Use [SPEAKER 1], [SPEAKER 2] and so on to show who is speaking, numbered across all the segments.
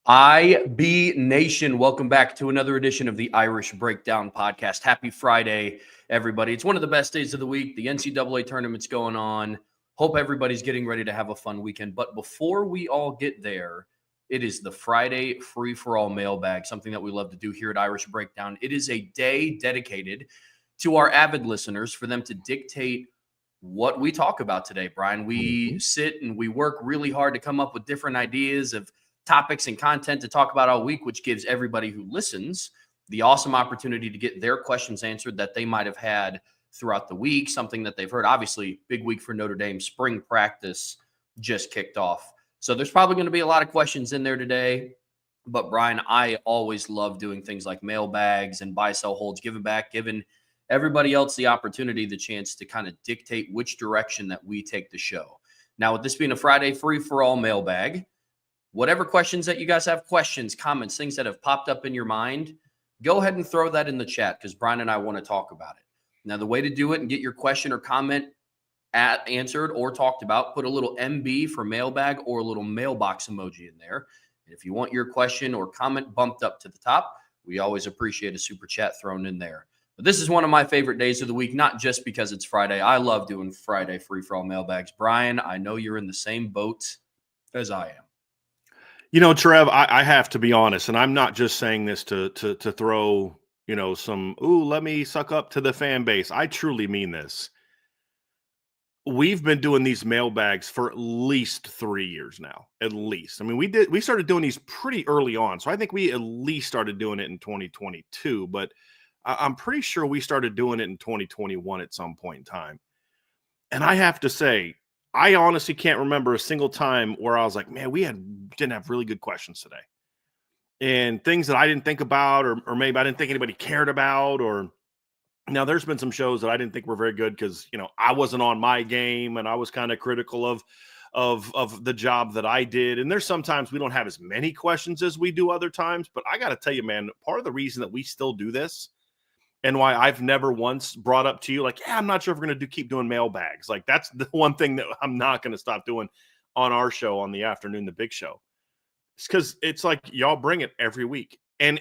[SPEAKER 1] IB Nation, welcome back to another edition of the Irish Breakdown Podcast. Happy Friday, everybody. It's one of the best days of the week. The NCAA tournament's going on. Hope everybody's getting ready to have a fun weekend. But before we all get there, it is the Friday free-for-all mailbag, something that we love to do here at Irish Breakdown. It is a day dedicated to our avid listeners for them to dictate what we talk about today, Brian. We sit and we work really hard to come up with different ideas of topics and content to talk about all week, which gives everybody who listens the awesome opportunity to get their questions answered that they might have had throughout the week, something that they've heard. Obviously, big week for Notre Dame. Spring practice just kicked off. So there's probably going to be a lot of questions in there today. But, Brian, I always love doing things like mailbags and buy-sell holds, giving everybody else the opportunity, the chance to kind of dictate which direction that we take the show. Now, with this being a Friday free-for-all mailbag, whatever questions that you guys have, questions, comments, things that have popped up in your mind, go ahead and throw that in the chat because Brian and I want to talk about it. Now, the way to do it and get your question or comment answered or talked about, put a little MB for mailbag or a little mailbox emoji in there. And if you want your question or comment bumped up to the top, we always appreciate a super chat thrown in there. But this is one of my favorite days of the week, not just because it's Friday. I love doing Friday free-for-all mailbags. Brian, I know you're in the same boat as I am.
[SPEAKER 2] You know, Trev, I have to be honest, and I'm not just saying this to throw, some, let me suck up to the fan base. I truly mean this. We've been doing these mailbags for at least 3 years now, at least. I mean, we started doing these pretty early on, so I think we at least started doing it in 2022, but I'm pretty sure we started doing it in 2021 at some point in time. And I have to say, I honestly can't remember a single time where I was like, man, didn't have really good questions today. And things that I didn't think about, or maybe I didn't think anybody cared about, or now there's been some shows that I didn't think were very good because, I wasn't on my game and I was kind of critical of the job that I did. And there's sometimes we don't have as many questions as we do other times, but I got to tell you, man, part of the reason that we still do this and why I've never once brought up to you, like, I'm not sure if we're going to keep doing mailbags. Like, that's the one thing that I'm not going to stop doing on our show on the afternoon, the big show. It's because it's like y'all bring it every week. And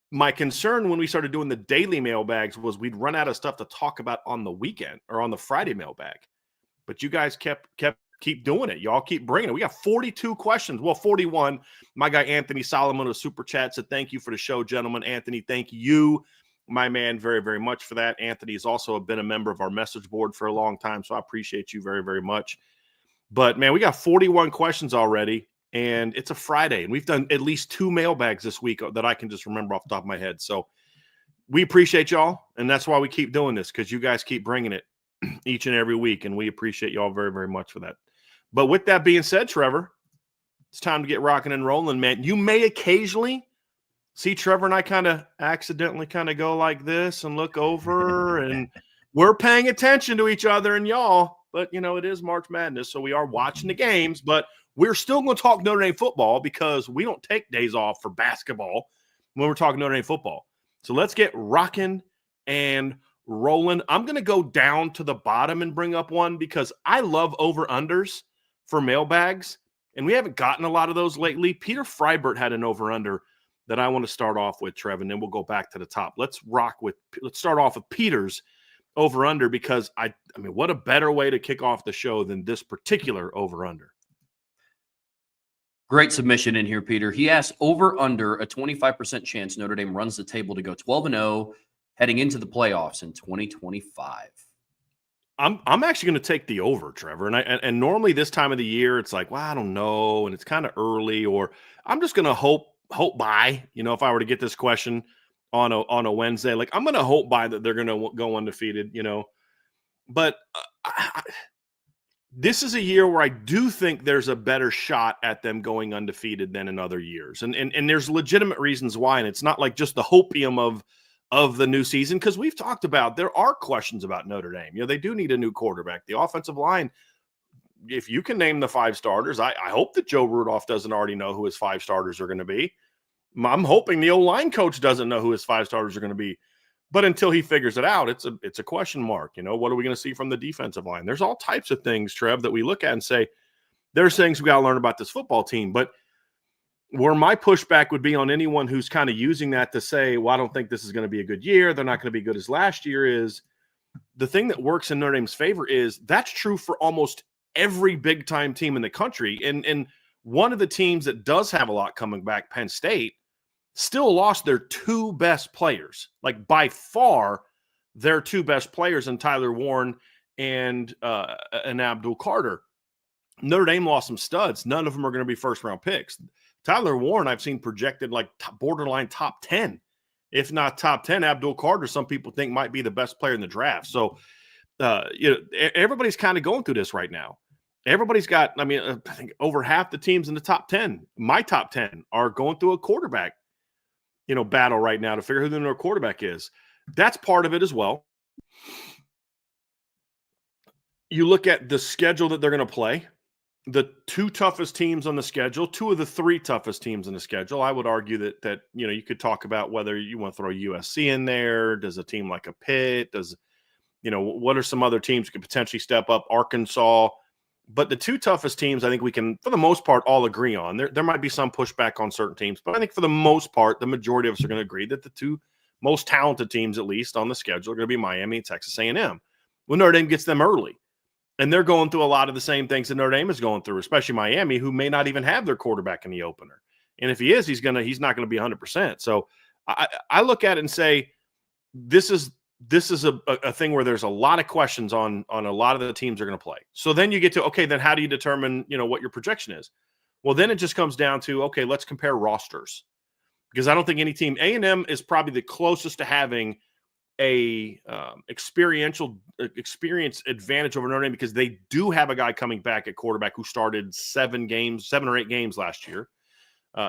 [SPEAKER 2] my concern when we started doing the daily mailbags was we'd run out of stuff to talk about on the weekend or on the Friday mailbag. But you guys keep doing it. Y'all keep bringing it. We got 42 questions. Well, 41. My guy Anthony Solomon of Super Chat said, thank you for the show, gentlemen. Anthony, thank you, my man, very, very much for that. Anthony has also been a member of our message board for a long time, so I appreciate you very, very much. But, man, we got 41 questions already, and it's a Friday, and we've done at least 2 mailbags this week that I can just remember off the top of my head. So we appreciate y'all, and that's why we keep doing this, because you guys keep bringing it each and every week, and we appreciate y'all very, very much for that. But with that being said, Trevor, it's time to get rocking and rolling, man. You may occasionally see Trevor and I kind of accidentally kind of go like this and look over, and we're paying attention to each other and y'all. But, it is March Madness, so we are watching the games. But we're still going to talk Notre Dame football because we don't take days off for basketball when we're talking Notre Dame football. So let's get rocking and rolling. I'm going to go down to the bottom and bring up one because I love over-unders for mailbags, and we haven't gotten a lot of those lately. Peter Frybert had an over-under that I want to start off with, Trev, and then we'll go back to the top. Let's start off with Peter's over-under because, I mean, what a better way to kick off the show than this particular over-under.
[SPEAKER 1] Great submission in here, Peter. He asked over-under a 25% chance Notre Dame runs the table to go 12-0 heading into the playoffs in 2025.
[SPEAKER 2] I'm actually going to take the over, Trevor. And normally this time of the year, it's like, well, I don't know, and it's kind of early, or I'm just going to hope by, if I were to get this question on a Wednesday, like I'm going to hope by that they're going to go undefeated, but this is a year where I do think there's a better shot at them going undefeated than in other years. And there's legitimate reasons why. And it's not like just the hopium of the new season, because we've talked about there are questions about Notre Dame. They do need a new quarterback. The offensive line, if you can name the 5 starters, I hope that Joe Rudolph doesn't already know who his 5 starters are going to be. I'm hoping the O-line coach doesn't know who his 5 starters are going to be. But until he figures it out, it's a question mark. What are we going to see from the defensive line? There's all types of things, Trev, that we look at and say, there's things we got to learn about this football team. But Where my pushback would be on anyone who's kind of using that to say, well, I don't think this is going to be a good year, they're not going to be good as last year, is the thing that works in Notre Dame's favor is that's true for almost every big-time team in the country. And one of the teams that does have a lot coming back, Penn State, still lost their two best players. Like, by far, their two best players in Tyler Warren and Abdul Carter. Notre Dame lost some studs. None of them are going to be first-round picks. Tyler Warren, I've seen projected like borderline top 10. If not top 10, Abdul Carter, some people think might be the best player in the draft. So, everybody's kind of going through this right now. Everybody's got, I think over half the teams in the top 10, my top 10, are going through a quarterback, battle right now to figure who their quarterback is. That's part of it as well. You look at the schedule that they're going to play. The two toughest teams on the schedule, two of the three toughest teams on the schedule. I would argue that you could talk about whether you want to throw USC in there. Does a team like a Pitt? What are some other teams could potentially step up? Arkansas. But the two toughest teams, I think we can, for the most part, all agree on. There might be some pushback on certain teams, but I think for the most part, the majority of us are going to agree that the two most talented teams, at least on the schedule, are going to be Miami and Texas A&M. Well, Notre Dame gets them early. And they're going through a lot of the same things that Notre Dame is going through, especially Miami, who may not even have their quarterback in the opener. And if he is, he's not going to be 100%. So I look at it and say, this is a thing where there's a lot of questions on a lot of the teams are going to play. So then you get to, okay, then how do you determine, what your projection is? Well, then it just comes down to, okay, let's compare rosters. Because I don't think any team, A&M is probably the closest to having a experience advantage over Notre Dame, because they do have a guy coming back at quarterback who started 7 or 8 games last year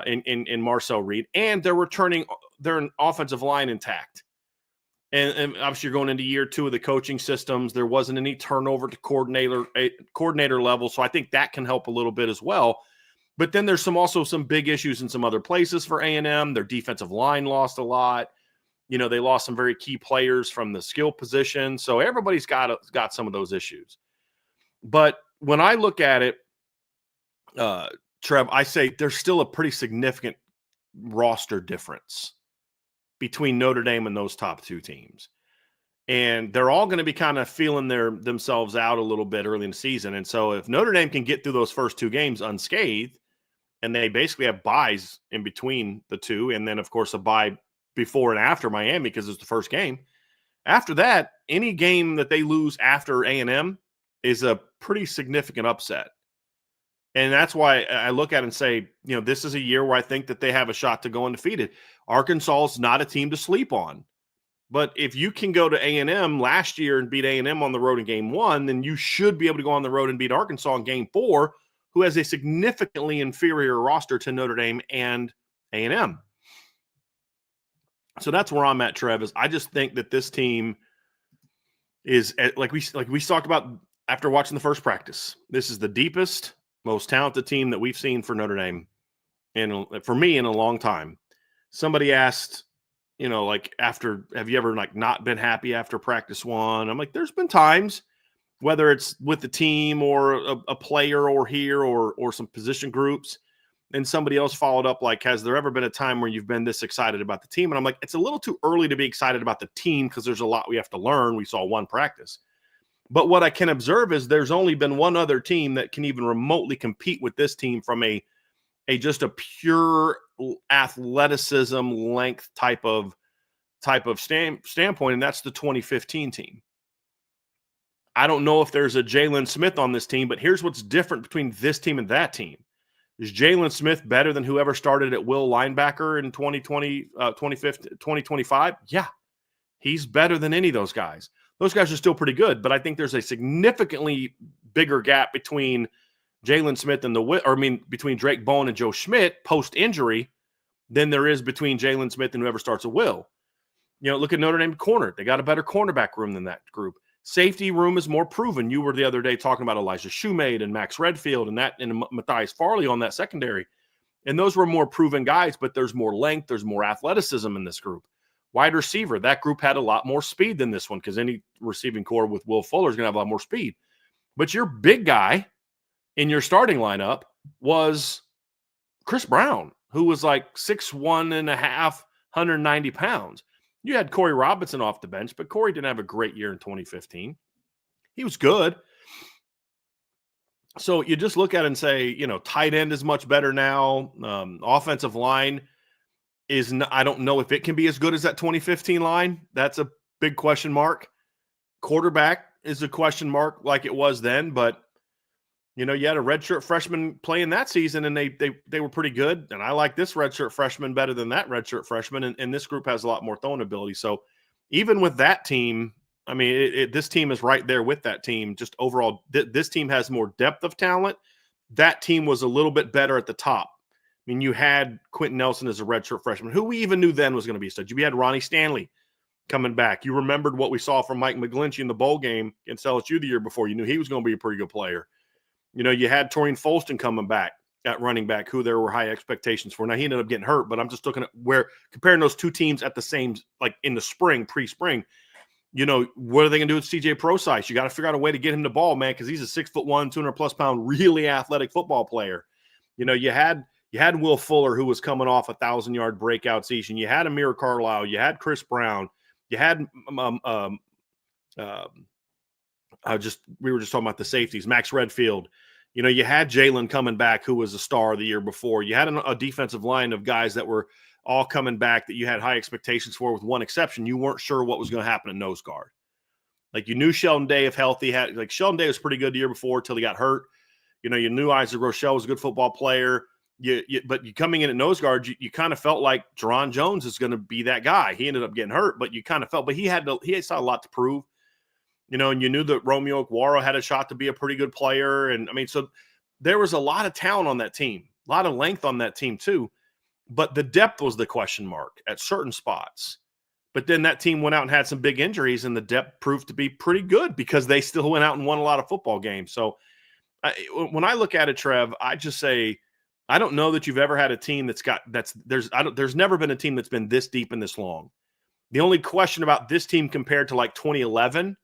[SPEAKER 2] in Marcel Reed, and they're returning their offensive line intact. And obviously you're going into year 2 of the coaching systems. There wasn't any turnover to coordinator level, so I think that can help a little bit as well. But then there's also some big issues in some other places for A&M. Their defensive line lost a lot. They lost some very key players from the skill position. So everybody's got some of those issues. But when I look at it, Trev, I say there's still a pretty significant roster difference between Notre Dame and those top 2 teams. And they're all going to be kind of feeling themselves out a little bit early in the season. And so if Notre Dame can get through those first 2 games unscathed, and they basically have buys in between the 2, and then, of course, a bye before and after Miami because it's the first game. After that, any game that they lose after A&M is a pretty significant upset. And that's why I look at it and say, this is a year where I think that they have a shot to go undefeated. Arkansas is not a team to sleep on. But if you can go to A&M last year and beat A&M on the road in game 1, then you should be able to go on the road and beat Arkansas in game 4, who has a significantly inferior roster to Notre Dame and A&M. So that's where I'm at, Trev. Is I just think that this team is, like we talked about after watching the first practice, this is the deepest, most talented team that we've seen for Notre Dame, and for me, in a long time. Somebody asked, have you ever not been happy after practice 1? I'm like, there's been times, whether it's with the team or a player or here or some position groups. And somebody else followed up, like, has there ever been a time where you've been this excited about the team? And I'm like, it's a little too early to be excited about the team because there's a lot we have to learn. We saw 1 practice. But what I can observe is there's only been one other team that can even remotely compete with this team from a just a pure athleticism length type of standpoint, and that's the 2015 team. I don't know if there's a Jalen Smith on this team, but here's what's different between this team and that team. Is Jalen Smith better than whoever started at will linebacker in 2025? Yeah, he's better than any of those guys. Those guys are still pretty good, but I think there's a significantly bigger gap between Jalen Smith and between Drake Bowen and Joe Schmidt post-injury than there is between Jalen Smith and whoever starts at will. Look at Notre Dame corner. They got a better cornerback room than that group. Safety room is more proven. You were the other day talking about Elijah Shoemade and Max Redfield and Matthias Farley on that secondary. And those were more proven guys, but there's more length. There's more athleticism in this group. Wide receiver, that group had a lot more speed than this one because any receiving core with Will Fuller is going to have a lot more speed. But your big guy in your starting lineup was Chris Brown. who was like 6'1 and a half, 190 pounds. You had Corey Robinson off the bench, but Corey didn't have a great year in 2015. He was good. So you just look at it and say, tight end is much better now. Offensive line I don't know if it can be as good as that 2015 line. That's a big question mark. Quarterback is a question mark like it was then, but you had a redshirt freshman playing that season, and they were pretty good. And I like this redshirt freshman better than that redshirt freshman, and this group has a lot more throwing ability. So even with that team, I mean, this team is right there with that team. Just overall, this team has more depth of talent. That team was a little bit better at the top. I mean, you had Quentin Nelson as a redshirt freshman, who we even knew then was going to be a stud. You had Ronnie Stanley coming back. You remembered what we saw from Mike McGlinchey in the bowl game against LSU the year before. You knew he was going to be a pretty good player. You had Torian Folston coming back at running back, who there were high expectations for. Now, he ended up getting hurt, but I'm just looking at comparing those two teams at the same, like in the spring, pre-spring. What are they going to do with CJ Prosise? You got to figure out a way to get him the ball, man, because he's a 6'1", 200+ pound, really athletic football player. You had Will Fuller, who was coming off a 1,000-yard breakout season. You had Amir Carlisle. You had Chris Brown. You had we were just talking about the safeties, Max Redfield. You had Jalen coming back, who was a star the year before. You had a defensive line of guys that were all coming back that you had high expectations for, with one exception. You weren't sure what was going to happen at nose guard. Like, you knew Sheldon Day, if healthy, Sheldon Day was pretty good the year before till he got hurt. You knew Isaac Rochelle was a good football player. But you coming in at nose guard, you kind of felt like Jerron Jones is going to be that guy. He ended up getting hurt, but you kind of felt, but he had a lot to prove, and you knew that Romeo Okwara had a shot to be a pretty good player. And I mean, so there was a lot of talent on that team, a lot of length on that team too, but the depth was the question mark at certain spots. But then that team went out and had some big injuries, and the depth proved to be pretty good because they still went out and won a lot of football games. So when I look at it, Trev, I just say, I don't know that you've ever had a team there's never been a team that's been this deep and this long. The only question about this team compared to like 2011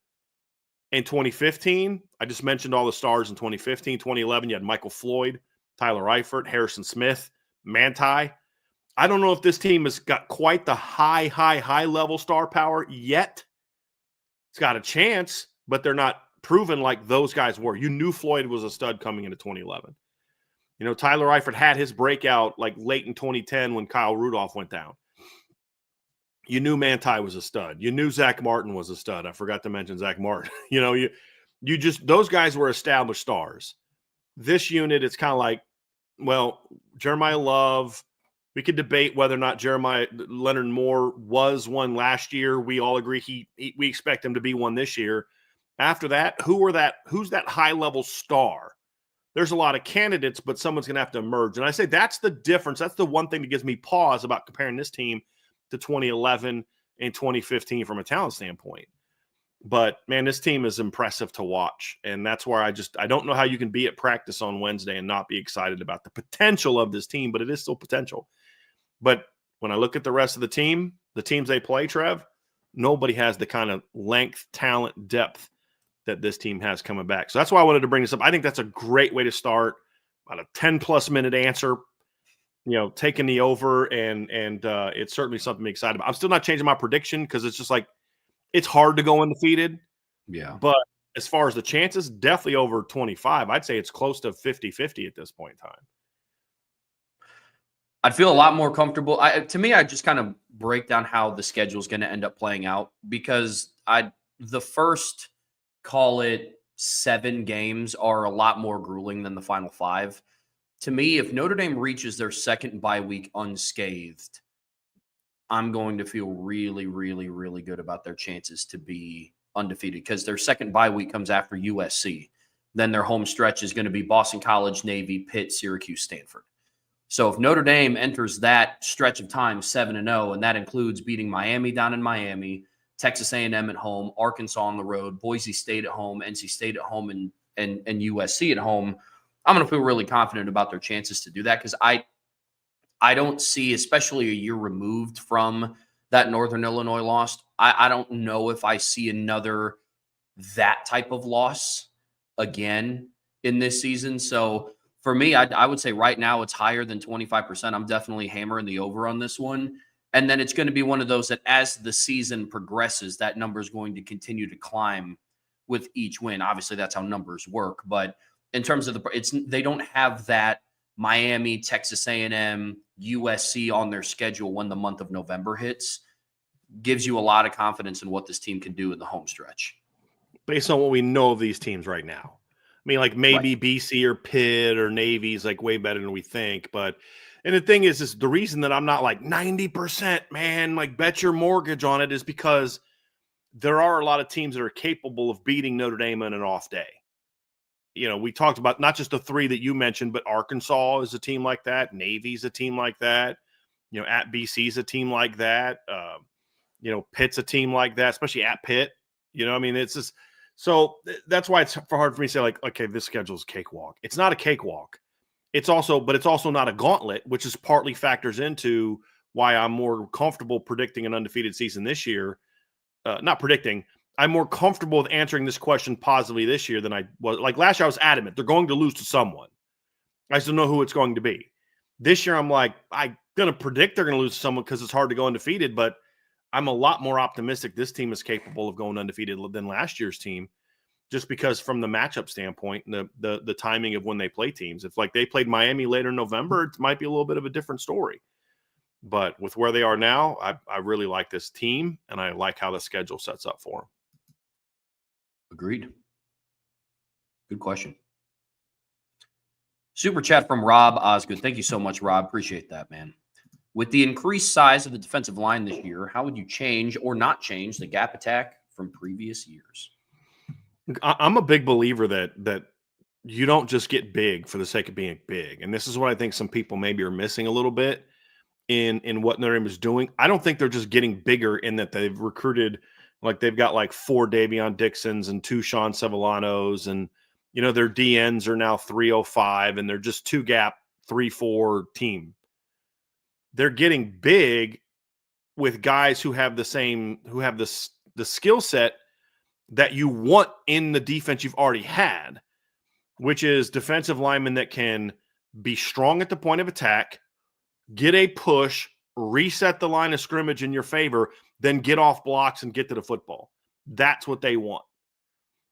[SPEAKER 2] and 2015, I just mentioned all the stars in 2015, 2011, you had Michael Floyd, Tyler Eifert, Harrison Smith, Manti. I don't know if this team has got quite the high level star power yet. It's got a chance, but they're not proven like those guys were. You knew Floyd was a stud coming into 2011. Tyler Eifert had his breakout like late in 2010 when Kyle Rudolph went down. You knew Manti was a stud. You knew Zach Martin was a stud. I forgot to mention Zach Martin. You just, those guys were established stars. This unit, it's kind of like, well, Jeremiah Love. We could debate whether or not Leonard Moore was one last year. We all agree we expect him to be one this year. After that, who's that high level star? There's a lot of candidates, but someone's going to have to emerge. And I say that's the difference. That's the one thing that gives me pause about comparing this team to 2011 and 2015 from a talent standpoint. But, man, this team is impressive to watch. And that's where I don't know how you can be at practice on Wednesday and not be excited about the potential of this team, but it is still potential. But when I look at the rest of the teams they play, Trev, nobody has the kind of length, talent, depth that this team has coming back. So that's why I wanted to bring this up. I think that's a great way to start. About a 10-plus minute answer, taking the over, and it's certainly something to be excited about. I'm still not changing my prediction because it's just like, it's hard to go undefeated.
[SPEAKER 1] Yeah.
[SPEAKER 2] But as far as the chances, definitely over 25. I'd say it's close to 50-50 at this point in time.
[SPEAKER 1] I'd feel a lot more comfortable. To me, I just kind of break down how the schedule is going to end up playing out, because the first, call it 7 games, are a lot more grueling than the final 5. To me, if Notre Dame reaches their second bye week unscathed, I'm going to feel really, really, really good about their chances to be undefeated, because their second bye week comes after USC. Then their home stretch is going to be Boston College, Navy, Pitt, Syracuse, Stanford. So if Notre Dame enters that stretch of time 7-0, and that includes beating Miami down in Miami, Texas A&M at home, Arkansas on the road, Boise State at home, NC State at home, and USC at home, I'm going to feel really confident about their chances to do that, because I don't see, especially a year removed from that Northern Illinois loss, I don't know if I see another that type of loss again in this season. So For me, I would say right now it's higher than 25%. I'm definitely hammering the over on this one. And then it's going to be one of those that as the season progresses, that number is going to continue to climb with each win. Obviously, that's how numbers work. But in terms of they don't have that Miami, Texas A&M, USC on their schedule when the month of November hits. Gives you a lot of confidence in what this team can do in the home stretch.
[SPEAKER 2] Based on what we know of these teams right now. I mean, like maybe BC or Pitt or Navy's like way better than we think. But, and the thing is the reason that I'm not like 90%, man, like bet your mortgage on it is because there are a lot of teams that are capable of beating Notre Dame on an off day. You know, we talked about not just the three that you mentioned, but Arkansas is a team like that. Navy's a team like that. You know, at BC's a team like that. You know, Pitt's a team like that, especially at Pitt. You know, I mean, it's just so that's why it's hard for me to say, like, okay, this schedule is cakewalk. It's not a cakewalk. It's also not a gauntlet, which is partly factors into why I'm more comfortable predicting an undefeated season this year. Not predicting. I'm more comfortable with answering this question positively this year than I was. Like last year, I was adamant. They're going to lose to someone. I still know who it's going to be. This year, I'm like, I'm going to predict they're going to lose to someone because it's hard to go undefeated, but I'm a lot more optimistic this team is capable of going undefeated than last year's team, just because from the matchup standpoint, the timing of when they play teams. If like they played Miami later in November, it might be a little bit of a different story. But with where they are now, I really like this team, and I like how the schedule sets up for them.
[SPEAKER 1] Agreed. Good question. Super chat from Rob Osgood. Thank you so much, Rob. Appreciate that, man. With the increased size of the defensive line this year, how would you change or not change the gap attack from previous years?
[SPEAKER 2] I'm a big believer that you don't just get big for the sake of being big. And this is what I think some people maybe are missing a little bit in what Notre Dame is doing. I don't think they're just getting bigger in that they've recruited, like they've got like 4 Davion Dixons and 2 Sean Sevillanos, and you know their DNs are now 305, and they're just 2 gap 3-4 team. They're getting big with guys who have the skill set that you want in the defense you've already had, which is defensive linemen that can be strong at the point of attack, get a push, reset the line of scrimmage in your favor, then get off blocks and get to the football. That's what they want.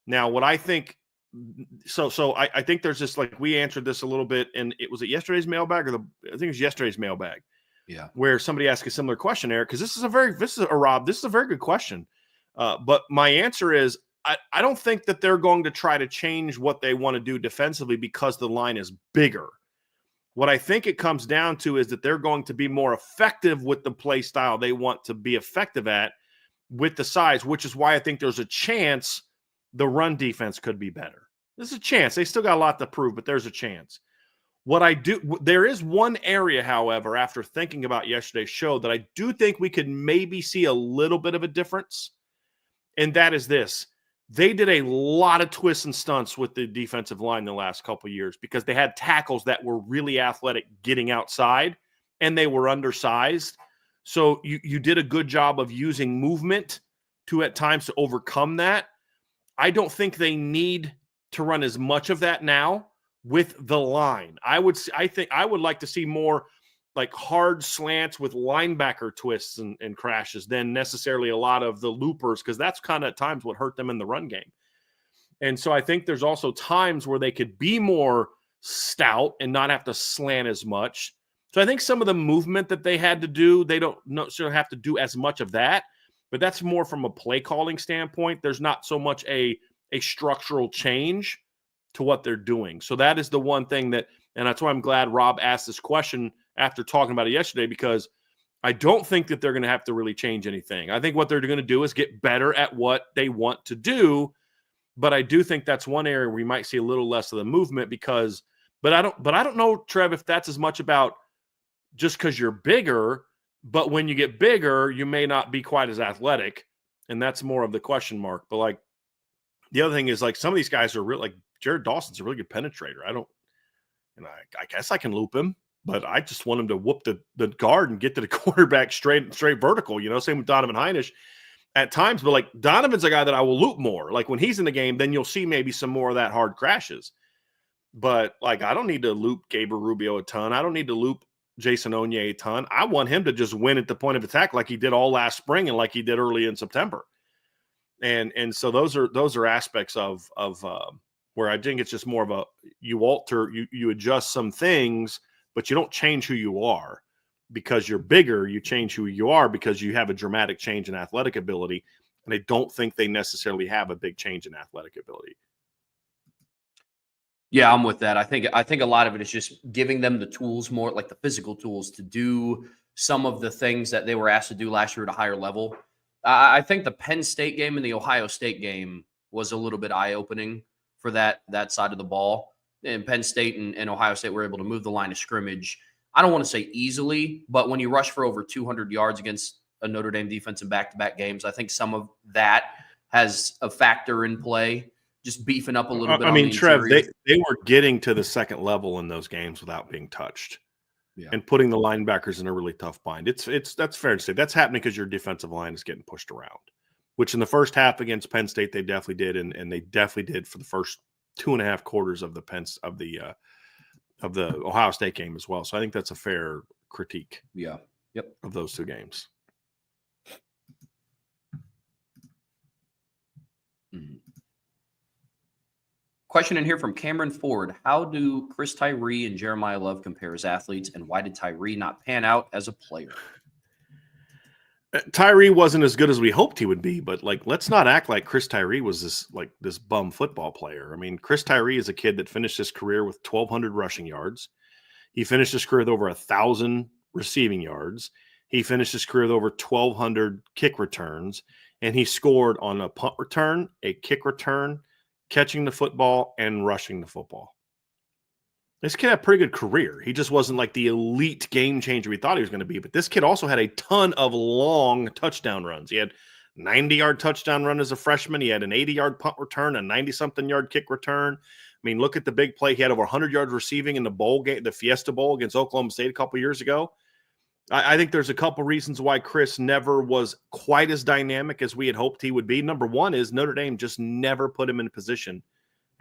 [SPEAKER 2] Now, what I think, I think there's this, like we answered this a little bit, and it was yesterday's mailbag I think it was yesterday's mailbag.
[SPEAKER 1] Yeah,
[SPEAKER 2] where somebody asked a similar question, Eric, because this is a very good question. But my answer is I don't think that they're going to try to change what they want to do defensively because the line is bigger. What I think it comes down to is that they're going to be more effective with the play style they want to be effective at with the size, which is why I think there's a chance the run defense could be better. There's a chance. They still got a lot to prove, but there's a chance. There is one area, however, after thinking about yesterday's show, that I do think we could maybe see a little bit of a difference, and that is this. They did a lot of twists and stunts with the defensive line the last couple of years because they had tackles that were really athletic getting outside, and they were undersized. So you did a good job of using movement to at times to overcome that. I don't think they need to run as much of that now with the line. I think I would like to see more like hard slants with linebacker twists and crashes than necessarily a lot of the loopers, because that's kind of at times what hurt them in the run game. And so I think there's also times where they could be more stout and not have to slant as much. So I think some of the movement that they had to do, they don't necessarily have to do as much of that, but that's more from a play calling standpoint. There's not so much a structural change to what they're doing. So that is the one thing that, and that's why I'm glad Rob asked this question after talking about it yesterday, because I don't think that they're going to have to really change anything. I think what they're going to do is get better at what they want to do. But I do think that's one area where we might see a little less of the movement but I don't know, Trev, if that's as much about just because you're bigger, but when you get bigger, you may not be quite as athletic. And that's more of the question mark. But like the other thing is, like, some of these guys are real, like Jared Dawson's a really good penetrator. I guess I can loop him, but I just want him to whoop the guard and get to the quarterback straight vertical, same with Donovan Heinisch at times. But like Donovan's a guy that I will loop more. Like when he's in the game, then you'll see maybe some more of that hard crashes. But like, I don't need to loop Gabriel Rubio a ton. I don't need to loop Jason Onye a ton. I want him to just win at the point of attack like he did all last spring and like he did early in September. And so those are aspects of where I think it's just more of a you adjust some things, but you don't change who you are because you're bigger. You change who you are because you have a dramatic change in athletic ability. And I don't think they necessarily have a big change in athletic ability.
[SPEAKER 1] Yeah, I'm with that. I think a lot of it is just giving them the tools, more like the physical tools, to do some of the things that they were asked to do last year at a higher level. I think the Penn State game and the Ohio State game was a little bit eye-opening for that side of the ball. And Penn State and Ohio State were able to move the line of scrimmage. I don't want to say easily, but when you rush for over 200 yards against a Notre Dame defense in back-to-back games, I think some of that has a factor in play. Just beefing up a little bit.
[SPEAKER 2] I mean, Trev, they were getting to the second level in those games without being touched, and putting the linebackers in a really tough bind. That's fair to say. That's happening because your defensive line is getting pushed around, which in the first half against Penn State they definitely did, and they definitely did for the first 2.5 quarters of the Ohio State game as well. So I think that's a fair critique.
[SPEAKER 1] Yeah. Yep.
[SPEAKER 2] Of those two games.
[SPEAKER 1] Mm-hmm. Question in here from Cameron Ford. How do Chris Tyree and Jeremiah Love compare as athletes, and why did Tyree not pan out as a player?
[SPEAKER 2] Tyree wasn't as good as we hoped he would be, but like, let's not act like Chris Tyree was this bum football player. I mean, Chris Tyree is a kid that finished his career with 1,200 rushing yards. He finished his career with over 1,000 receiving yards. He finished his career with over 1,200 kick returns, and he scored on a punt return, a kick return, catching the football, and rushing the football. This kid had a pretty good career. He just wasn't like the elite game changer we thought he was going to be. But this kid also had a ton of long touchdown runs. He had 90-yard touchdown run as a freshman. He had an 80-yard punt return, a 90-something yard kick return. I mean, look at the big play. He had over 100 yards receiving in the bowl game, the Fiesta Bowl against Oklahoma State a couple years ago. I think there's a couple reasons why Chris never was quite as dynamic as we had hoped he would be. Number one is Notre Dame just never put him in a position,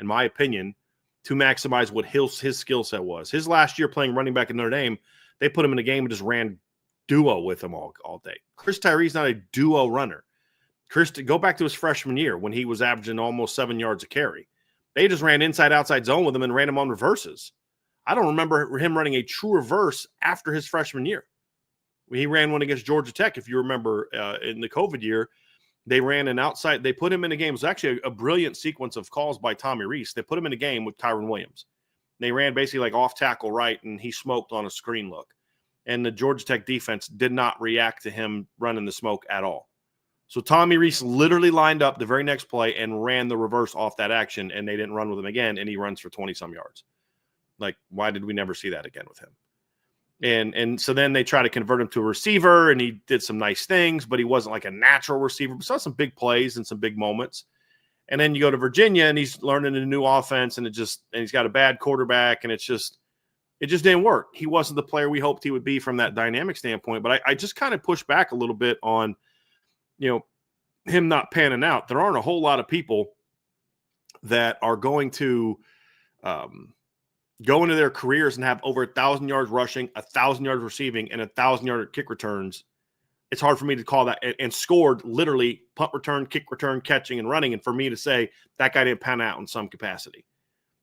[SPEAKER 2] in my opinion, to maximize what his skill set was. His last year playing running back at Notre Dame, they put him in a game and just ran duo with him all day. Chris Tyree's not a duo runner. Go back to his freshman year when he was averaging almost 7 yards a carry. They just ran inside-outside zone with him and ran him on reverses. I don't remember him running a true reverse after his freshman year. He ran one against Georgia Tech, if you remember, in the COVID year. They ran an outside. They put him in a game. It was actually a brilliant sequence of calls by Tommy Rees. They put him in a game with Kyron Williams. They ran basically like off tackle right, and he smoked on a screen look. And the Georgia Tech defense did not react to him running the smoke at all. So Tommy Rees literally lined up the very next play and ran the reverse off that action, and they didn't run with him again, and he runs for 20-some yards. Like, why did we never see that again with him? And so then they try to convert him to a receiver, and he did some nice things, but he wasn't like a natural receiver. We saw some big plays and some big moments. And then you go to Virginia, and he's learning a new offense, and he's got a bad quarterback, and it just didn't work. He wasn't the player we hoped he would be from that dynamic standpoint. But I just kind of push back a little bit on, him not panning out. There aren't a whole lot of people that are going to go into their careers and have over 1,000 yards rushing, 1,000 yards receiving, and 1,000-yard kick returns. It's hard for me to call that, and scored literally punt return, kick return, catching, and running. And for me to say that guy didn't pan out in some capacity.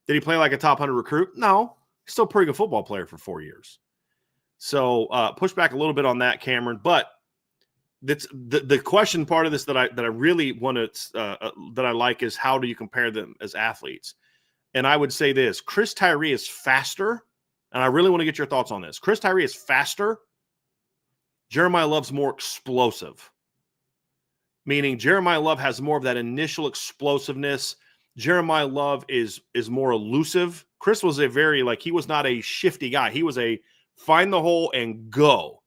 [SPEAKER 2] Did he play like a top 100 recruit? No. He's still a pretty good football player for 4 years. So push back a little bit on that, Cameron. But that's the question part of this that I really want to that I like is, how do you compare them as athletes? And I would say this: Chris Tyree is faster, and I really want to get your thoughts on this. Chris Tyree is faster. Jeremiah Love's more explosive, meaning Jeremiah Love has more of that initial explosiveness. Jeremiah Love is more elusive. Chris was he was not a shifty guy. He was a find the hole and go.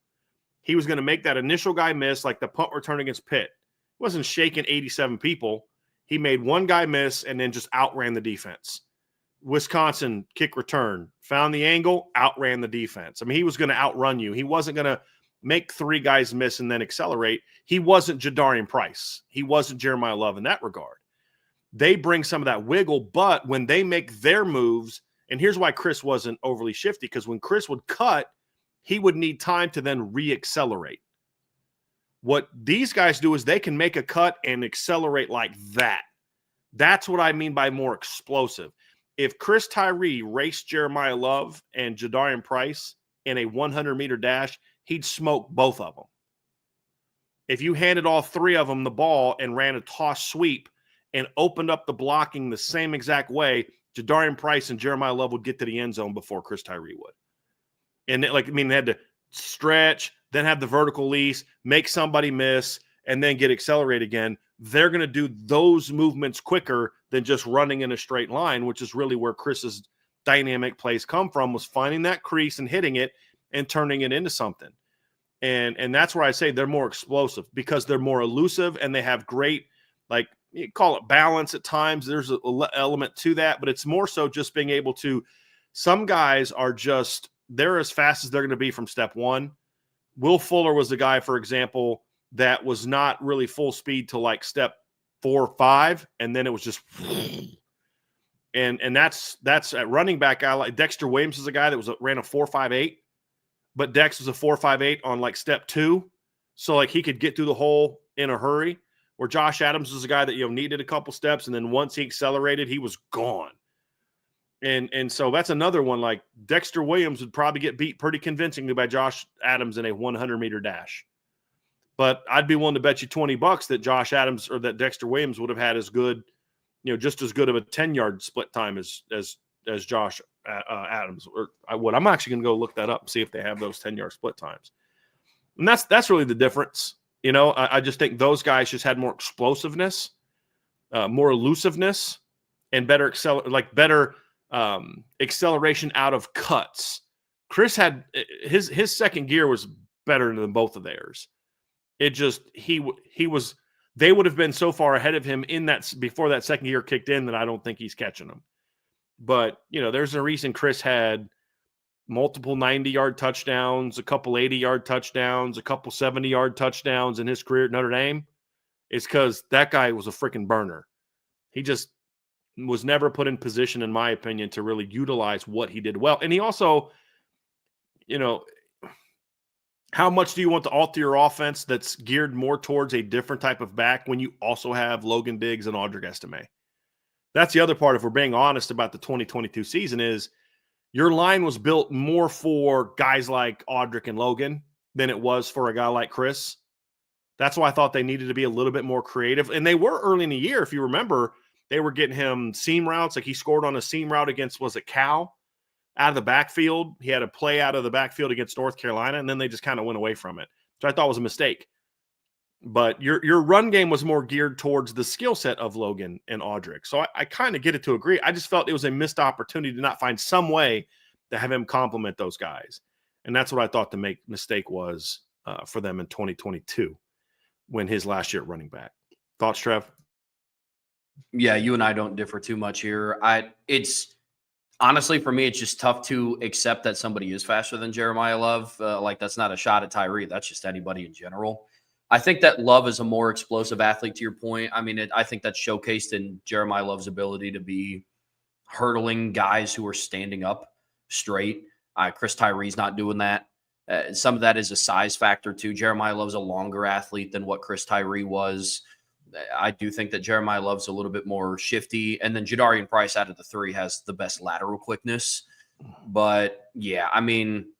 [SPEAKER 2] He was going to make that initial guy miss, like the punt return against Pitt. He wasn't shaking 87 people. He made one guy miss and then just outran the defense. Wisconsin kick return, found the angle, outran the defense. I mean, he was going to outrun you. He wasn't going to make 3 guys miss and then accelerate. He wasn't Jadarian Price. He wasn't Jeremiah Love in that regard. They bring some of that wiggle, but when they make their moves And here's why Chris wasn't overly shifty, because when Chris would cut, he would need time to then re-accelerate. What these guys do is they can make a cut and accelerate like that. That's what I mean by more explosive. If Chris Tyree raced Jeremiah Love and Jadarian Price in a 100-meter dash, he'd smoke both of them. If you handed all three of them the ball and ran a toss sweep and opened up the blocking the same exact way, Jadarian Price and Jeremiah Love would get to the end zone before Chris Tyree would. And they had to stretch, then have the vertical lease, make somebody miss, and then get accelerated again. They're going to do those movements quicker than just running in a straight line, which is really where Chris's dynamic plays come from, was finding that crease and hitting it and turning it into something. And that's where I say they're more explosive, because they're more elusive and they have great, like, you call it balance at times. There's an element to that, but it's more so just being able to, some guys are just, they're as fast as they're going to be from step one. Will Fuller was the guy, for example, that was not really full speed till like step 4 or 5, and then it was just, and that's at running back. I like Dexter Williams is a guy that ran a 4.58, but Dex was a 4.58 on like step 2, so like he could get through the hole in a hurry. Where Josh Adams was a guy that needed a couple steps, and then once he accelerated, he was gone. And so that's another one. Like Dexter Williams would probably get beat pretty convincingly by Josh Adams in a 100-meter dash. But I'd be willing to bet you $20 that Josh Adams or that Dexter Williams would have had as good, just as good of a 10-yard split time as Josh Adams. Or I would. I'm actually going to go look that up and see if they have those 10-yard split times. And that's really the difference. I just think those guys just had more explosiveness, more elusiveness, and better acceleration out of cuts. Chris had his second gear was better than both of theirs. It just they would have been so far ahead of him in that before that second gear kicked in that I don't think he's catching them. But there's a reason Chris had multiple 90-yard touchdowns, a couple 80-yard touchdowns, a couple 70-yard touchdowns in his career at Notre Dame. It's because that guy was a freaking burner. He just was never put in position, in my opinion, to really utilize what he did well. And he also, how much do you want to alter your offense that's geared more towards a different type of back when you also have Logan Diggs and Audric Estime? That's the other part, if we're being honest about the 2022 season, is your line was built more for guys like Audric and Logan than it was for a guy like Chris. That's why I thought they needed to be a little bit more creative. And they were early in the year. If you remember, they were getting him seam routes. Like he scored on a seam route against, was it Cal? Out of the backfield. He had a play out of the backfield against North Carolina, and then they just kind of went away from it, which I thought was a mistake. But your run game was more geared towards the skill set of Logan and Audric. So I kind of get it to agree. I just felt it was a missed opportunity to not find some way to have him complement those guys. And that's what I thought the mistake was for them in 2022 when his last year at running back. Thoughts, Trev?
[SPEAKER 1] Yeah, you and I don't differ too much here. It's honestly, for me, it's just tough to accept that somebody is faster than Jeremiah Love. That's not a shot at Tyree. That's just anybody in general. I think that Love is a more explosive athlete, to your point. I mean, I think that's showcased in Jeremiah Love's ability to be hurdling guys who are standing up straight. Chris Tyree's not doing that. Some of that is a size factor, too. Jeremiah Love's a longer athlete than what Chris Tyree was. I do think that Jeremiah Love's a little bit more shifty. And then Jadarian Price out of the three has the best lateral quickness. But, yeah, I mean,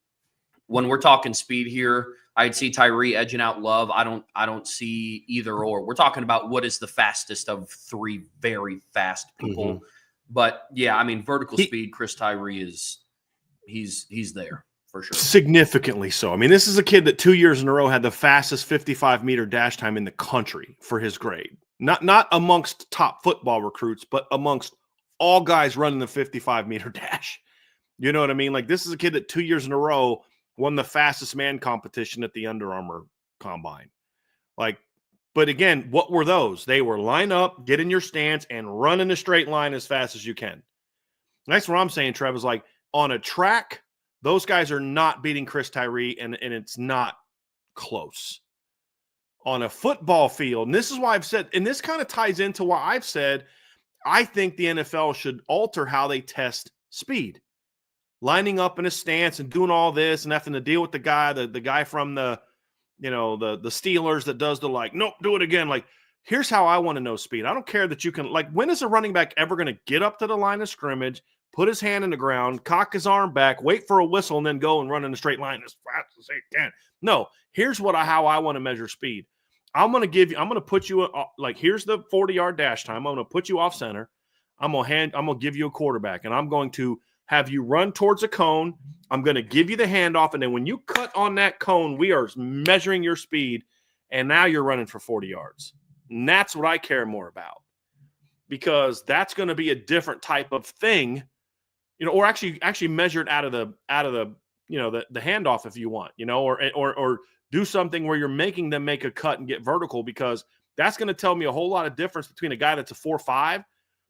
[SPEAKER 1] when we're talking speed here, I'd see Tyree edging out Love. I don't see either or. We're talking about what is the fastest of three very fast people.
[SPEAKER 2] Mm-hmm.
[SPEAKER 1] But yeah, I mean, vertical speed, Chris Tyree he's there for sure.
[SPEAKER 2] Significantly so. I mean, this is a kid that 2 years in a row had the fastest 55-meter dash time in the country for his grade. Not amongst top football recruits, but amongst all guys running the 55-meter dash. You know what I mean? Like, this is a kid that 2 years in a row won the fastest man competition at the Under Armour Combine. But again, what were those? They were line up, get in your stance, and run in a straight line as fast as you can. That's what I'm saying, Trev, is like on a track, those guys are not beating Chris Tyree, and it's not close. On a football field, and this is why I've said, and this kind of ties into why I've said, I think the NFL should alter how they test Speed. Lining up in a stance and doing all this and having to deal with the guy from the Steelers that does the nope, do it again. Like, here's how I want to know speed. I don't care that you can, when is a running back ever going to get up to the line of scrimmage, put his hand in the ground, cock his arm back, wait for a whistle, and then go and run in a straight line as fast as they can? No, here's how I want to measure speed. I'm going to put you here's the 40-yard dash time. I'm going to put you off center. I'm going to give you a quarterback, and I'm going to have you run towards a cone. I'm going to give you the handoff, and then when you cut on that cone, we are measuring your speed, and now you're running for 40 yards. And that's what I care more about, because that's going to be a different type of thing, or actually measured out of the the handoff if you want, or do something where you're making them make a cut and get vertical, because that's going to tell me a whole lot of difference between a guy that's a 4.5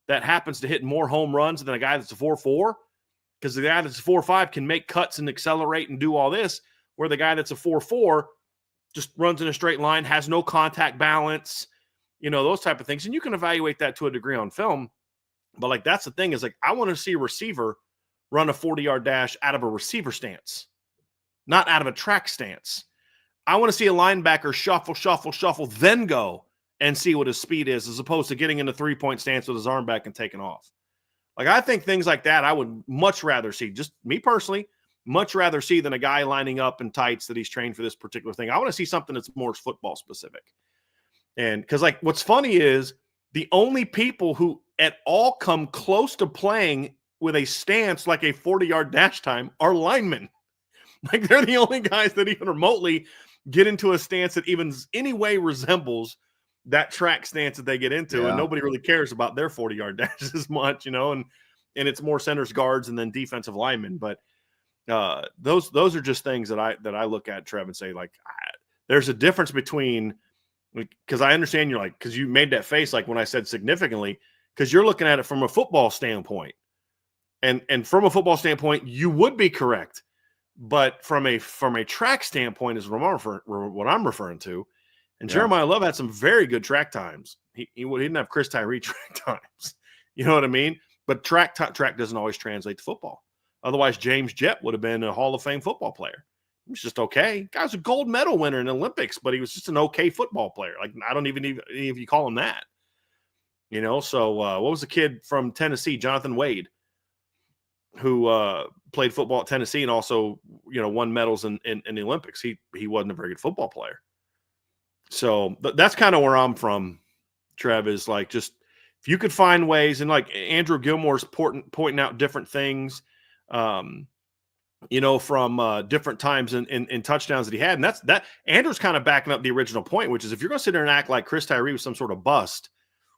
[SPEAKER 2] that happens to hit more home runs than a guy that's a 4.4. Because the guy that's a 4.5 can make cuts and accelerate and do all this, where the guy that's a 4.4 just runs in a straight line, has no contact balance, those type of things. And you can evaluate that to a degree on film. But that's the thing, is I want to see a receiver run a 40-yard dash out of a receiver stance, not out of a track stance. I want to see a linebacker shuffle, then go and see what his speed is, as opposed to getting in the 3-point stance with his arm back and taking off. I think things like that I would much rather see, just me personally, much rather see than a guy lining up in tights that he's trained for this particular thing. I want to see something that's more football specific. And because what's funny is the only people who at all come close to playing with a stance like a 40-yard dash time are linemen. They're the only guys that even remotely get into a stance that even any way resembles that track stance that they get into, and nobody really cares about their 40-yard dashes as much, and it's more centers, guards, and then defensive linemen. But those are just things that I look at, Trev, and say there's a difference between, because I understand you're because you made that face when I said significantly, because you're looking at it from a football standpoint, and from a football standpoint you would be correct, but from a track standpoint is what I'm referring to. And Jeremiah Love had some very good track times. He didn't have Chris Tyree track times. You know what I mean? But track doesn't always translate to football. Otherwise, James Jett would have been a Hall of Fame football player. He was just okay. Guy was a gold medal winner in the Olympics, but he was just an okay football player. I don't even any of you call him that. So what was the kid from Tennessee, Jonathan Wade, who played football at Tennessee and also, won medals in the Olympics? He wasn't a very good football player. So that's kind of where I'm from, Trev, is just if you could find ways, and Andrew Gilmore's pointing out different things, from different times in touchdowns that he had. And that Andrew's kind of backing up the original point, which is if you're going to sit there and act like Chris Tyree was some sort of bust,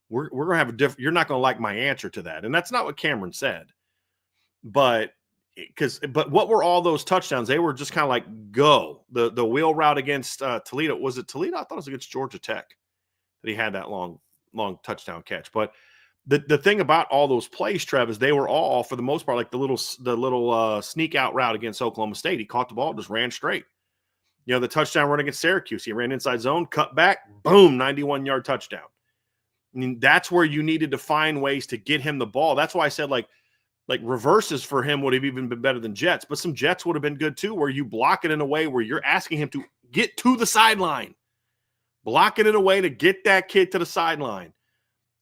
[SPEAKER 2] we're going to have you're not going to like my answer to that. And that's not what Cameron said. But what were all those touchdowns? They were just kind of go. The wheel route against Toledo. Was it Toledo? I thought it was against Georgia Tech that he had that long touchdown catch. But the thing about all those plays, Trev, is they were all, for the most part, the little sneak out route against Oklahoma State. He caught the ball, just ran straight. The touchdown run against Syracuse. He ran inside zone, cut back, boom, 91-yard touchdown. I mean, that's where you needed to find ways to get him the ball. That's why I said reverses for him would have even been better than jets, but some jets would have been good too, where you block it in a way where you're asking him to get to the sideline, block it in a way to get that kid to the sideline.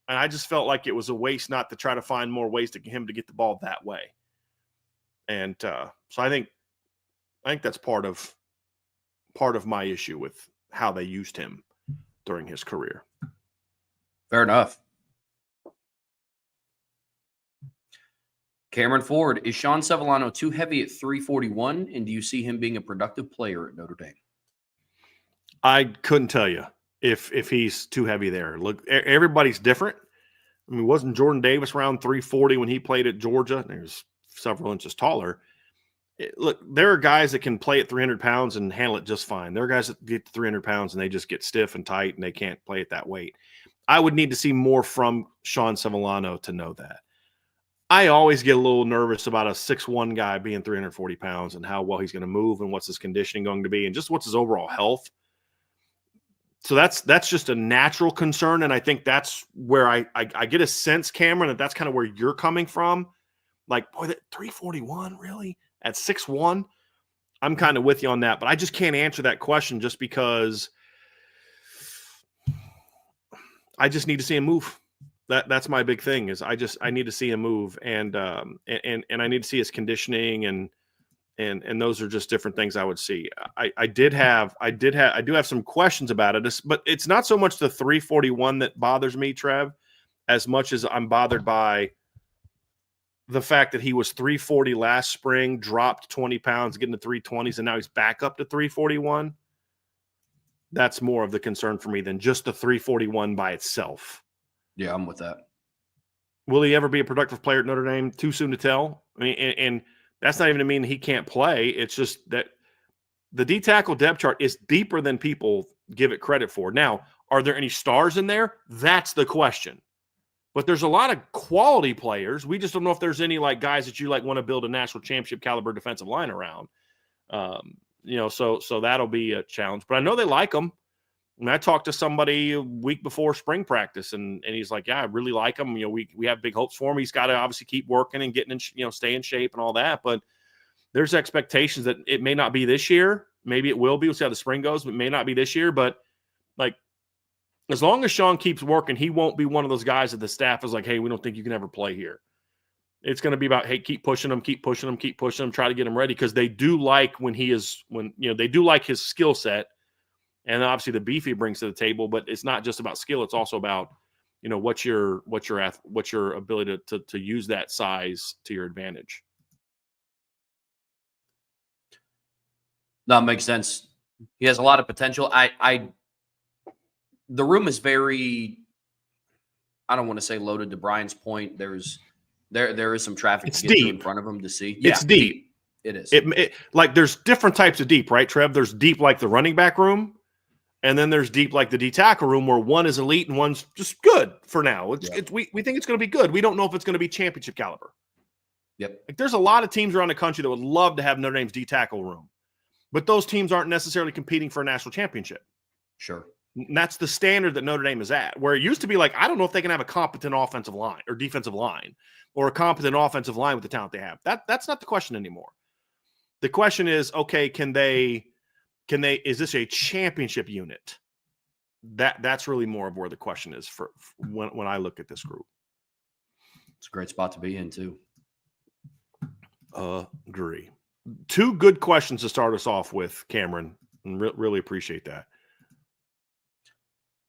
[SPEAKER 2] And I just felt like it was a waste not to try to find more ways to get him to get the ball that way. And so I think that's part of my issue with how they used him during his career.
[SPEAKER 1] Fair enough. Cameron Ford, is Sean Sevillano too heavy at 341, and do you see him being a productive player at Notre Dame?
[SPEAKER 2] I couldn't tell you if he's too heavy there. Look, everybody's different. I mean, wasn't Jordan Davis around 340 when he played at Georgia? He was several inches taller. Look, there are guys that can play at 300 pounds and handle it just fine. There are guys that get to 300 pounds and they just get stiff and tight and they can't play at that weight. I would need to see more from Sean Sevillano to know that. I always get a little nervous about a 6'1" guy being 340 pounds and how well he's going to move and what's his conditioning going to be and just what's his overall health. So that's just a natural concern, and I think that's where I get a sense, Cameron, that that's kind of where you're coming from. Like, boy, that 341, really? At 6'1"? I'm kind of with you on that, but I just can't answer that question just because I just need to see him move. That's my big thing is I need to see him move, and I need to see his conditioning, and those are just different things I would see. I do have some questions about it, but it's not so much the 341 that bothers me, Trev, as much as I'm bothered by the fact that he was 340 last spring, dropped 20 pounds, getting to 320s, and now he's back up to 341. That's more of the concern for me than just the 341 by itself.
[SPEAKER 1] Yeah, I'm with that.
[SPEAKER 2] Will he ever be a productive player at Notre Dame? Too soon to tell. I mean, and that's not even to mean he can't play. It's just that the D tackle depth chart is deeper than people give it credit for. Now, are there any stars in there? That's the question. But there's a lot of quality players. We just don't know if there's any like guys that you like want to build a national championship caliber defensive line around. So that'll be a challenge. But I know they like him. And I talked to somebody a week before spring practice, and he's like, "Yeah, I really like him. We have big hopes for him. He's got to obviously keep working and getting in, stay in shape and all that. But there's expectations that it may not be this year. Maybe it will be. We'll see how the spring goes. But it may not be this year. But like, as long as Sean keeps working, he won't be one of those guys that the staff is like, hey, we don't think you can ever play here. It's going to be about, hey, keep pushing him, try to get him ready, because they do like they do like his skill set, and obviously the beef he brings to the table. But it's not just about skill; it's also about what's your ability to use that size to your advantage.
[SPEAKER 1] That makes sense. He has a lot of potential. The room is very, I don't want to say loaded. To Brian's point, there is some traffic
[SPEAKER 2] it's
[SPEAKER 1] to get
[SPEAKER 2] deep.
[SPEAKER 1] to in front of him to see.
[SPEAKER 2] It's deep.
[SPEAKER 1] It is.
[SPEAKER 2] Like there's different types of deep, right, Trev? There's deep like the running back room, and then there's deep like the D tackle room, where one is elite and one's just good for now. We think it's going to be good. We don't know if it's going to be championship caliber.
[SPEAKER 1] Yep.
[SPEAKER 2] Like there's a lot of teams around the country that would love to have Notre Dame's D tackle room, but those teams aren't necessarily competing for a national championship.
[SPEAKER 1] Sure.
[SPEAKER 2] And that's the standard that Notre Dame is at, where it used to be like, I don't know if they can have a competent offensive line or defensive line, or a competent offensive line with the talent they have. That's not the question anymore. The question is, okay, is this a championship unit? That's really more of where the question is for when I look at this group.
[SPEAKER 1] It's a great spot to be in too.
[SPEAKER 2] Agree. Two good questions to start us off with, Cameron, and really appreciate that.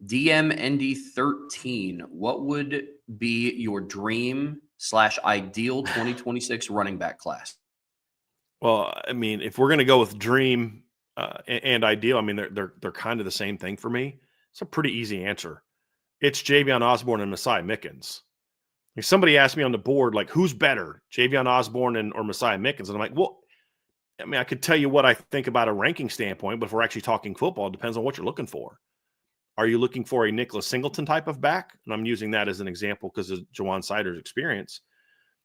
[SPEAKER 1] DMND13, what would be your dream/ideal 2026 running back class?
[SPEAKER 2] Well, I mean, if we're going to go with dream and ideal, I mean, they're kind of the same thing for me. It's a pretty easy answer. It's Javion Osborne and Messiah Mickens. If somebody asked me on the board, like, who's better, Javion Osborne or Messiah Mickens? And I'm like, well, I mean, I could tell you what I think about a ranking standpoint, but if we're actually talking football, it depends on what you're looking for. Are you looking for a Nicholas Singleton type of back? And I'm using that as an example because of Jawan Sider's experience.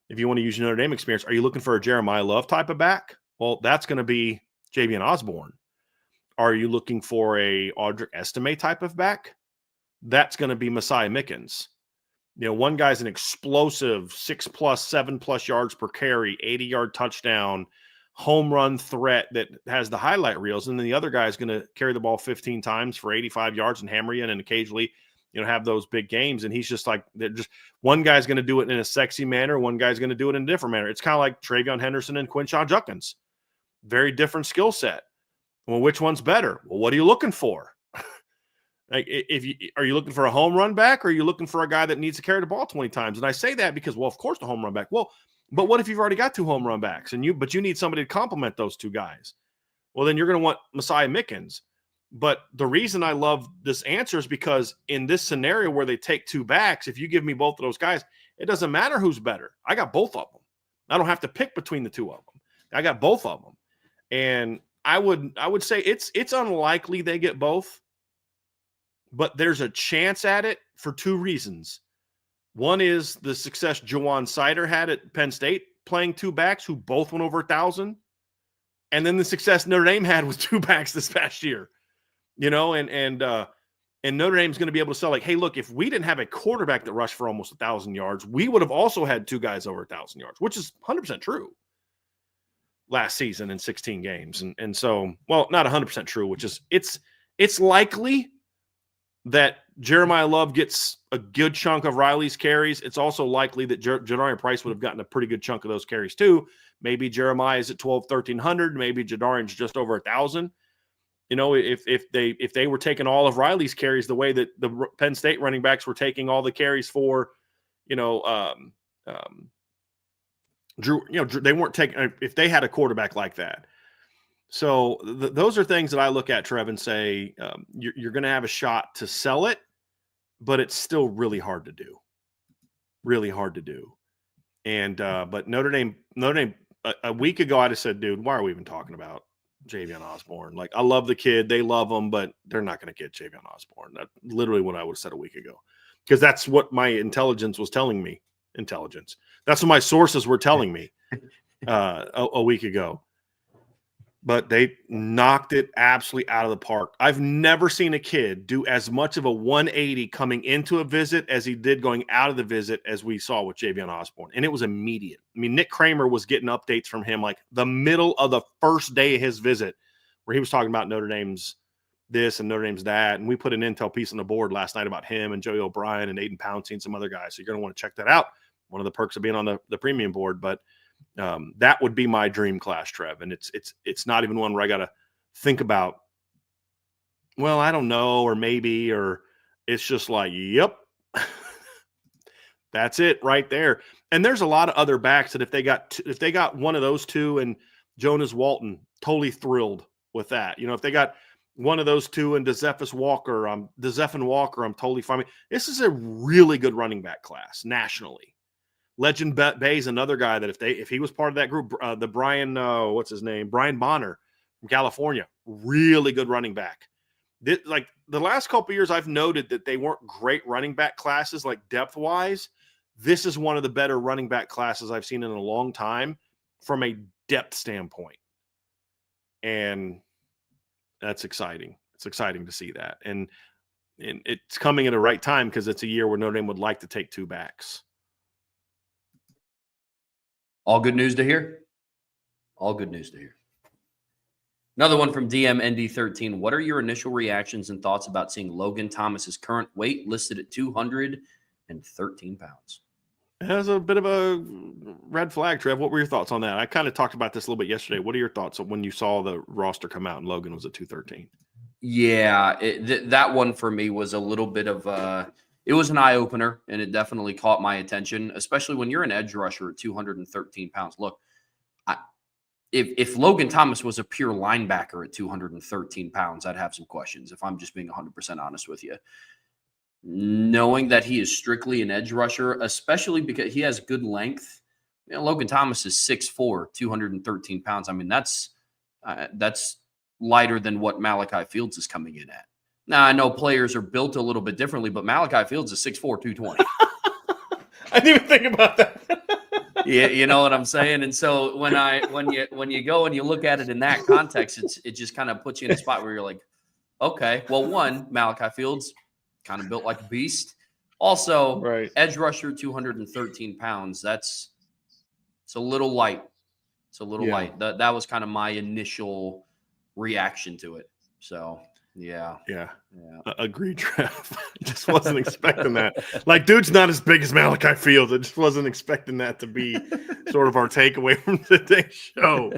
[SPEAKER 2] If you want to use Notre Dame experience, are you looking for a Jeremiah Love type of back? Well, that's going to be Javion Osborne. Are you looking for a Audric Estime type of back? That's going to be Messiah Mickens. One guy's an explosive 6+, 7+ yards per carry, 80-yard touchdown, home run threat that has the highlight reels, and then the other guy is going to carry the ball 15 times for 85 yards and hammer you in, and occasionally have those big games. And he's just like, one guy's going to do it in a sexy manner, one guy's going to do it in a different manner. It's kind of like Travion Henderson and Quinshon Judkins. Very different skill set. Well, which one's better? Well, what are you looking for? Like, are you looking for a home run back, or are you looking for a guy that needs to carry the ball 20 times? And I say that because, well, of course the home run back. Well, but what if you've already got 2 home run backs but you need somebody to complement those 2 guys? Well, then you're going to want Messiah Mickens. But the reason I love this answer is because in this scenario where they take 2 backs, if you give me both of those guys, it doesn't matter who's better. I got both of them. I don't have to pick between the 2 of them. I got both of them. And I would say it's unlikely they get both, but there's a chance at it for 2 reasons. One is the success Jawan Sider had at Penn State playing 2 backs who both went over 1,000. And then the success Notre Dame had with 2 backs this past year, and And Notre Dame's going to be able to sell like, hey, look, if we didn't have a quarterback that rushed for almost 1,000 yards, we would have also had 2 guys over 1,000 yards, which is 100% true last season in 16 games. And so, well, not 100% true, which is it's likely that Jeremiah Love gets a good chunk of Riley's carries. It's also likely that Jadarian Price would have gotten a pretty good chunk of those carries too. Maybe Jeremiah is at 1,300. Maybe Jadarian's just over 1,000. You know, if they were taking all of Riley's carries the way that the Penn State running backs were taking all the carries for, Drew, they weren't taking if they had a quarterback like that. So those are things that I look at, Trev, and say you're going to have a shot to sell it, but it's still really hard to do. Really hard to do. And but Notre Dame a week ago, I just said, dude, why are we even talking about Javion Osborne? Like, I love the kid. They love him, but they're not going to get Javion Osborne. That's literally what I would have said a week ago, because that's what my intelligence was telling me. That's what my sources were telling me a week ago. But they knocked it absolutely out of the park. I've never seen a kid do as much of a 180 coming into a visit as he did going out of the visit as we saw with Javion Osborne. And it was immediate. I mean, Nick Kramer was getting updates from him like the middle of the first day of his visit, where he was talking about Notre Dame's this and Notre Dame's that. And we put an intel piece on the board last night about him and Joey O'Brien and Aiden Pouncey and some other guys. So you're going to want to check that out. One of the perks of being on the premium board. But that would be my dream class, Trev. And it's not even one where I got to think about, well, I don't know, or maybe, or it's just like, yep, that's it right there. And there's a lot of other backs that if they got one of those two and Jonas Walton, totally thrilled with that. You know, if they got one of those two and DeZephon Walker, I'm totally fine. I mean, this is a really good running back class nationally. Legend Bay is another guy that if he was part of that group, the Brian, what's his name? Brian Bonner from California, really good running back. Like the last couple of years, I've noted that they weren't great running back classes, like depth wise. This is one of the better running back classes I've seen in a long time from a depth standpoint. And that's exciting. It's exciting to see that. And it's coming at a right time because it's a year where Notre Dame would like to take 2 backs.
[SPEAKER 1] All good news to hear. All good news to hear. Another one from DMND13. What are your initial reactions and thoughts about seeing Logan Thomas's current weight listed at 213 pounds?
[SPEAKER 2] That's a bit of a red flag, Trev. What were your thoughts on that? I kind of talked about this a little bit yesterday. What are your thoughts when you saw the roster come out and Logan was at 213?
[SPEAKER 1] Yeah, that one for me was a little bit of it was an eye-opener, and it definitely caught my attention, especially when you're an edge rusher at 213 pounds. Look, if Logan Thomas was a pure linebacker at 213 pounds, I'd have some questions, if I'm just being 100% honest with you. Knowing that he is strictly an edge rusher, especially because he has good length. You know, Logan Thomas is 6'4", 213 pounds. I mean, that's lighter than what Malachi Fields is coming in at. Now, I know players are built a little bit differently, but Malachi Fields is 6'4", 220.
[SPEAKER 2] I didn't even think about that.
[SPEAKER 1] Yeah, you know what I'm saying? And so when you go and you look at it in that context, it just kind of puts you in a spot where you're like, okay, well, one, Malachi Fields kind of built like a beast. Also,
[SPEAKER 2] right.
[SPEAKER 1] Edge rusher, 213 pounds. It's a little light. It's a little light. That was kind of my initial reaction to it. So yeah.
[SPEAKER 2] Agreed, Trev. Just wasn't expecting that. Like, dude's not as big as Malachi Fields. I just wasn't expecting that to be sort of our takeaway from today's show.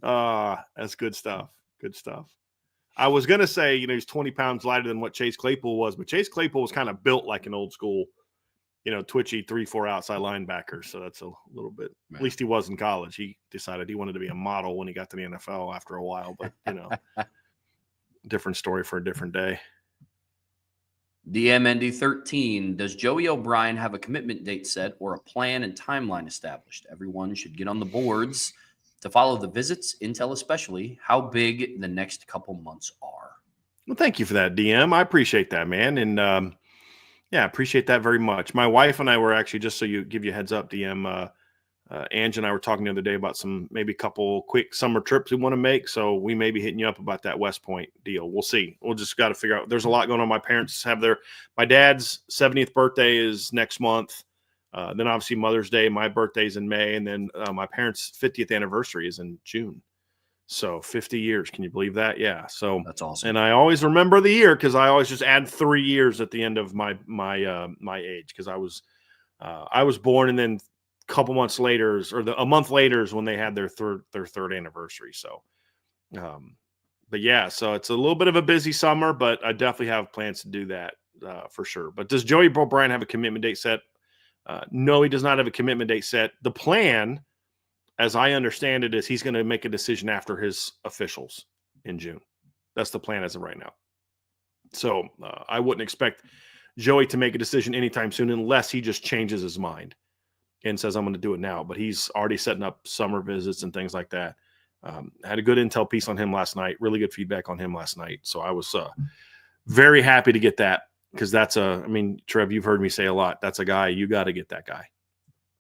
[SPEAKER 2] That's good stuff. Good stuff. I was gonna say, he's 20 pounds lighter than what Chase Claypool was, but Chase Claypool was kind of built like an old school, twitchy 3-4 outside linebacker. So that's a little bit. Man. At least he was in college. He decided he wanted to be a model when he got to the NFL after a while, but different story for a different day.
[SPEAKER 1] DMND13. Does Joey O'Brien have a commitment date set or a plan and timeline established? Everyone should get on the boards to follow the visits, intel especially, how big the next couple months are.
[SPEAKER 2] Well, thank you for that, DM. I appreciate that, man. And I appreciate that very much. My wife and I were actually, just so you give you a heads up, DM, Ange and I were talking the other day about maybe a couple quick summer trips we want to make. So we may be hitting you up about that West Point deal. We'll see. We'll just got to figure out. There's a lot going on. My parents have my dad's 70th birthday is next month. Then obviously Mother's Day, my birthday's in May. And then my parents' 50th anniversary is in June. So 50 years. Can you believe that? Yeah. So
[SPEAKER 1] that's awesome.
[SPEAKER 2] And I always remember the year because I always just add 3 years at the end of my age because I was born and then couple months later a month later is when they had their third anniversary. So but yeah, so it's a little bit of a busy summer, but I definitely have plans to do that for sure. But does Joey O'Brien have a commitment date set? No, he does not have a commitment date set. The plan, as I understand it, is he's going to make a decision after his officials in June. That's the plan as of right now. So I wouldn't expect Joey to make a decision anytime soon unless he just changes his mind and says, I'm going to do it now. But he's already setting up summer visits and things like that. Had a good intel piece on him last night, really good feedback on him last night. So I was very happy to get that because Trev, you've heard me say a lot. That's a guy, you got to get that guy.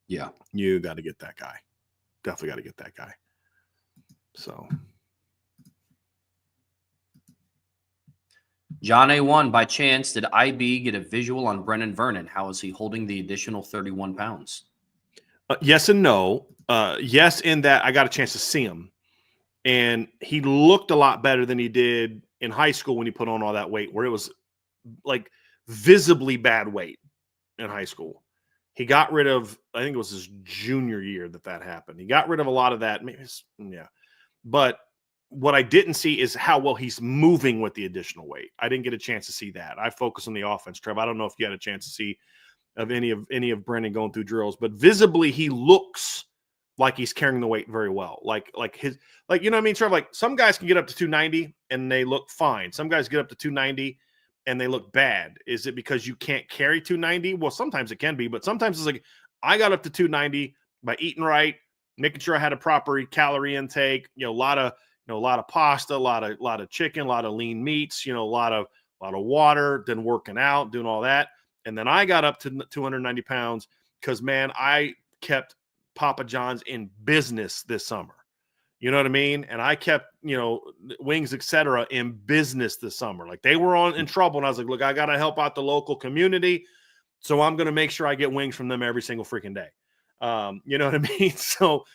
[SPEAKER 1] Yeah.
[SPEAKER 2] You got to get that guy. Definitely got to get that guy. So.
[SPEAKER 1] John A1, by chance, did IB get a visual on Brennan Vernon? How is he holding the additional 31 pounds?
[SPEAKER 2] Yes and no. Yes, in that I got a chance to see him. And he looked a lot better than he did in high school when he put on all that weight, where it was like visibly bad weight in high school. He got rid of, I think it was his junior year that happened. He got rid of a lot of that. But what I didn't see is how well he's moving with the additional weight. I didn't get a chance to see that. I focus on the offense, Trev. I don't know if you had a chance to see of any of Brennan going through drills, but visibly he looks like he's carrying the weight very well. Like you know what I mean, Trev? Like some guys can get up to 290 and they look fine. Some guys get up to 290 and they look bad. Is it because you can't carry 290? Well, sometimes it can be, but sometimes it's like I got up to 290 by eating right, making sure I had a proper calorie intake, a lot of pasta, a lot of chicken, a lot of lean meats, a lot of water, then working out, doing all that. And then I got up to 290 pounds because, man, I kept Papa John's in business this summer. You know what I mean? And I kept, Wings, etc., in business this summer. Like they were in trouble. And I was like, look, I got to help out the local community. So I'm going to make sure I get wings from them every single freaking day. You know what I mean? So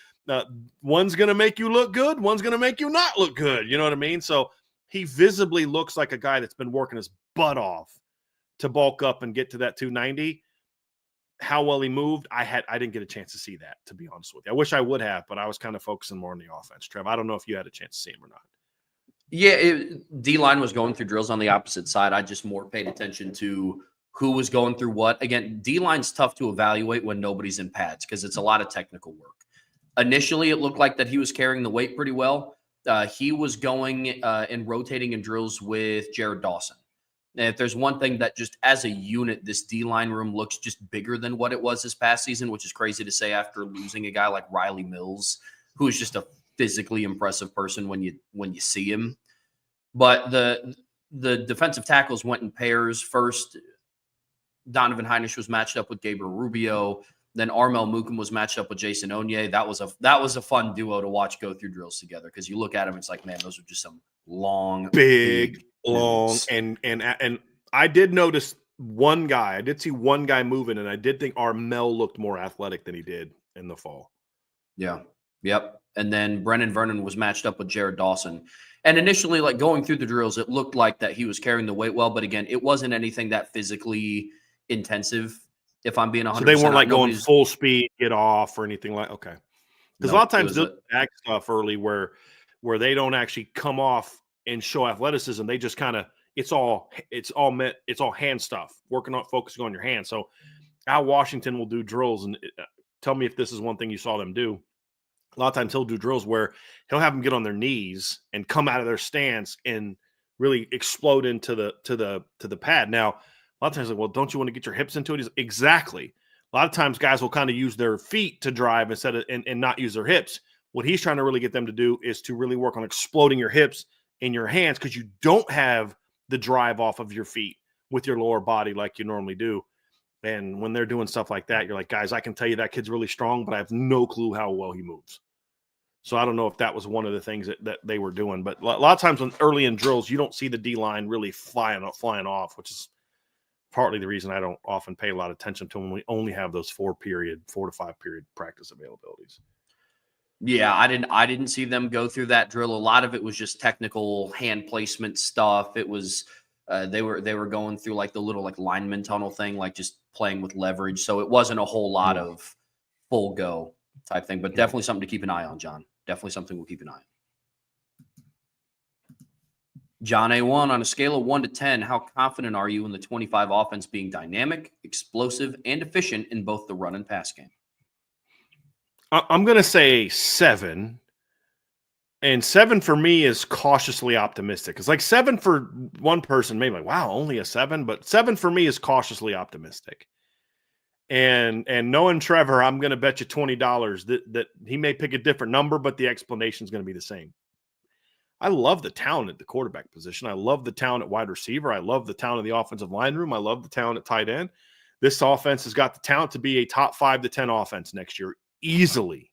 [SPEAKER 2] one's going to make you look good. One's going to make you not look good. You know what I mean? So he visibly looks like a guy that's been working his butt off to bulk up and get to that 290. How well he moved, I didn't get a chance to see that, to be honest with you. I wish I would have, but I was kind of focusing more on the offense. Trev, I don't know if you had a chance to see him or not.
[SPEAKER 1] Yeah, D-line was going through drills on the opposite side. I just more paid attention to who was going through what. Again, D-line's tough to evaluate when nobody's in pads because it's a lot of technical work. Initially, it looked like that he was carrying the weight pretty well. He was going and rotating in drills with Jared Dawson. And if there's one thing that just as a unit, this D-line room looks just bigger than what it was this past season, which is crazy to say after losing a guy like Riley Mills, who is just a physically impressive person when you see him. But the defensive tackles went in pairs. First, Donovan Heinisch was matched up with Gabriel Rubio. Then Armel Mukum was matched up with Jason Onye. That was a fun duo to watch go through drills together because you look at them, it's like, man, those are just some big
[SPEAKER 2] long, and I did notice one guy. I did see one guy moving, and I did think Armel looked more athletic than he did in the fall.
[SPEAKER 1] Yeah. Yep. And then Brennan Vernon was matched up with Jared Dawson. And initially, like going through the drills, it looked like that he was carrying the weight well. But again, it wasn't anything that physically intensive, if I'm being 100%.
[SPEAKER 2] So they weren't like going full speed, get off or anything like, okay. Because a lot of times they'll act stuff early where they don't actually come off and show athleticism. They just kind of, it's all hand stuff, focusing on your hands. So Al Washington will do drills, and tell me if this is one thing you saw them do. A lot of times he'll do drills where he'll have them get on their knees and come out of their stance and really explode into the pad. Now, a lot of times, like, well, don't you want to get your hips into it? Exactly. A lot of times guys will kind of use their feet to drive instead of and not use their hips. What he's trying to really get them to do is to really work on exploding your hips in your hands, because you don't have the drive off of your feet with your lower body like you normally do. And when they're doing stuff like that, you're like, guys, I can tell you that kid's really strong, but I have no clue how well he moves. So I don't know if that was one of the things that they were doing. But a lot of times when early in drills, you don't see the D-line really flying off, which is partly the reason I don't often pay a lot of attention to when we only have those 4 to 5 period practice availabilities.
[SPEAKER 1] Yeah, I didn't see them go through that drill. A lot of it was just technical hand placement stuff. It was they were going through like the little like lineman tunnel thing, like just playing with leverage. So it wasn't a whole lot of full go type thing, but definitely something to keep an eye on, John. Definitely something we'll keep an eye on. John A1, on a scale of 1 to 10, how confident are you in the 25 offense being dynamic, explosive, and efficient in both the run and pass game?
[SPEAKER 2] I'm going to say 7. And 7 for me is cautiously optimistic. It's like 7 for one person, maybe like, wow, only a 7. But 7 for me is cautiously optimistic. And knowing Trevor, I'm going to bet you $20 that he may pick a different number, but the explanation is going to be the same. I love the talent at the quarterback position. I love the talent at wide receiver. I love the talent in the offensive line room. I love the talent at tight end. This offense has got the talent to be a top 5 to 10 offense next year easily.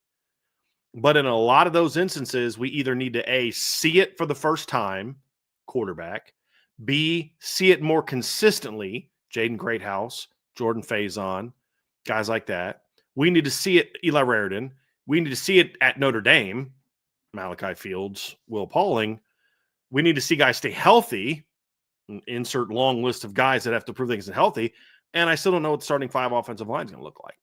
[SPEAKER 2] But in a lot of those instances, we either need to A, see it for the first time, quarterback, B, see it more consistently, Jaden Greathouse, Jordan Faison, guys like that. We need to see it, Eli Raridan. We need to see it at Notre Dame, Malachi Fields, Will Pauling. We need to see guys stay healthy. Insert long list of guys that have to prove things are healthy. And I still don't know what the starting 5 offensive line is going to look like.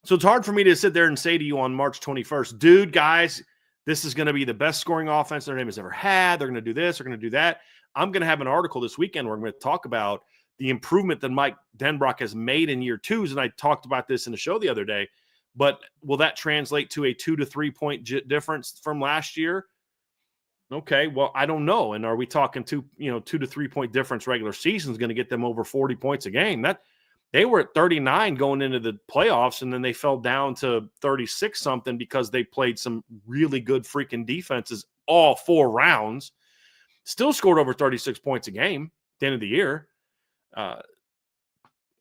[SPEAKER 2] So it's hard for me to sit there and say to you on March 21st, dude, guys, this is going to be the best scoring offense Notre Dame has ever had. They're going to do this. They're going to do that. I'm going to have an article this weekend where I'm going to talk about the improvement that Mike Denbrock has made in year 2s. And I talked about this in the show the other day. But will that translate to a 2 to 3 point difference from last year? Okay, well, I don't know. And are we talking 2 to 3 point difference regular season is going to get them over 40 points a game? That they were at 39 going into the playoffs, and then they fell down to 36 something because they played some really good freaking defenses all 4 rounds. Still scored over 36 points a game at the end of the year.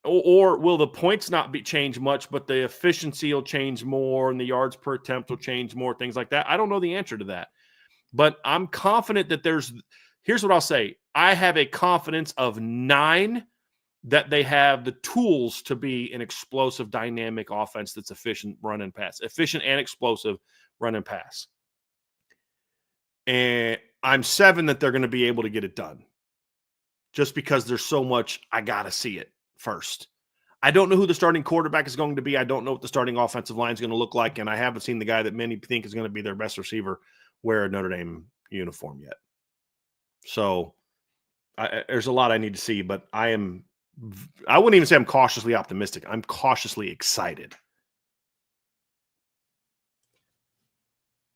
[SPEAKER 2] Or will the points not change much, but the efficiency will change more and the yards per attempt will change more, things like that? I don't know the answer to that. But I'm confident that here's what I'll say. I have a confidence of 9 that they have the tools to be an explosive, dynamic offense that's efficient and explosive run and pass. And I'm 7 that they're going to be able to get it done. Just because there's so much, I got to see it first. I don't know who the starting quarterback is going to be. I don't know what the starting offensive line is going to look like. And I haven't seen the guy that many think is going to be their best receiver wear a Notre Dame uniform yet. So there's a lot I need to see, but I wouldn't even say I'm cautiously optimistic. I'm cautiously excited.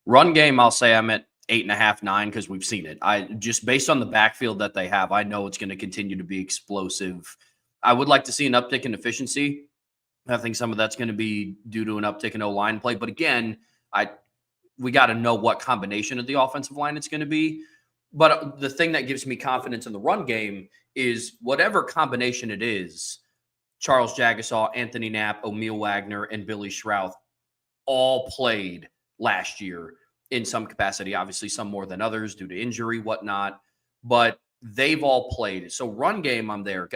[SPEAKER 1] Run game, I'll say I'm at 8.5, 9, because we've seen it. I just based on the backfield that they have, I know it's going to continue to be explosive. I would like to see an uptick in efficiency. I think some of that's going to be due to an uptick in O-line play. But again, we got to know what combination of the offensive line it's going to be. But the thing that gives me confidence in the run game is whatever combination it is, Charles Jagasaw, Anthony Knapp, O'Neal Wagner, and Billy Schrouth all played last year in some capacity, obviously some more than others due to injury, whatnot, but they've all played. So run game, I'm there.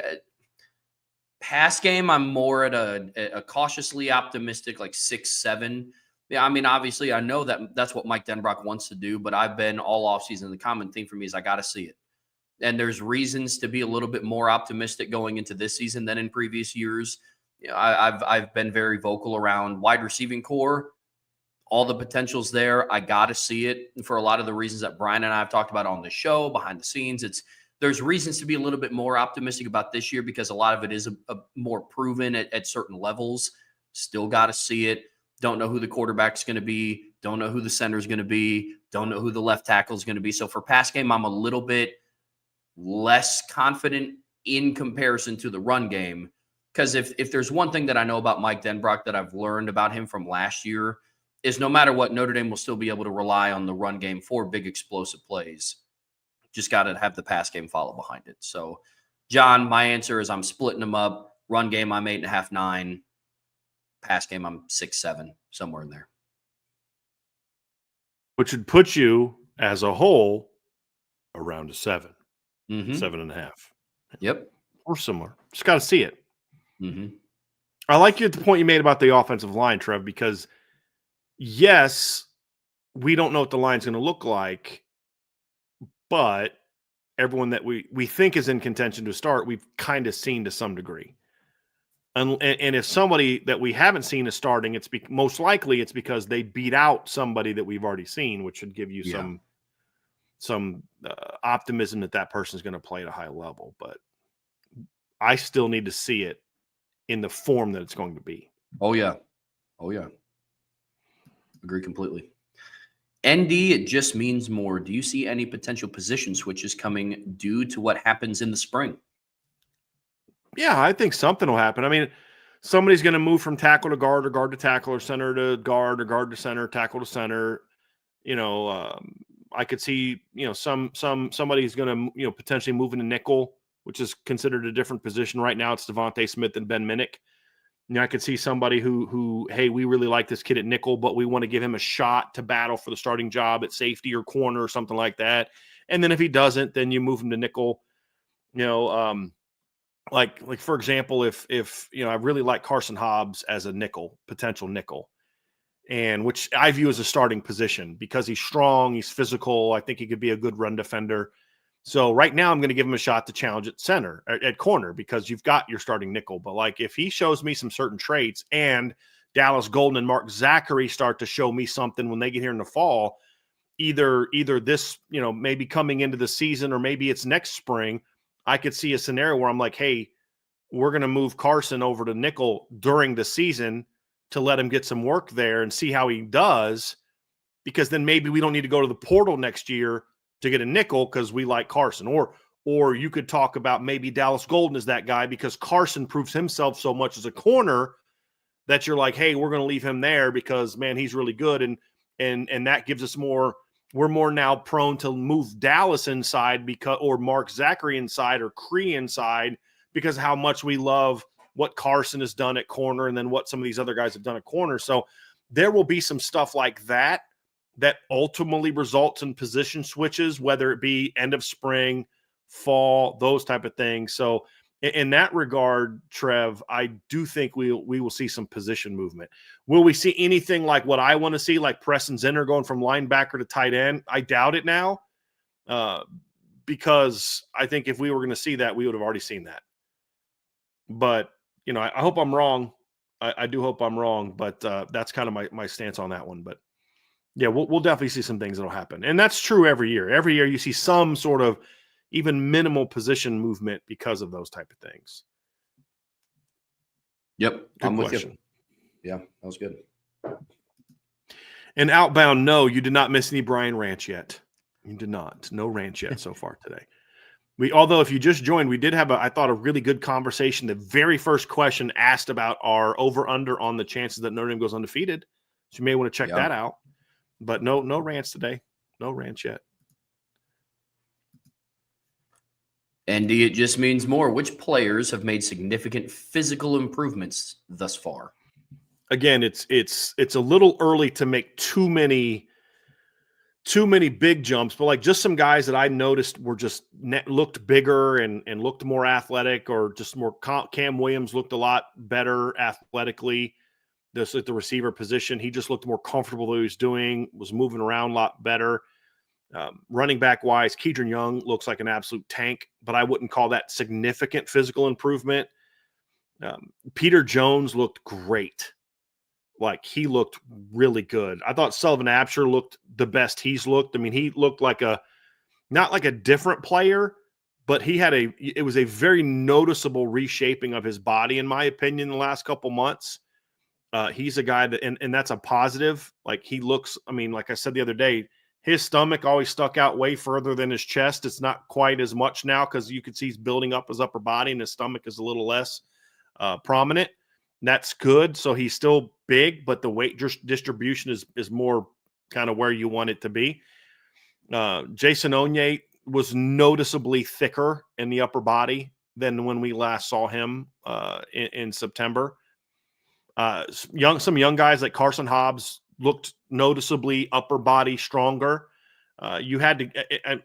[SPEAKER 1] Pass game, I'm more at a cautiously optimistic, like 6, 7. Yeah, I mean, obviously, I know that's what Mike Denbrock wants to do, but I've been all offseason. The common theme for me is I got to see it. And there's reasons to be a little bit more optimistic going into this season than in previous years. You know, I've been very vocal around wide receiving core. All the potential's there. I got to see it. And for a lot of the reasons that Brian and I have talked about on the show, behind the scenes, there's reasons to be a little bit more optimistic about this year because a lot of it is a more proven at certain levels. Still got to see it. Don't know who the quarterback's going to be. Don't know who the center's going to be. Don't know who the left tackle is going to be. So for pass game, I'm a little bit less confident in comparison to the run game. Because if there's one thing that I know about Mike Denbrock that I've learned about him from last year is no matter what, Notre Dame will still be able to rely on the run game for big explosive plays. Just got to have the pass game follow behind it. So, John, my answer is I'm splitting them up. Run game, I'm 8.5, 9. Pass game, I'm 6, 7, somewhere in there.
[SPEAKER 2] Which would put you as a whole around a 7,
[SPEAKER 1] Mm-hmm.
[SPEAKER 2] 7.5.
[SPEAKER 1] Yep.
[SPEAKER 2] Or similar. Just got to see it.
[SPEAKER 1] Mm-hmm.
[SPEAKER 2] I like you at the point you made about the offensive line, Trev, because yes, we don't know what the line's going to look like, but everyone that we think is in contention to start, we've kind of seen to some degree. And if somebody that we haven't seen is starting, it's most likely it's because they beat out somebody that we've already seen, which should give you some optimism that person is going to play at a high level. But I still need to see it in the form that it's going to be.
[SPEAKER 1] Oh, yeah. Agree completely. ND, it just means more. Do you see any potential position switches coming due to what happens in the spring?
[SPEAKER 2] Yeah, I think something will happen. I mean, somebody's going to move from tackle to guard or guard to tackle or center to guard or guard to center, tackle to center. I could see, somebody's going to, potentially move into nickel, which is considered a different position. Right now it's Devontae Smith and Ben Minnick. I could see somebody who, hey, we really like this kid at nickel, but we want to give him a shot to battle for the starting job at safety or corner or something like that. And then if he doesn't, then you move him to nickel. Like for example, if I really like Carson Hobbs as a potential nickel, and which I view as a starting position because he's strong, he's physical. I think he could be a good run defender. So right now I'm going to give him a shot to challenge at center, at corner, because you've got your starting nickel. But like if he shows me some certain traits and Dallas Golden and Mark Zachary start to show me something when they get here in the fall, either this, maybe coming into the season or maybe it's next spring, I could see a scenario where I'm like, hey, we're going to move Carson over to nickel during the season to let him get some work there and see how he does, because then maybe we don't need to go to the portal next year to get a nickel because we like Carson. Or you could talk about maybe Dallas Golden is that guy because Carson proves himself so much as a corner that you're like, hey, we're going to leave him there because, man, he's really good. And that gives us more. We're more now prone to move Dallas inside or Mark Zachary inside or Cree inside because of how much we love what Carson has done at corner and then what some of these other guys have done at corner. So there will be some stuff like that ultimately results in position switches, whether it be end of spring, fall, those type of things. So in that regard, Trev, I do think we will see some position movement. Will we see anything like what I want to see, like Preston Zinner going from linebacker to tight end? I doubt it now, because I think if we were going to see that, we would have already seen that. But, I hope I'm wrong. I do hope I'm wrong, but that's kind of my stance on that one. But, yeah, we'll definitely see some things that will happen. And that's true every year. Every year you see some sort of even minimal position movement because of those type of things.
[SPEAKER 1] Yep.
[SPEAKER 2] I'm with you.
[SPEAKER 1] Yeah, that was good.
[SPEAKER 2] And outbound, no, you did not miss any Brian Ranch yet. You did not. No Ranch yet so far today. Although if you just joined, we did have I thought a really good conversation. The very first question asked about our over-under on the chances that Notre Dame goes undefeated. So you may want to check that out. But no Ranch today. No Ranch yet.
[SPEAKER 1] And it just means more. Which players have made significant physical improvements thus far?
[SPEAKER 2] Again, it's a little early to make too many big jumps, but like just some guys that I noticed were just looked bigger and looked more athletic, or just more. Cam Williams looked a lot better athletically. This at the receiver position, he just looked more comfortable with what he was doing, was moving around a lot better. Running back wise, Keedron Young looks like an absolute tank, but I wouldn't call that significant physical improvement. Peter Jones looked great. Like he looked really good. I thought Sullivan Absher looked the best he's looked. I mean, he looked like not like a different player, but it was a very noticeable reshaping of his body, in my opinion, in the last couple months. He's a guy that, and that's a positive. Like he looks, I mean, like I said the other day, his stomach always stuck out way further than his chest. It's not quite as much now because you can see he's building up his upper body and his stomach is a little less prominent. That's good. So he's still big, but the weight distribution is more kind of where you want it to be. Jason Onye was noticeably thicker in the upper body than when we last saw him in September. Some young guys like Carson Hobbs looked noticeably upper body stronger. You had to,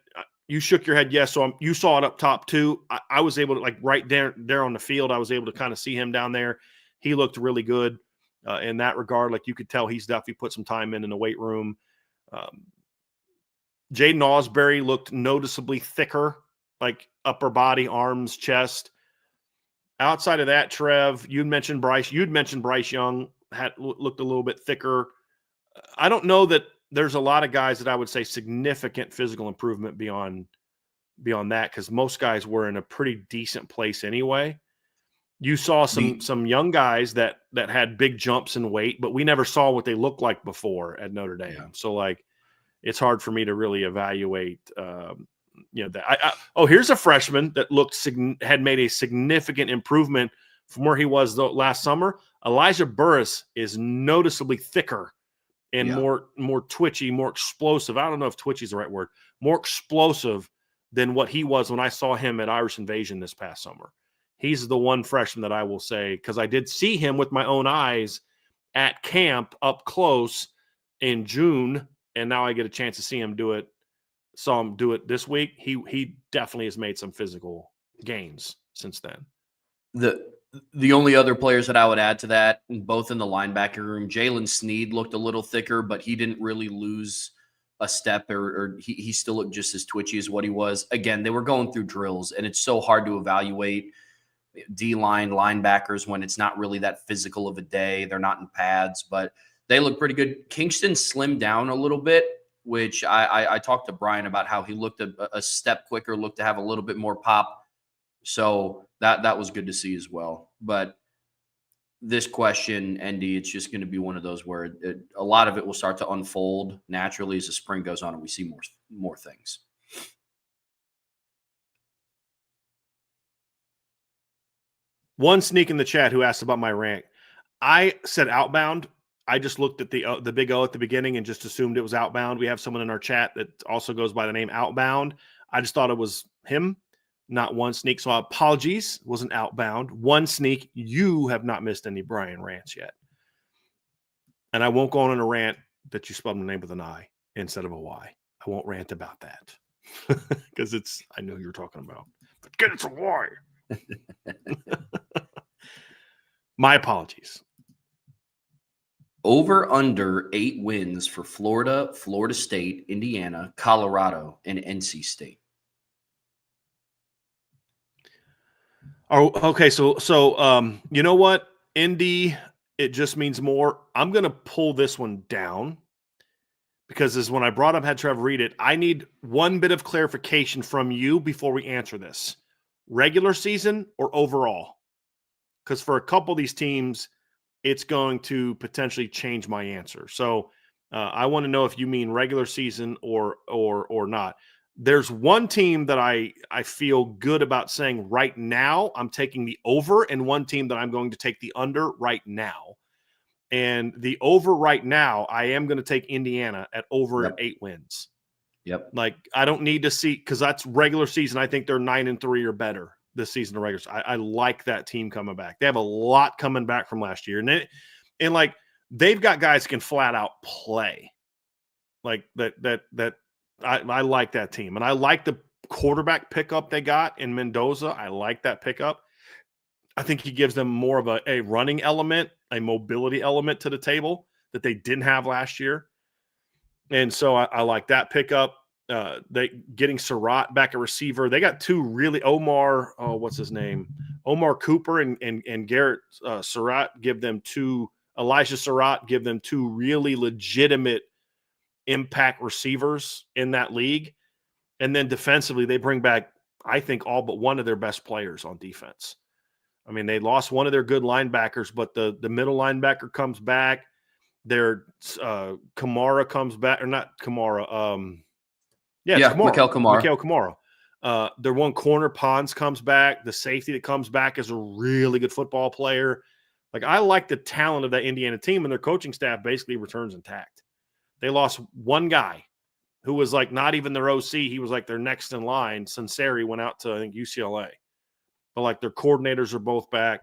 [SPEAKER 2] you shook your head, yes. So you saw it up top too. I was able to, like, right there on the field, I was able to kind of see him down there. He looked really good in that regard. Like, you could tell he's definitely put some time in the weight room. Jaden Ausberry looked noticeably thicker, like upper body, arms, chest. Outside of that, Trev, you'd mentioned Bryce Young looked a little bit thicker. I don't know that there's a lot of guys that I would say significant physical improvement beyond that, because most guys were in a pretty decent place anyway. You saw some young guys that had big jumps in weight, but we never saw what they looked like before at Notre Dame. Yeah. So, like, it's hard for me to really evaluate. That. Here's a freshman that had made a significant improvement from where he was last summer. Elijah Burris is noticeably thicker and more twitchy, more explosive. I don't know if twitchy is the right word. More explosive than what he was when I saw him at Irish Invasion this past summer. He's the one freshman that I will say, because I did see him with my own eyes at camp up close in June, and now I get a chance to see him do it. Saw him do it this week. He definitely has made some physical gains since then.
[SPEAKER 1] The only other players that I would add to that, both in the linebacker room, Jalen Sneed looked a little thicker, but he didn't really lose a step, or he still looked just as twitchy as what he was. Again, they were going through drills, and it's so hard to evaluate D-line linebackers when it's not really that physical of a day. They're not in pads, but they look pretty good. Kingston slimmed down a little bit, which I talked to Brian about how he looked a step quicker, looked to have a little bit more pop. So that was good to see as well. But this question, Andy, it's just going to be one of those where a lot of it will start to unfold naturally as the spring goes on and we see more things.
[SPEAKER 2] One sneak in the chat who asked about my rant. I said outbound. I just looked at the big O at the beginning and just assumed it was outbound. We have someone in our chat that also goes by the name Outbound. I just thought it was him, not one sneak. So apologies, it wasn't outbound. One sneak. You have not missed any Brian rants yet. And I won't go on in a rant that you spelled my name with an I instead of a Y. I won't rant about that because I know who you're talking about. But get it's a Y. My apologies.
[SPEAKER 1] Over under 8 wins for Florida, Florida State, Indiana, Colorado, and NC State.
[SPEAKER 2] Oh, okay. So you know what? Indy, it just means more. I'm going to pull this one down because when I brought up, had Trevor read it, I need one bit of clarification from you before we answer this. Regular season or overall? Because for a couple of these teams, it's going to potentially change my answer. So I want to know if you mean regular season or not. There's one team that I feel good about saying right now I'm taking the over, and one team that I'm going to take the under right now. And the over right now, I am going to take Indiana at over at 8 wins.
[SPEAKER 1] Yep.
[SPEAKER 2] Like, I don't need to see, because that's regular season. I think they're 9-3 or better this season of regular season. I like that team coming back. They have a lot coming back from last year. And like, they've got guys that can flat out play. Like that I like that team. And I like the quarterback pickup they got in Mendoza. I like that pickup. I think he gives them more of a running element, a mobility element to the table that they didn't have last year. And so I like that pickup. They getting Surratt back at receiver. They got two really Omar Cooper and Garrett Surratt give them two. Elijah Surratt give them two really legitimate impact receivers in that league. And then defensively, they bring back, I think, all but one of their best players on defense. I mean, they lost one of their good linebackers, but the middle linebacker comes back. Their Kamara comes back, or not Kamara.
[SPEAKER 1] Mikael
[SPEAKER 2] Kamara. Their one corner, Pons, comes back. The safety that comes back is a really good football player. Like, I like the talent of that Indiana team, and their coaching staff basically returns intact. They lost one guy who was like not even their OC. He was like their next in line. Sunseri went out to, I think, UCLA. but like their coordinators are both back.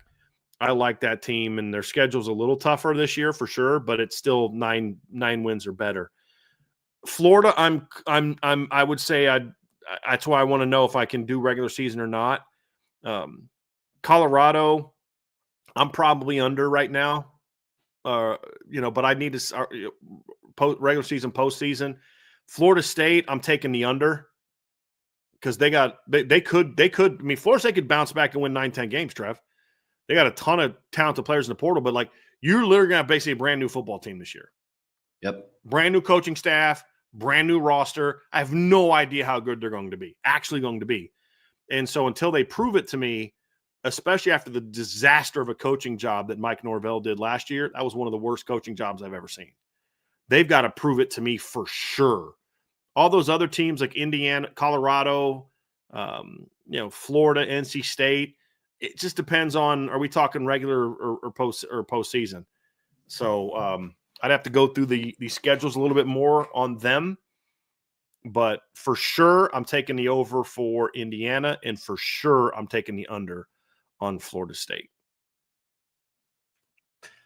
[SPEAKER 2] I like that team, and their schedule's a little tougher this year for sure, but it's still nine wins or better. Florida, I would say that's why I want to know if I can do regular season or not. Colorado, I'm probably under right now. But I need to regular season, postseason. Florida State, I'm taking the under because they could. I mean, Florida State could bounce back and win 9-10 games, Trev. They got a ton of talented players in the portal, but like you're literally going to have basically a brand new football team this year.
[SPEAKER 1] Yep.
[SPEAKER 2] Brand new coaching staff, brand new roster. I have no idea how good they're actually going to be. And so until they prove it to me, especially after the disaster of a coaching job that Mike Norvell did last year, that was one of the worst coaching jobs I've ever seen. They've got to prove it to me for sure. All those other teams like Indiana, Colorado, Florida, NC State, it just depends on, are we talking regular or postseason? So I'd have to go through the schedules a little bit more on them. But for sure, I'm taking the over for Indiana, and for sure, I'm taking the under on Florida State.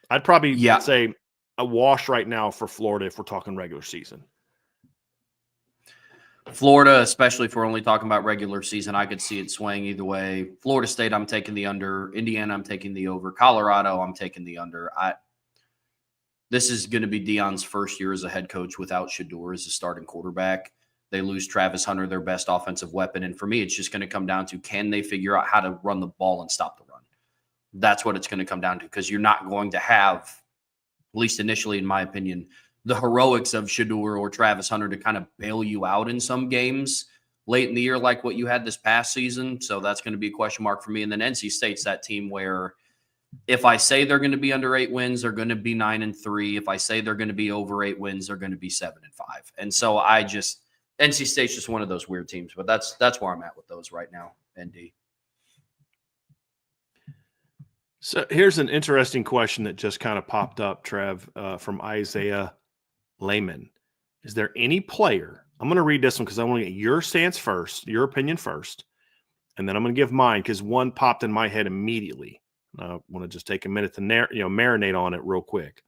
[SPEAKER 2] I'd probably say a wash right now for Florida if we're talking regular season.
[SPEAKER 1] Florida, especially if we're only talking about regular season, I could see it swaying either way. Florida State, I'm taking the under. Indiana, I'm taking the over. Colorado, I'm taking the under. This is going to be Deion's first year as a head coach without Shedeur as a starting quarterback. They lose Travis Hunter, their best offensive weapon. And for me, it's just going to come down to, can they figure out how to run the ball and stop the run? That's what it's going to come down to, because you're not going to have, at least initially, in my opinion, the heroics of Shedeur or Travis Hunter to kind of bail you out in some games late in the year like what you had this past season. So that's going to be a question mark for me. And then NC State's that team where if I say they're going to be under 8 wins, they're going to be 9-3. If I say they're going to be over 8 wins, they're going to be 7-5. And so NC State's just one of those weird teams, but that's where I'm at with those right now, ND.
[SPEAKER 2] So here's an interesting question that just kind of popped up, Trev, from Isaiah Lehman. Is there any player? I'm going to read this one because I want to get your stance first, your opinion first, and then I'm going to give mine because one popped in my head immediately. I want to just take a minute to marinate on it real quick.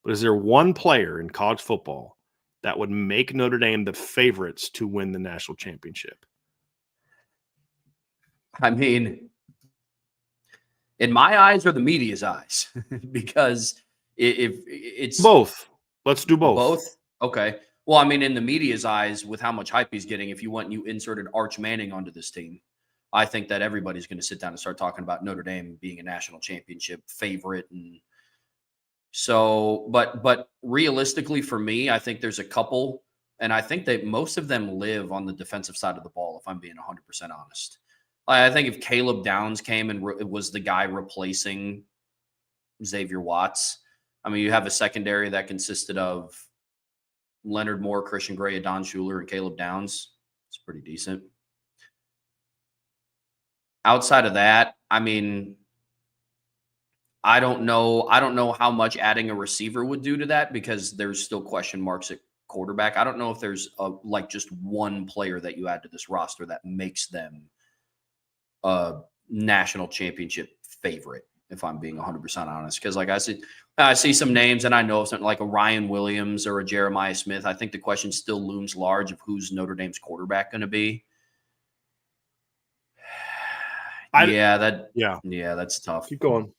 [SPEAKER 2] But is there one player in college football that would make Notre Dame the favorites to win the national championship?
[SPEAKER 1] I mean, in my eyes or the media's eyes, because if it's
[SPEAKER 2] both. Let's do both.
[SPEAKER 1] Both? Okay. Well, I mean, in the media's eyes, with how much hype he's getting, if you went and you inserted Arch Manning onto this team, I think that everybody's going to sit down and start talking about Notre Dame being a national championship favorite. And so, but realistically for me, I think there's a couple, and I think that most of them live on the defensive side of the ball, if I'm being 100% honest. I think if Caleb Downs came and was the guy replacing Xavier Watts, I mean, you have a secondary that consisted of Leonard Moore, Christian Gray, Adon Schuler, and Caleb Downs. It's pretty decent. Outside of that, I mean, I don't know how much adding a receiver would do to that because there's still question marks at quarterback. I don't know if there's just one player that you add to this roster that makes them a national championship favorite, if I'm being 100% honest. Because like I see some names and I know something like a Ryan Williams or a Jeremiah Smith. I think the question still looms large of who's Notre Dame's quarterback going to be. That's tough.
[SPEAKER 2] Keep going.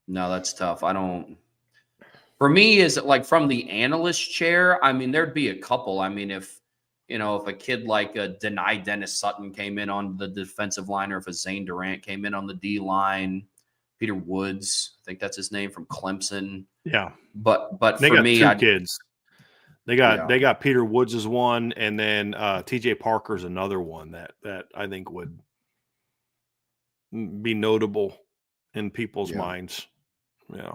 [SPEAKER 1] No, that's tough. For me, is it like from the analyst chair? I mean, there'd be a couple. I mean, if a kid like a Dennis Sutton came in on the defensive line, or if a Zane Durant came in on the D line, Peter Woods, I think that's his name, from Clemson.
[SPEAKER 2] Yeah.
[SPEAKER 1] But
[SPEAKER 2] they
[SPEAKER 1] for
[SPEAKER 2] got
[SPEAKER 1] me,
[SPEAKER 2] two kids. They got Peter Woods as one, and then TJ Parker's another one that I think would be notable in people's minds. Yeah.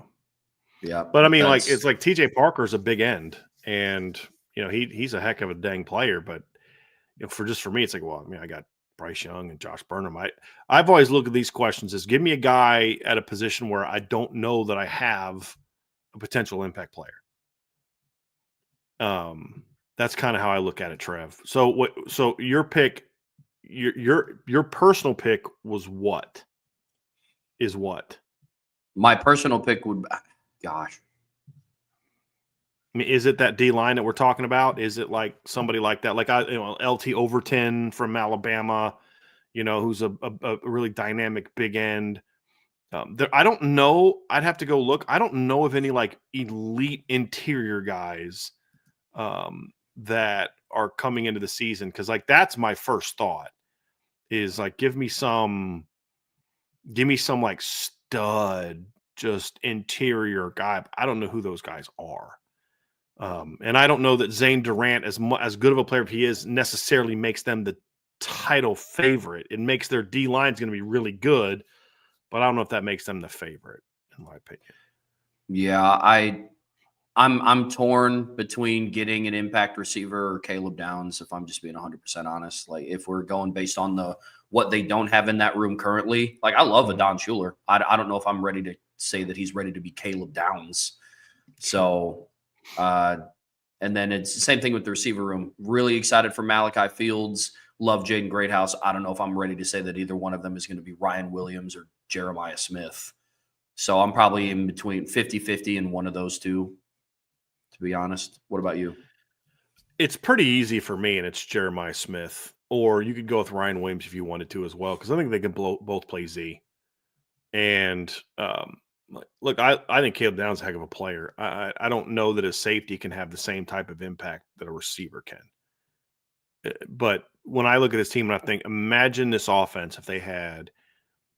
[SPEAKER 1] Yeah.
[SPEAKER 2] But I mean, it's like TJ Parker's a big end, and he's a heck of a dang player, but for me, it's like, well, I mean, I got Bryce Young and Josh Burnham. I've always looked at these questions as, give me a guy at a position where I don't know that I have a potential impact player. That's kind of how I look at it, Trev. So your pick, your personal pick was what? is what?
[SPEAKER 1] My personal pick would, gosh.
[SPEAKER 2] I mean, is it that D line that we're talking about? Is it like somebody like that? Like LT Overton from Alabama, who's a really dynamic big end. I don't know. I'd have to go look. I don't know of any like elite interior guys that are coming into the season, because like that's my first thought is like give me some like stud just interior guy. I don't know who those guys are. And I don't know that Zane Durant, as good of a player as he is, necessarily makes them the title favorite. It makes their D line is going to be really good, but I don't know if that makes them the favorite, in my opinion.
[SPEAKER 1] Yeah, I'm torn between getting an impact receiver or Caleb Downs, if I'm just being 100% honest. Like if we're going based on what they don't have in that room currently, like I love a Don Schuler. I don't know if I'm ready to say that he's ready to be Caleb Downs. So, and then it's the same thing with the receiver room. Really excited for Malachi Fields. Love Jaden Greathouse. I don't know if I'm ready to say that either one of them is going to be Ryan Williams or Jeremiah Smith. So I'm probably in between 50-50 and one of those two, to be honest. What about you?
[SPEAKER 2] It's pretty easy for me, and it's Jeremiah Smith. Or you could go with Ryan Williams if you wanted to as well, because I think they can both play Z. And look, I think Caleb Downs is a heck of a player. I don't know that a safety can have the same type of impact that a receiver can. But when I look at this team and I think, imagine this offense if they had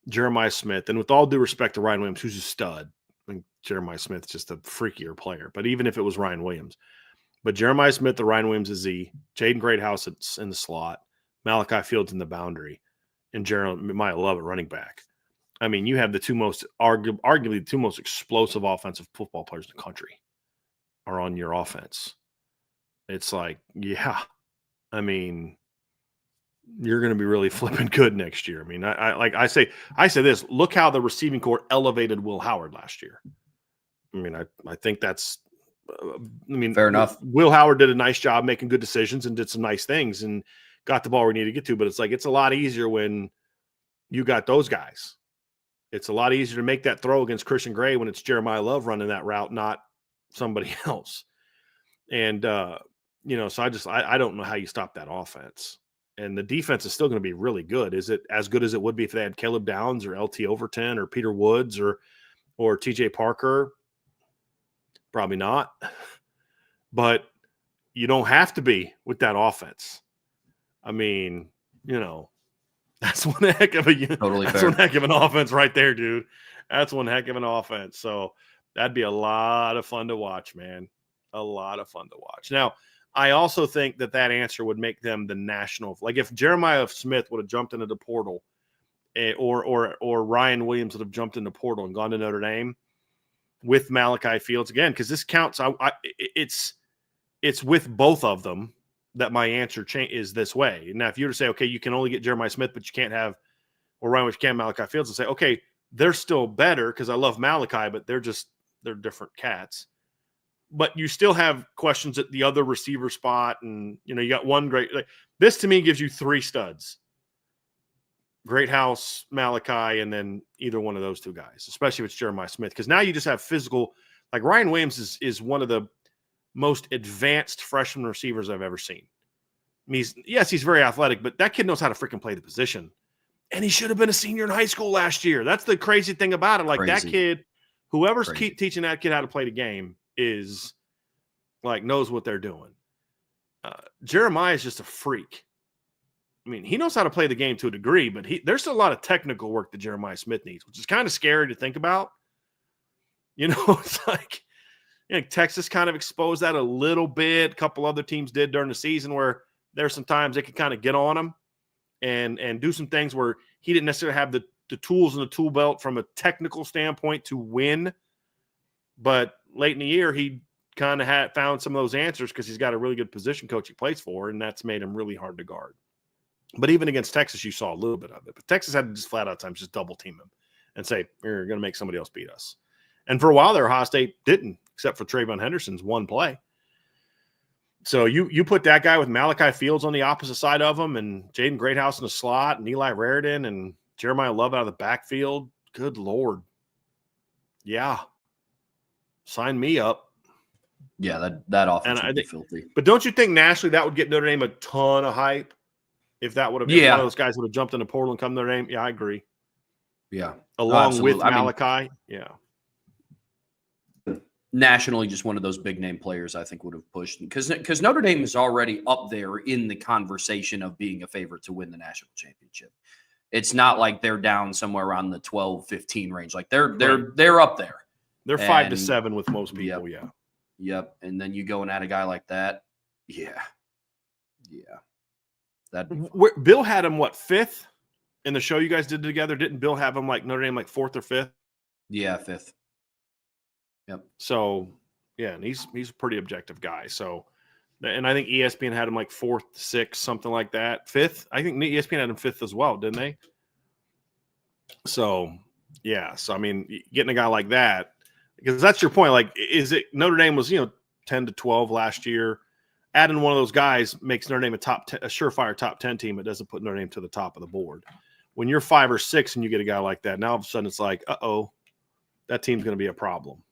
[SPEAKER 2] Jeremiah Smith, and with all due respect to Ryan Williams, who's a stud. I think Jeremiah Smith is just a freakier player. But even if it was Ryan Williams, but Jeremiah Smith, the Ryan Williams is Z, Jaden Greathouse in the slot, Malachi Fields in the boundary, and Jeremiah Love at running back. I mean, you have the two most arguably the two most explosive offensive football players in the country are on your offense. It's like, yeah, I mean, you're going to be really flipping good next year. I mean, I say this, look how the receiving corps elevated Will Howard last year. I mean, I think that's,
[SPEAKER 1] fair enough.
[SPEAKER 2] Will Howard did a nice job making good decisions and did some nice things and got the ball where he needed to get to, but it's like, it's a lot easier when you got those guys. It's a lot easier to make that throw against Christian Gray when it's Jeremiah Love running that route, not somebody else. And, so I don't know how you stop that offense. And the defense is still going to be really good. Is it as good as it would be if they had Caleb Downs or LT Overton or Peter Woods or TJ Parker? Probably not. But you don't have to be with that offense. I mean, that's one heck of one heck of an offense right there, dude. That's one heck of an offense. So that'd be a lot of fun to watch, man. A lot of fun to watch. Now, I also think that answer would make them the national. Like if Jeremiah Smith would have jumped into the portal, or Ryan Williams would have jumped in the portal and gone to Notre Dame with Malachi Fields again, because this counts. It's with both of them that my answer is this way. Now, if you were to say, okay, you can only get Jeremiah Smith, but you can't have, or Ryan Williams, you can't Malachi Fields, and say, okay, they're still better because I love Malachi, but they're different cats. But you still have questions at the other receiver spot, and you got one great. Like, this to me gives you three studs: Greathouse, Malachi, and then either one of those two guys. Especially if it's Jeremiah Smith, because now you just have physical. Like Ryan Williams is one of the most advanced freshman receivers I've ever seen. I mean, he's very athletic, but that kid knows how to freaking play the position, and he should have been a senior in high school last year. That's the crazy thing about it. Like that kid, whoever's teaching that kid how to play the game is like knows what they're doing. Jeremiah is just a freak. I mean, he knows how to play the game to a degree, but there's still a lot of technical work that Jeremiah Smith needs, which is kind of scary to think about. It's like Texas kind of exposed that a little bit. A couple other teams did during the season where there's some times they could kind of get on him and do some things where he didn't necessarily have the tools in the tool belt from a technical standpoint to win. But late in the year, he kind of found some of those answers because he's got a really good position coach he plays for, and that's made him really hard to guard. But even against Texas, you saw a little bit of it. But Texas had to just flat out times just double team him and say, you're going to make somebody else beat us. And for a while there, Ohio State didn't, except for Trayvon Henderson's one play. So you put that guy with Malachi Fields on the opposite side of him and Jaden Greathouse in the slot and Eli Raridan and Jeremiah Love out of the backfield. good Lord. Yeah. Sign me up.
[SPEAKER 1] Yeah, that offense
[SPEAKER 2] And
[SPEAKER 1] would be filthy.
[SPEAKER 2] But don't you think nationally that would get Notre Dame a ton of hype? If that would have, if one of those guys would have jumped in the portal and come to Notre Dame, yeah, I agree.
[SPEAKER 1] Yeah,
[SPEAKER 2] along with Malachi,
[SPEAKER 1] nationally, just one of those big name players I think would have pushed, because Notre Dame is already up there in the conversation of being a favorite to win the national championship. It's not like they're down somewhere around the 12-15 range. Like they're up there.
[SPEAKER 2] They're 5 to 7 with most people.
[SPEAKER 1] Yep. And then you go and add a guy like that. Yeah.
[SPEAKER 2] Bill had him fifth in the show you guys did together. Didn't Bill have him like Notre Dame like fourth or fifth?
[SPEAKER 1] Yeah, fifth. Yep.
[SPEAKER 2] So yeah, and he's a pretty objective guy. So, and I think ESPN had him like fourth, sixth, something like that. Fifth. I think ESPN had him fifth as well, didn't they? So yeah. So I mean, getting a guy like that, because that's your point. Like, is it Notre Dame was 10 to 12 last year? Adding one of those guys makes Notre Dame a surefire top 10 team. It doesn't put Notre Dame to the top of the board. When you're 5 or 6 and you get a guy like that, now all of a sudden it's like, that team's going to be a problem.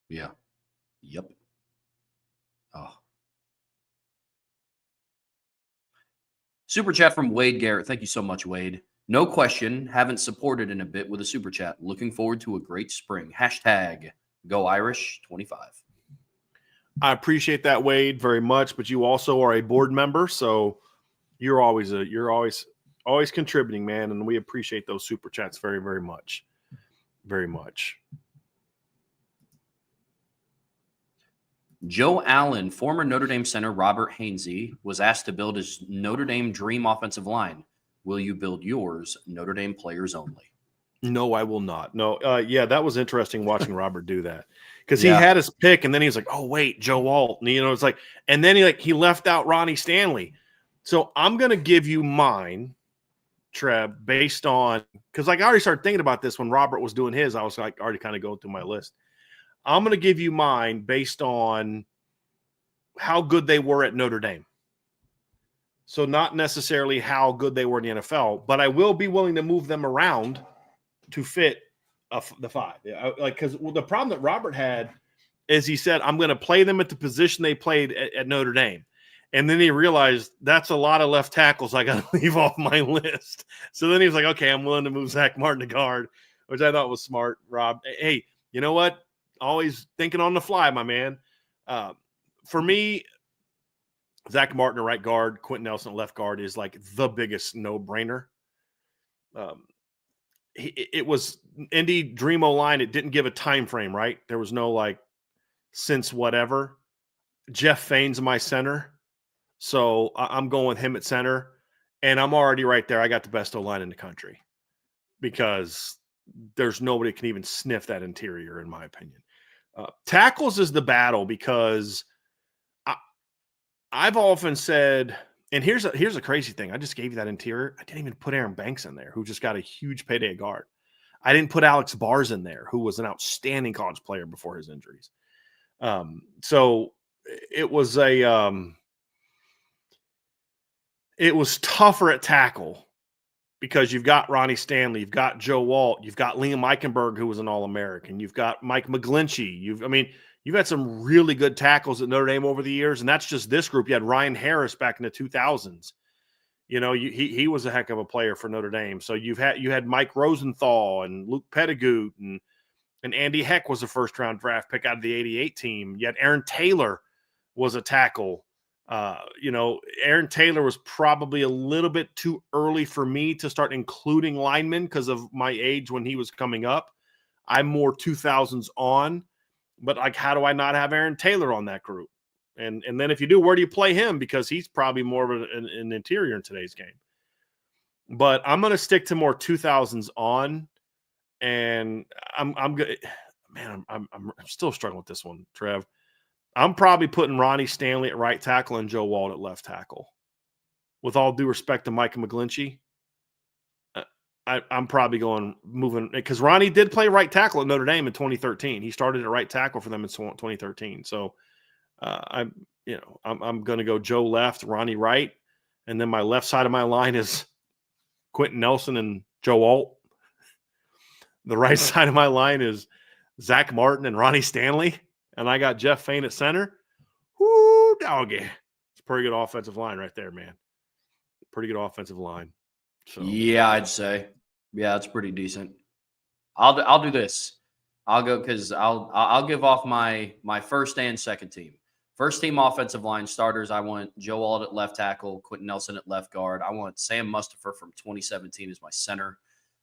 [SPEAKER 1] Yeah. Yep. Oh. Super chat from Wade Garrett. Thank you so much, Wade. No question. Haven't supported in a bit with a super chat. Looking forward to a great spring. #GoIrish25.
[SPEAKER 2] I appreciate that, Wade, very much. But you also are a board member, so you're always contributing, man, and we appreciate those super chats very, very much, very much.
[SPEAKER 1] Joe Allen, former Notre Dame center Robert Hainsey, was asked to build his Notre Dame dream offensive line. Will you build yours? Notre Dame players only.
[SPEAKER 2] No, I will not. No, that was interesting watching Robert do that. Because he had his pick, and then he was like, "Oh wait, Joe Alt," and it's like, and then he left out Ronnie Stanley. So I'm gonna give you mine, Trev, based on because I already started thinking about this when Robert was doing his. I was like already kind of going through my list. I'm gonna give you mine based on how good they were at Notre Dame. So not necessarily how good they were in the NFL, but I will be willing to move them around to fit the 5. Because the problem that Robert had is he said, I'm going to play them at the position they played at Notre Dame. And then he realized that's a lot of left tackles I got to leave off my list. So then he was like, okay, I'm willing to move Zach Martin to guard, which I thought was smart, Rob. Hey, you know what? Always thinking on the fly, my man. For me, Zach Martin at right guard, Quentin Nelson at left guard is like the biggest no-brainer. It was Indy Dream O-line. It didn't give a time frame, right? There was no since whatever. Jeff Fane's my center. So I'm going with him at center. And I'm already right there. I got the best O-line in the country because there's nobody can even sniff that interior, in my opinion. Tackles is the battle because I've often said, and here's a crazy thing. I just gave you that interior. I didn't even put Aaron Banks in there, who just got a huge payday at guard. I didn't put Alex Bars in there, who was an outstanding college player before his injuries. So it was it was tougher at tackle because you've got Ronnie Stanley, you've got Joe Walt, you've got Liam Eichenberg, who was an All-American, you've got Mike McGlinchey, you've had some really good tackles at Notre Dame over the years, and that's just this group. You had Ryan Harris back in the 2000s. He was a heck of a player for Notre Dame. So you had Mike Rosenthal and Luke Pettigrew and Andy Heck was a first-round draft pick out of the '88 team. You had Aaron Taylor was a tackle. Aaron Taylor was probably a little bit too early for me to start including linemen because of my age when he was coming up. I'm more 2000s on. But how do I not have Aaron Taylor on that group? And then if you do, where do you play him? Because he's probably more of an interior in today's game. But I'm going to stick to more 2000s on, and I'm good. Man, I'm still struggling with this one, Trev. I'm probably putting Ronnie Stanley at right tackle and Joe Walt at left tackle. With all due respect to Mike McGlinchey, I'm probably moving because Ronnie did play right tackle at Notre Dame in 2013. He started at right tackle for them in 2013. So I'm going to go Joe left, Ronnie right, and then my left side of my line is Quentin Nelson and Joe Alt. The right side of my line is Zach Martin and Ronnie Stanley, and I got Jeff Fain at center. Whoo, doggy. It's a pretty good offensive line right there, man. Pretty good offensive line. So
[SPEAKER 1] Yeah, I'd say. Yeah, it's pretty decent. I'll do this. I'll go because I'll give off my first and second team. First team offensive line starters. I want Joe Alt at left tackle, Quentin Nelson at left guard. I want Sam Mustipher from 2017 as my center.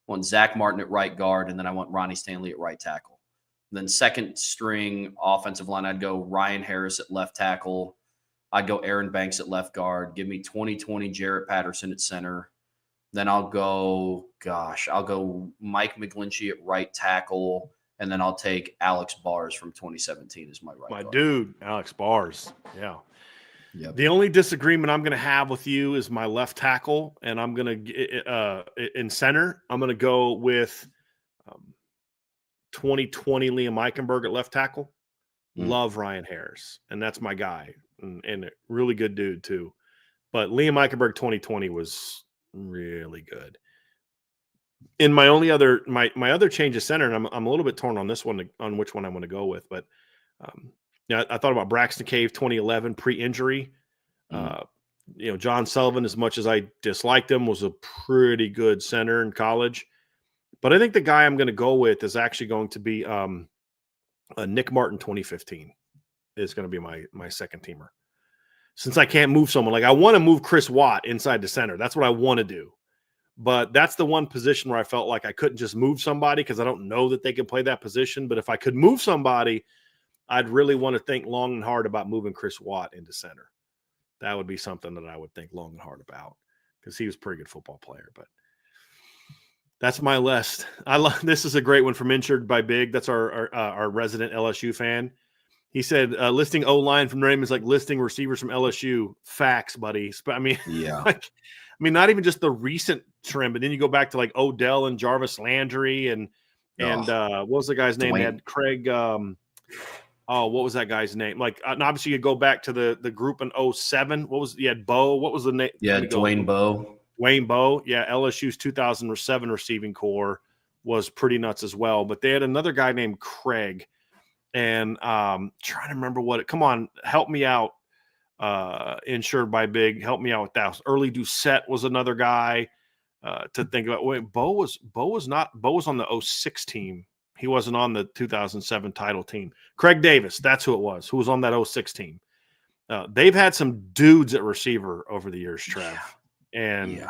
[SPEAKER 1] I want Zach Martin at right guard, and then I want Ronnie Stanley at right tackle. Then second string offensive line, I'd go Ryan Harris at left tackle. I'd go Aaron Banks at left guard. Give me 2020 Jarrett Patterson at center. Then I'll go Mike McGlinchey at right tackle, and then I'll take Alex Bars from 2017 as my right guard.
[SPEAKER 2] Dude, Alex Bars. Yeah.
[SPEAKER 1] Yep.
[SPEAKER 2] The only disagreement I'm going to have with you is my left tackle, and I'm going to in center. I'm going to go with 2020 Liam Eichenberg at left tackle. Love Ryan Harris, and that's my guy, and a really good dude too. But Liam Eichenberg 2020 was really good. In my only other my other change of center, and I'm a little bit torn on this one on which one I want to go with, but I thought about Braxton Cave 2011 pre-injury. John Sullivan, as much as I disliked him, was a pretty good center in college. But I think the guy I'm going to go with is actually going to be Nick Martin 2015 is going to be my second teamer. Since I can't move someone, like I want to move Chris Watt inside the center. That's what I want to do. But that's the one position where I felt like I couldn't just move somebody because I don't know that they can play that position. But if I could move somebody, I'd really want to think long and hard about moving Chris Watt into center. That would be something that I would think long and hard about because he was a pretty good football player. But that's my list. This is a great one from Insured by Big. That's our resident LSU fan. He said listing O-line from Notre Dame is like listing receivers from LSU. Facts, buddy. I mean,
[SPEAKER 1] yeah.
[SPEAKER 2] Not even just the recent trend, but then you go back to like Odell and Jarvis Landry and what was the guy's name? They had Craig. What was that guy's name? Like, and obviously you go back to the group in 07. You had Bo. What was the name?
[SPEAKER 1] Yeah, Dwayne Bowe.
[SPEAKER 2] Dwayne Bowe. Yeah, LSU's 2007 receiving core was pretty nuts as well. But they had another guy named Craig. And trying to remember come on, help me out. Insured by Big, help me out with that. Early Doucette was another guy to think about. Wait, Bo was on the 06 team. He wasn't on the 2007 title team. Craig Davis, that's who it was. Who was on that 06 team? They've had some dudes at receiver over the years, Trev, and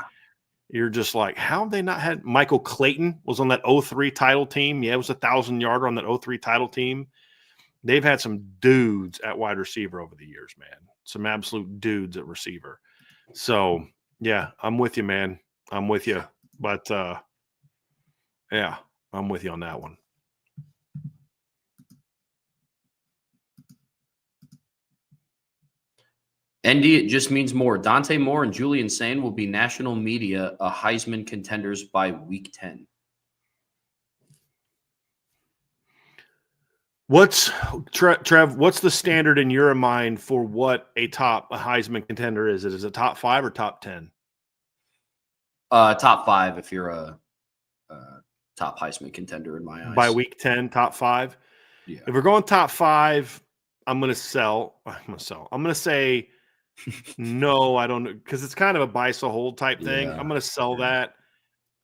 [SPEAKER 2] you're just like, how have they not had? Michael Clayton was on that 03 title team. Yeah, it was 1,000-yarder on that 03 title team. They've had some dudes at wide receiver over the years, man. Some absolute dudes at receiver. So, yeah, I'm with you, man. I'm with you. But, yeah, I'm with you on that one.
[SPEAKER 1] ND, it just means more. Dante Moore and Julian Sane will be national media Heisman contenders by week 10.
[SPEAKER 2] Trev, what's the standard in your mind for what a Heisman contender is? Is it top 5 or top 10?
[SPEAKER 1] Top 5 if you're a top Heisman contender in my eyes.
[SPEAKER 2] By week 10, top 5?
[SPEAKER 1] Yeah.
[SPEAKER 2] If we're going top 5, I'm going to sell. I'm going to say no, I don't know, because it's kind of a buy so hold type thing. I'm going to sell that.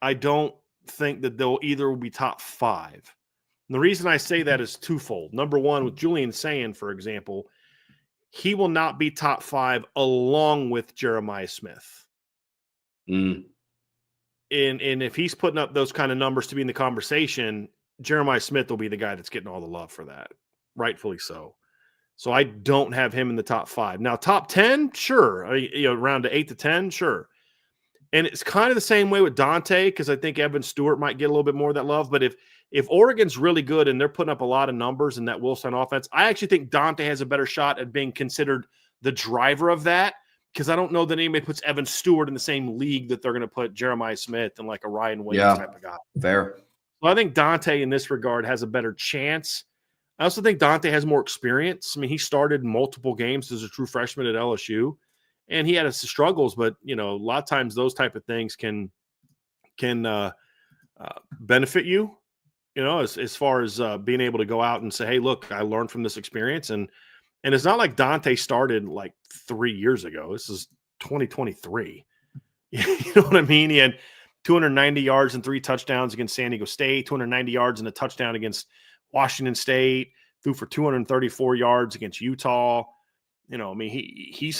[SPEAKER 2] I don't think that they'll either be top 5. And the reason I say that is twofold. Number one, with Julian Sand, for example, he will not be top 5 along with Jeremiah Smith. And if he's putting up those kind of numbers to be in the conversation, Jeremiah Smith will be the guy that's getting all the love for that. Rightfully so. So I don't have him in the top 5. Now, top 10, sure. Around to 8 to 10, sure. And it's kind of the same way with Dante, because I think Evan Stewart might get a little bit more of that love. But if Oregon's really good and they're putting up a lot of numbers in that Wilson offense, I actually think Dante has a better shot at being considered the driver of that, because I don't know that anybody puts Evan Stewart in the same league that they're going to put Jeremiah Smith and like a Ryan Williams type of guy.
[SPEAKER 1] Fair.
[SPEAKER 2] So I think Dante in this regard has a better chance. I also think Dante has more experience. I mean, he started multiple games as a true freshman at LSU, and he had his struggles, but a lot of times those type of things can benefit you. as far as being able to go out and say, hey, look, I learned from this experience. And it's not like Dante started like 3 years ago. This is 2023. You know what I mean? He had 290 yards and 3 touchdowns against San Diego State, 290 yards and a touchdown against Washington State, threw for 234 yards against Utah. I mean, he's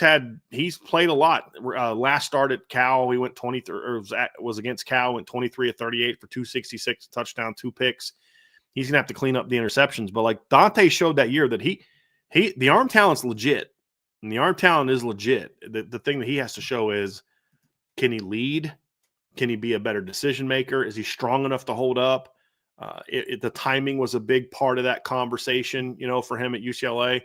[SPEAKER 2] played a lot. Last start at Cal, he went 23, or was against Cal, went 23 of 38 for 266, touchdown, 2 picks. He's gonna have to clean up the interceptions. But like Dante showed that year that the arm talent's legit, and the arm talent is legit. The thing that he has to show is, can he lead? Can he be a better decision maker? Is he strong enough to hold up? The timing was a big part of that conversation, for him at UCLA.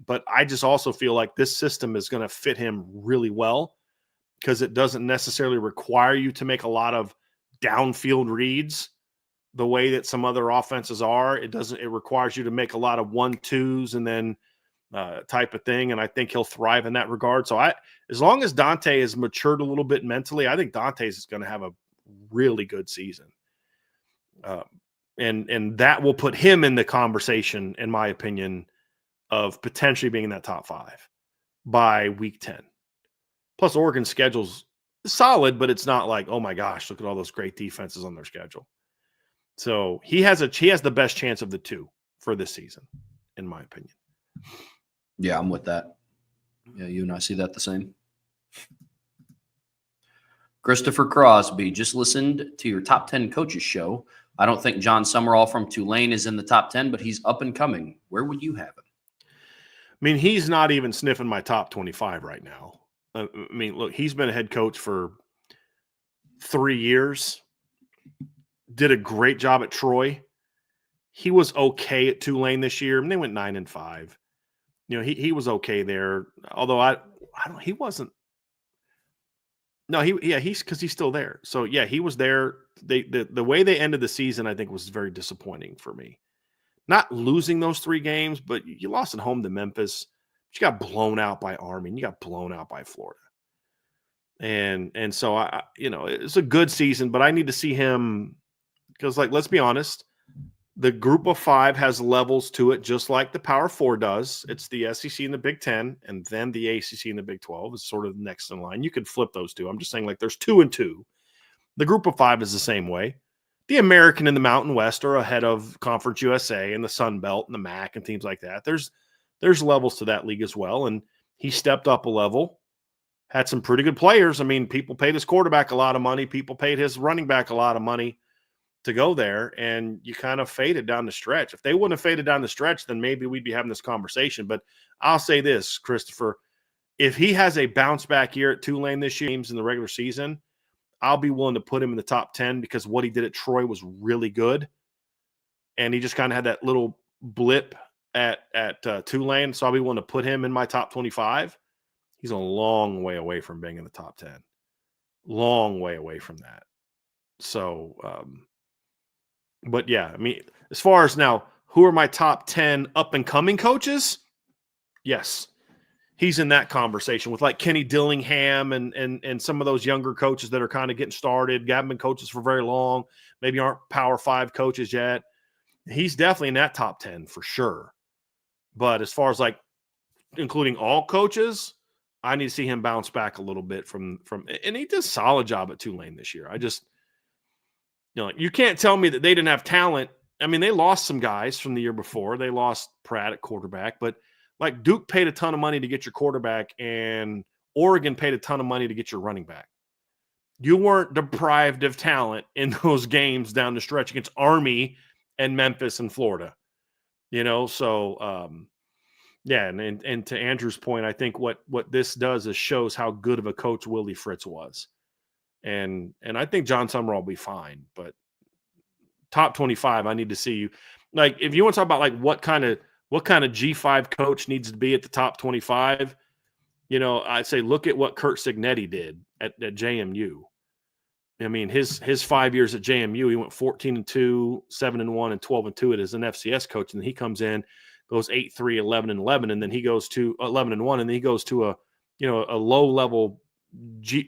[SPEAKER 2] But I just also feel like this system is going to fit him really well, because it doesn't necessarily require you to make a lot of downfield reads the way that some other offenses are. It requires you to make a lot of 1-2s and then type of thing. And I think he'll thrive in that regard. So as long as Dante has matured a little bit mentally, I think Dante's is going to have a really good season. And that will put him in the conversation, in my opinion, of potentially being in that top 5 by week 10. Plus, Oregon's schedule's solid, but it's not like, oh my gosh, look at all those great defenses on their schedule. So he has the best chance of the 2 for this season, in my opinion.
[SPEAKER 1] Yeah, I'm with that. Yeah, you and I see that the same. Christopher Crosby, just listened to your top 10 coaches show. I don't think John Summerall from Tulane is in the top 10, but he's up and coming. Where would you have him?
[SPEAKER 2] I mean, he's not even sniffing my top 25 right now. I mean, look, he's been a head coach for 3 years. Did a great job at Troy. He was okay at Tulane this year, and they went 9-5. He was okay there. Although he wasn't. No, he's because he's still there. So yeah, he was there. The way they ended the season, I think, was very disappointing for me. Not losing those 3 games, but you lost at home to Memphis. You got blown out by Army, and you got blown out by Florida. And so it's a good season, but I need to see him, because, like, let's be honest, the group of 5 has levels to it, just like the Power 4 does. It's the SEC and the Big 10, and then the ACC and the Big 12 is sort of next in line. You could flip those 2. I'm just saying, like, there's 2 and 2. The group of 5 is the same way. The American and the Mountain West are ahead of Conference USA and the Sun Belt and the MAC and teams like that. There's levels to that league as well, and he stepped up a level, had some pretty good players. I mean, people paid his quarterback a lot of money. People paid his running back a lot of money to go there, and you kind of faded down the stretch. If they wouldn't have faded down the stretch, then maybe we'd be having this conversation. But I'll say this, Christopher, if he has a bounce back year at Tulane this year, games in the regular season, I'll be willing to put him in the top 10, because what he did at Troy was really good. And he just kind of had that little blip at Tulane. So I'll be willing to put him in my top 25. He's a long way away from being in the top 10. Long way away from that. So, but yeah, I mean, as far as now, who are my top 10 up and coming coaches? Yes. He's in that conversation with, like, Kenny Dillingham and some of those younger coaches that are kind of getting started, haven't been coaches for very long, maybe aren't Power 5 coaches yet. He's definitely in that top 10 for sure. But as far as, like, including all coaches, I need to see him bounce back a little bit from and he did a solid job at Tulane this year. I just, you can't tell me that they didn't have talent. I mean, they lost some guys from the year before. They lost Pratt at quarterback, but, like, Duke paid a ton of money to get your quarterback, and Oregon paid a ton of money to get your running back. You weren't deprived of talent in those games down the stretch against Army and Memphis and Florida. So yeah, and to Andrew's point, I think what this does is shows how good of a coach Willie Fritz was. And I think John Summerall will be fine, but top 25, I need to see you. Like, if you want to talk about, like, what kind of G5 coach needs to be at the top 25, I'd say look at what Kurt Signetti did at JMU. I mean, his 5 years at JMU, he went 14-2, 7-1, and 12-2 as an FCS coach. And then he comes in, goes 8-3, 11-11, and then he goes to 11-1, and then he goes to a low-level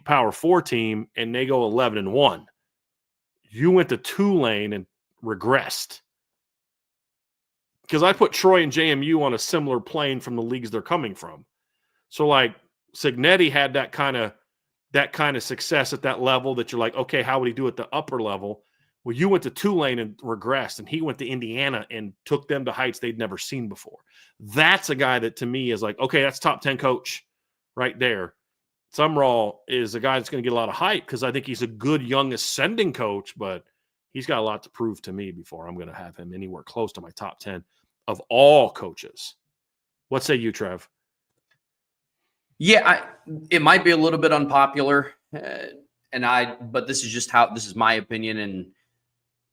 [SPEAKER 2] Power 4 team, and they go 11-1. You went to Tulane and regressed. Because I put Troy and JMU on a similar plane from the leagues they're coming from. So like Cignetti had that kind of success at that level that you're like, okay, how would he do at the upper level? Well, you went to Tulane and regressed, and he went to Indiana and took them to heights they'd never seen before. That's a guy that to me is like, okay, that's top 10 coach right there. Sumrall is a guy that's going to get a lot of hype because I think he's a good young ascending coach, but he's got a lot to prove to me before I'm going to have him anywhere close to my top 10 of all coaches. What say you, Trev?
[SPEAKER 1] Yeah, it might be a little bit unpopular, but this is my opinion. And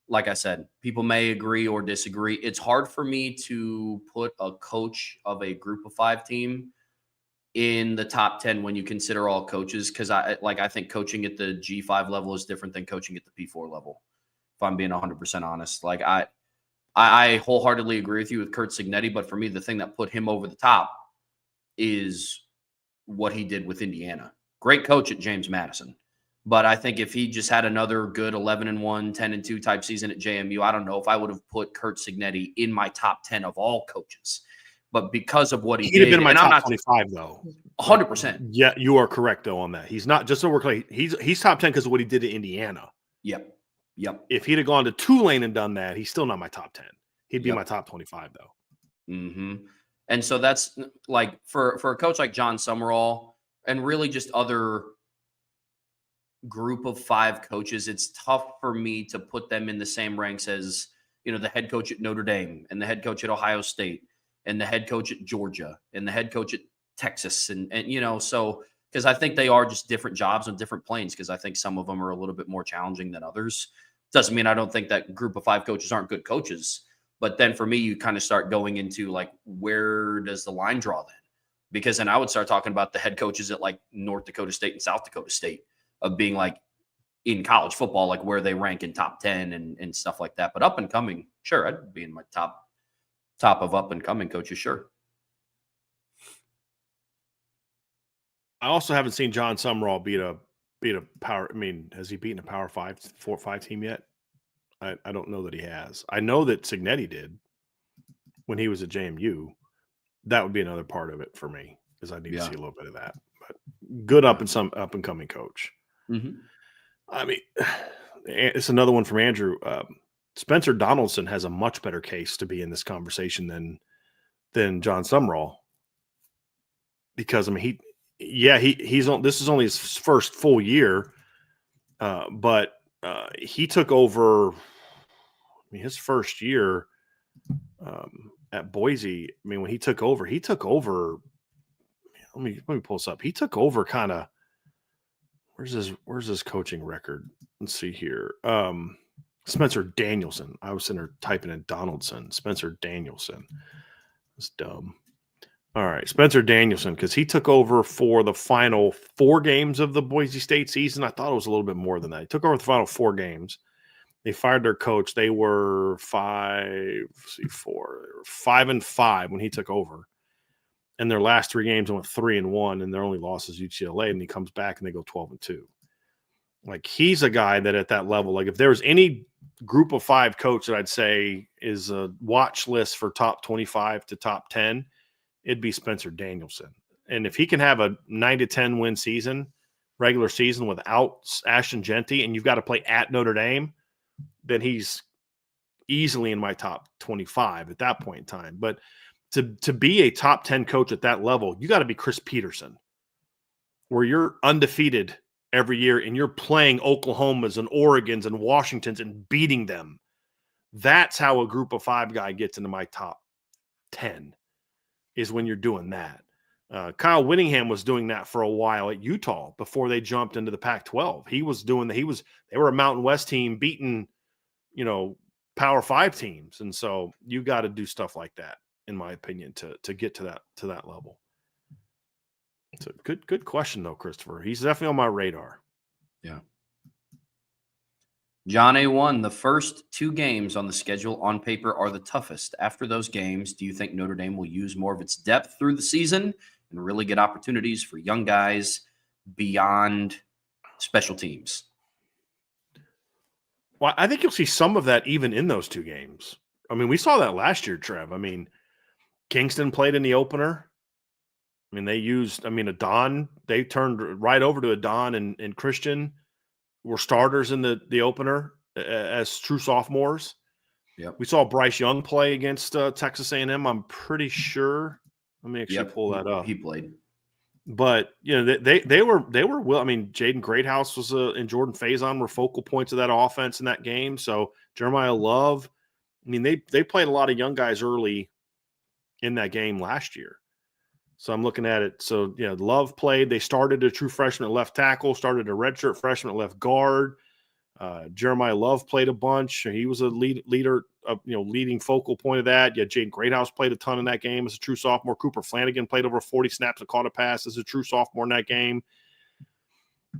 [SPEAKER 1] like I said, people may agree or disagree. It's hard for me to put a coach of a group of 5 team in the top 10 when you consider all coaches. Cause I think coaching at the G5 level is different than coaching at the P4 level. If I'm being 100% honest, like I wholeheartedly agree with you with Curt Cignetti, but for me, the thing that put him over the top is what he did with Indiana. Great coach at James Madison. But I think if he just had another good 11-1, 10-2 type season at JMU, I don't know if I would have put Curt Cignetti in my top 10 of all coaches. But because of what he did,
[SPEAKER 2] he'd have been in my top 25 though.
[SPEAKER 1] 100%.
[SPEAKER 2] Yeah, you are correct though on that. He's not just so we're clear. He's top 10 because of what he did to Indiana.
[SPEAKER 1] Yep.
[SPEAKER 2] If he'd have gone to Tulane and done that, he's still not my top 10. He'd be my top 25 though.
[SPEAKER 1] Mm-hmm. And so that's like for a coach like John Sumrall and really just other group of 5 coaches, it's tough for me to put them in the same ranks as, the head coach at Notre Dame and the head coach at Ohio State and the head coach at Georgia and the head coach at Texas. And so because I think they are just different jobs on different planes, because I think some of them are a little bit more challenging than others. Doesn't mean I don't think that group of 5 coaches aren't good coaches. But then for me, you kind of start going into like, where does the line draw then? Because then I would start talking about the head coaches at like North Dakota State and South Dakota State of being like in college football, like where they rank in top 10 and stuff like that. But up and coming, sure, I'd be in my top of up and coming coaches, sure.
[SPEAKER 2] I also haven't seen John Sumrall beat a power. I mean, has he beaten a Power 5, 4 or 5 team yet? I don't know that he has. I know that Cignetti did when he was at JMU. That would be another part of it for me, because I need to see a little bit of that. But good up and coming coach.
[SPEAKER 1] Mm-hmm.
[SPEAKER 2] I mean, it's another one from Andrew. Spencer Donaldson has a much better case to be in this conversation than John Sumrall, because I mean he's on. This is only his first full year, but he took over. I mean, his first year at Boise. I mean, when he took over. Let me pull this up. He took over kind of. Where's his coaching record? Let's see here. Spencer Danielson. I was sitting there typing in Donaldson. Spencer Danielson. That's dumb. All right, Spencer Danielson, because he took over for the final 4 games of the Boise State season. I thought it was a little bit more than that. He took over the final 4 games. They fired their coach. They were 5-5 when he took over. And their last 3 games went 3-1, and their only loss is UCLA. And he comes back and they go 12-2. Like, he's a guy that at that level, like if there was any group of 5 coach that I'd say is a watch list for top 25 to top 10, it'd be Spencer Danielson. And if he can have a 9-10 win season, regular season without Ashton Genty, and you've got to play at Notre Dame, then he's easily in my top 25 at that point in time. But to be a top 10 coach at that level, you got to be Chris Peterson, where you're undefeated every year and you're playing Oklahomas and Oregons and Washingtons and beating them. That's how a group of 5 guy gets into my top 10, is when you're doing that. Kyle Whittingham was doing that for a while at Utah before they jumped into the Pac-12. They were a Mountain West team beating, Power 5 teams. And so you got to do stuff like that, in my opinion, to get to that level. It's a good question though, Christopher. He's definitely on my radar.
[SPEAKER 1] Yeah. John A1, the first 2 games on the schedule on paper are the toughest. After those games, do you think Notre Dame will use more of its depth through the season and really get opportunities for young guys beyond special teams?
[SPEAKER 2] Well, I think you'll see some of that even in those two games. I mean, we saw that last year, Trev. I mean, Kingston played in the opener. I mean, they used, Adon, they turned right over to Adon and Christian were starters in the opener as true sophomores.
[SPEAKER 1] Yep.
[SPEAKER 2] We saw Bryce Young play against Texas A&M. I'm pretty sure. Let me actually pull that up.
[SPEAKER 1] He played.
[SPEAKER 2] But they were well. I mean, Jaden Greathouse was and Jordan Faison were focal points of that offense in that game. So Jeremiah Love, I mean, they played a lot of young guys early in that game last year. So I'm looking at it. So Love played. They started a true freshman at left tackle, started a redshirt freshman at left guard. Jeremiah Love played a bunch. He was a leader, leading focal point of that. Yeah, Jaden Greathouse played a ton in that game as a true sophomore. Cooper Flanagan played over 40 snaps and caught a pass as a true sophomore in that game.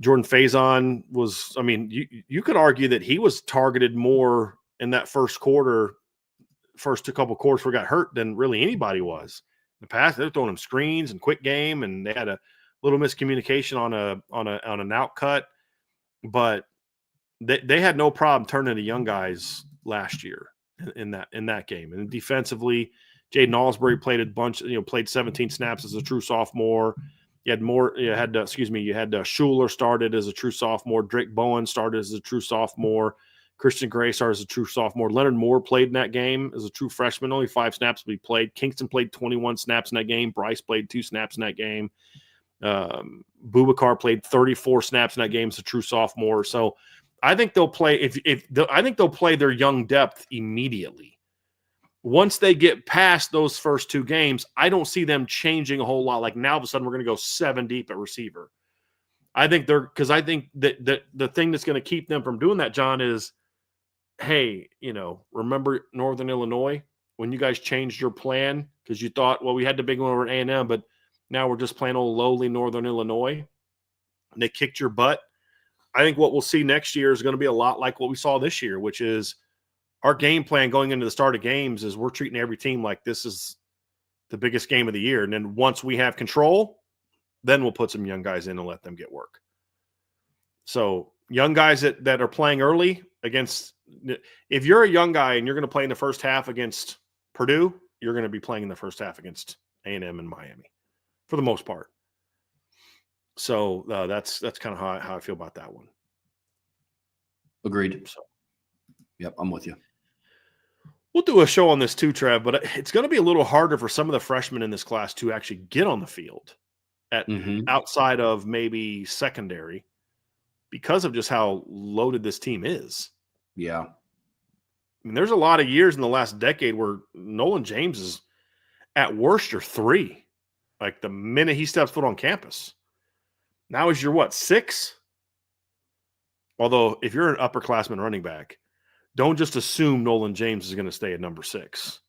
[SPEAKER 2] Jordan Faison was, you could argue that he was targeted more in that first two couple quarters where he got hurt than really anybody was. In the past, they were throwing him screens and quick game, and they had a little miscommunication on an out cut, but they had no problem turning to young guys last year in that game. And defensively, Jaden Alsbury played a bunch, played 17 snaps as a true sophomore. You had Schuler started as a true sophomore. Drake Bowen started as a true sophomore. Christian Gray started as a true sophomore. Leonard Moore played in that game as a true freshman. Only 5 snaps to be played. Kingston played 21 snaps in that game. Bryce played 2 snaps in that game. Boubacar played 34 snaps in that game as a true sophomore. So I think they'll play I think they'll play their young depth immediately. Once they get past those first 2 games, I don't see them changing a whole lot. Like now, all of a sudden, we're going to go 7 deep at receiver. I think that the thing that's going to keep them from doing that, John, is, hey, remember Northern Illinois when you guys changed your plan because you thought, well, we had the big one over at A&M, but now we're just playing old lowly Northern Illinois, and they kicked your butt. I think what we'll see next year is going to be a lot like what we saw this year, which is our game plan going into the start of games is we're treating every team like this is the biggest game of the year. And then once we have control, then we'll put some young guys in and let them get work. So young guys that are playing early against – if you're a young guy and you're going to play in the first half against Purdue, you're going to be playing in the first half against A&M and Miami for the most part. So that's kind of how I feel about that one.
[SPEAKER 1] Agreed. So, yep, I'm with you.
[SPEAKER 2] We'll do a show on this too, Trev, but it's going to be a little harder for some of the freshmen in this class to actually get on the field at outside of maybe secondary because of just how loaded this team is.
[SPEAKER 1] Yeah.
[SPEAKER 2] I mean, there's a lot of years in the last decade where Nolan James is at worst your 3, like the minute he steps foot on campus. Now is your what, 6? Although if you're an upperclassman running back, don't just assume Nolan James is going to stay at number 6.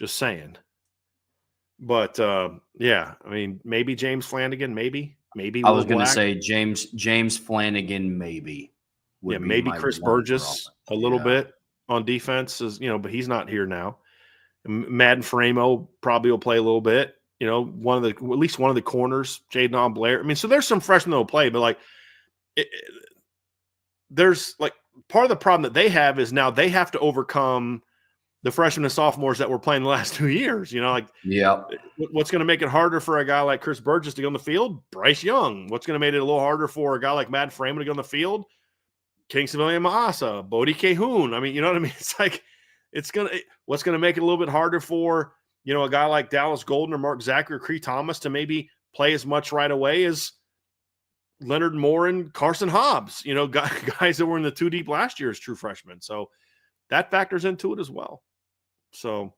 [SPEAKER 2] Just saying. But yeah, I mean, maybe James Flanagan, maybe. I
[SPEAKER 1] was going to say James Flanagan, maybe.
[SPEAKER 2] Yeah, maybe Chris Burgess a little bit on defense, but he's not here now. Madden Framo probably will play a little bit. At least one of the corners, Jaden Blair. I mean, so there's some freshmen that will play, but there's part of the problem that they have is now they have to overcome the freshmen and sophomores that were playing the last 2 years. What's going to make it harder for a guy like Chris Burgess to go on the field? Bryce Young. What's going to make it a little harder for a guy like Madden Framo to go on the field? Kingston Maasa, Bodie Cahoon. I mean, you know what I mean? It's what's going to make it a little bit harder for a guy like Dallas Golden or Mark Zachary or Cree Thomas to maybe play as much right away as Leonard Moore and Carson Hobbs, guys that were in the 2 deep last year as true freshmen. So that factors into it as well. So,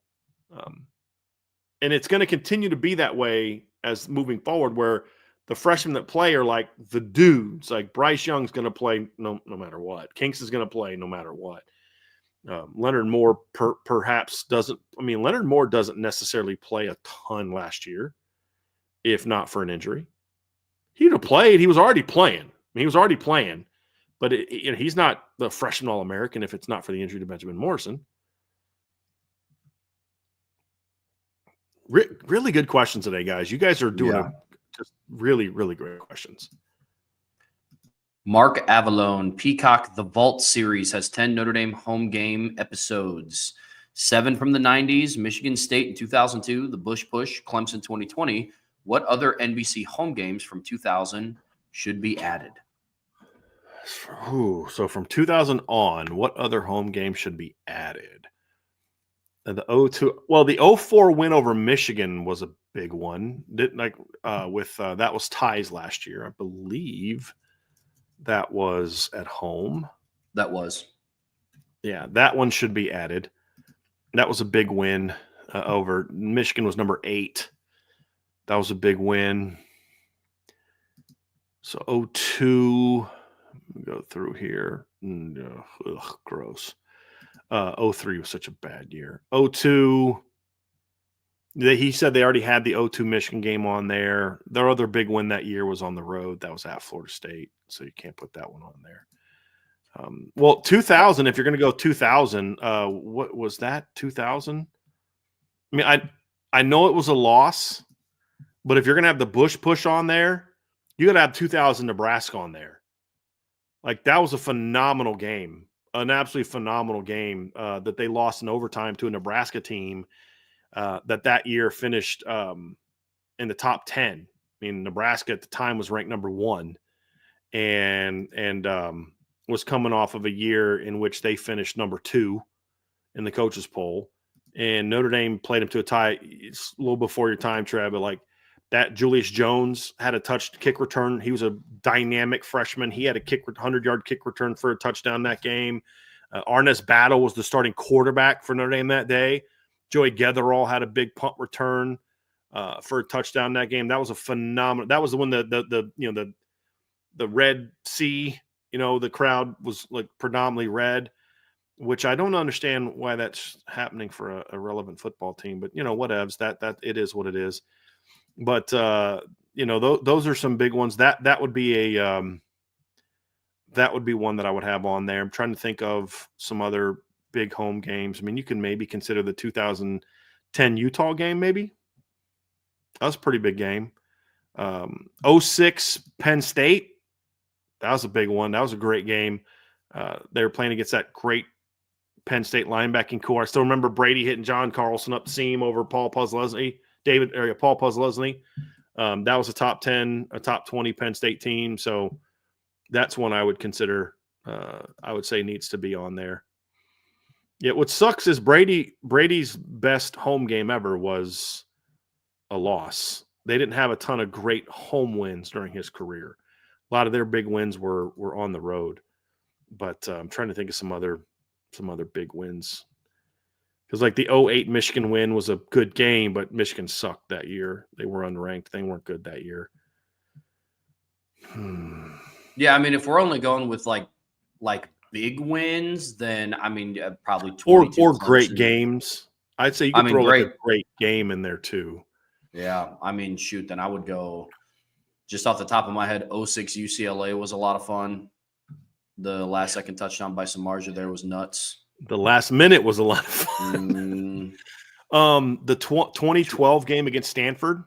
[SPEAKER 2] and it's going to continue to be that way as moving forward, where the freshmen that play are like the dudes. Like Bryce Young's going to play no matter what. Kingston's going to play no matter what. Leonard Moore perhaps doesn't. I mean, Leonard Moore doesn't necessarily play a ton last year, if not for an injury. He'd have played. He was already playing. But he's not the freshman All-American if it's not for the injury to Benjamin Morrison. Really good questions today, guys. You guys are doing just really, really great questions.
[SPEAKER 1] Mark Avalone, Peacock, The Vault series has 10 Notre Dame home game episodes. 7 from the 90s, Michigan State in 2002, the Bush Push, Clemson 2020. What other NBC home games from 2000 should be added?
[SPEAKER 2] Ooh, so from 2000 on, what other home game should be added? The 02, well, the 04 win over Michigan was a big one. Didn't like with that was ties last year, I believe. That was at home.
[SPEAKER 1] That was.
[SPEAKER 2] Yeah, that one should be added. That was a big win over Michigan. Was number 8. That was a big win. So 02, go through here. Gross. 03 was such a bad year. 02, he said they already had the 02 Michigan game on there. Their other big win that year was on the road. That was at Florida State, so you can't put that one on there. Well, 2000, if you're going to go 2000, what was that, 2000? I mean, I know it was a loss, but if you're going to have the Bush Push on there, you got to have 2000 Nebraska on there. Like, that was a phenomenal game, an absolutely phenomenal game that they lost in overtime to a Nebraska team that year finished in the top 10. I mean, Nebraska at the time was ranked number 1 and was coming off of a year in which they finished number 2 in the coaches poll. And Notre Dame played them to a tie. It's a little before your time, Trev, but like that Julius Jones had a kick return. He was a dynamic freshman. He had a 100-yard kick return for a touchdown that game. Arnez Battle was the starting quarterback for Notre Dame that day. Joey Getherall had a big punt return for a touchdown that game. That was a phenomenal. That was the one the Red Sea. The crowd was like predominantly red, which I don't understand why that's happening for a relevant football team. But whatevs. That it is what it is. But those are some big ones. That would be that would be one that I would have on there. I'm trying to think of some other big home games. I mean, you can maybe consider the 2010 Utah game, maybe. That was a pretty big game. 06 Penn State. That was a big one. That was a great game. They were playing against that great Penn State linebacking core. I still remember Brady hitting John Carlson up the seam over Paul Puzzlesny. Paul Puzzlesny. That was a top 10, a top 20 Penn State team. So that's one I would consider. I would say needs to be on there. Yeah, what sucks is Brady's best home game ever was a loss. They didn't have a ton of great home wins during his career. A lot of their big wins were on the road. But I'm trying to think of some other big wins. Because like the 08 Michigan win was a good game, but Michigan sucked that year. They were unranked. They weren't good that year.
[SPEAKER 1] Yeah, I mean, if we're only going with like big wins, then I mean, probably
[SPEAKER 2] or great games. I'd say you could throw like a great game in there too.
[SPEAKER 1] Yeah, I mean, shoot, then I would go just off the top of my head. 06 UCLA was a lot of fun. The last second touchdown by Samardzija there was nuts.
[SPEAKER 2] The last minute was a lot of fun. The 2012 game against Stanford.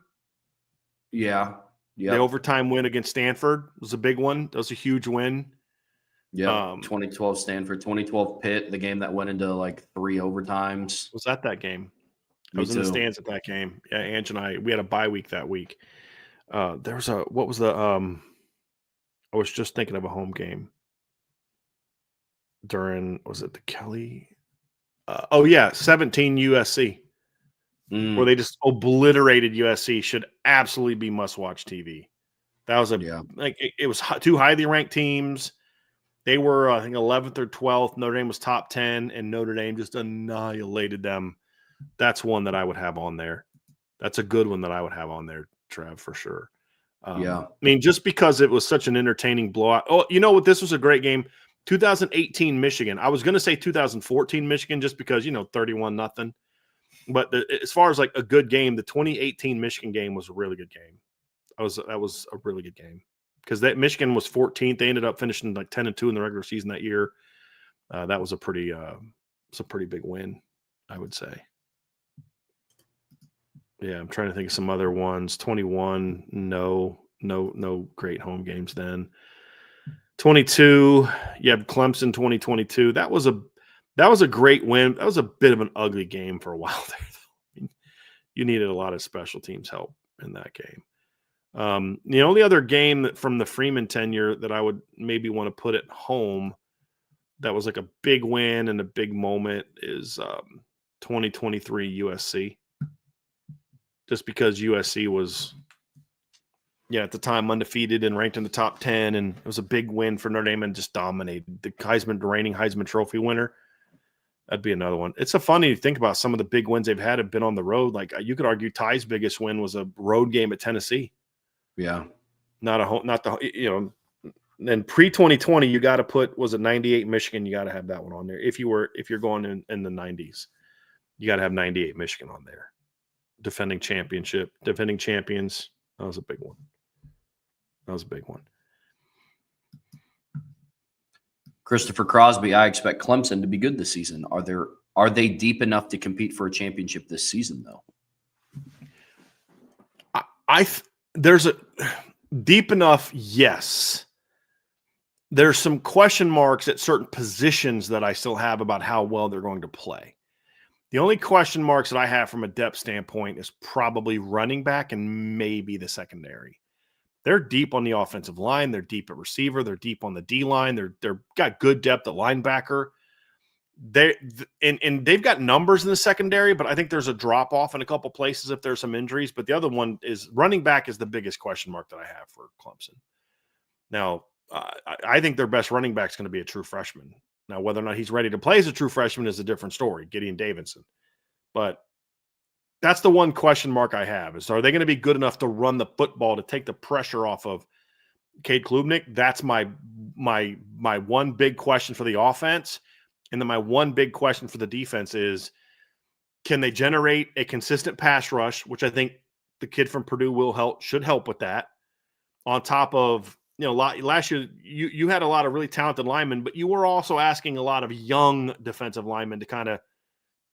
[SPEAKER 1] Yeah.
[SPEAKER 2] The overtime win against Stanford was a big one. That was a huge win.
[SPEAKER 1] Yeah. 2012 Stanford, 2012 Pitt, the game that went into like 3 overtimes.
[SPEAKER 2] Was that game? I was in the stands at that game. Yeah, Ange and I, we had a bye week that week. I was just thinking of a home game. Was it the Kelly? 17 USC, where they just obliterated USC. Should absolutely be must-watch TV. That was it was 2 highly ranked teams. They were, I think, 11th or 12th. Notre Dame was top 10, and Notre Dame just annihilated them. That's one that I would have on there. That's a good one that I would have on there, Trev, for sure. I mean, just because it was such an entertaining blowout. Oh, you know what? This was a great game. 2018 Michigan. I was going to say 2014 Michigan just because, 31-0. But as far as like a good game, the 2018 Michigan game was a really good game. That was a really good game because that Michigan was 14th. They ended up finishing like 10-2 in the regular season that year. That was a pretty big win, I would say. Yeah, I'm trying to think of some other ones. 21, no great home games then. 22, you have Clemson 2022. That was a great win. That was a bit of an ugly game for a while there. I mean, you needed a lot of special teams help in that game. The only other game from the Freeman tenure that I would maybe want to put at home that was like a big win and a big moment is 2023 USC. Just because USC was, at the time undefeated and ranked in the top 10, and it was a big win for Notre Dame and just dominated. The reigning Heisman Trophy winner. That'd be another one. It's so funny to think about some of the big wins they've had have been on the road. Like you could argue Ty's biggest win was a road game at Tennessee.
[SPEAKER 1] Yeah.
[SPEAKER 2] And pre-2020, you got to put, was it 98 Michigan? You got to have that one on there. If you're going in the 90s, you got to have 98 Michigan on there. Defending champions. That was a big one.
[SPEAKER 1] Christopher Crosby, I expect Clemson to be good this season. Are they deep enough to compete for a championship this season, though?
[SPEAKER 2] There's a deep enough, yes. There's some question marks at certain positions that I still have about how well they're going to play. The only question marks that I have from a depth standpoint is probably running back and maybe the secondary. They're deep on the offensive line. They're deep at receiver. They're deep on the D line. They're got good depth at linebacker. They've got numbers in the secondary, but I think there's a drop off in a couple places if there's some injuries. But the other one is running back is the biggest question mark that I have for Clemson. Now, I think their best running back is going to be a true freshman. Now, whether or not he's ready to play as a true freshman is a different story, Gideon Davidson. But that's the one question mark I have is, are they going to be good enough to run the football to take the pressure off of Cade Klubnik? That's my one big question for the offense. And then my one big question for the defense is, can they generate a consistent pass rush, which I think the kid from Purdue should help with that, on top of, last year you had a lot of really talented linemen, but you were also asking a lot of young defensive linemen to kind of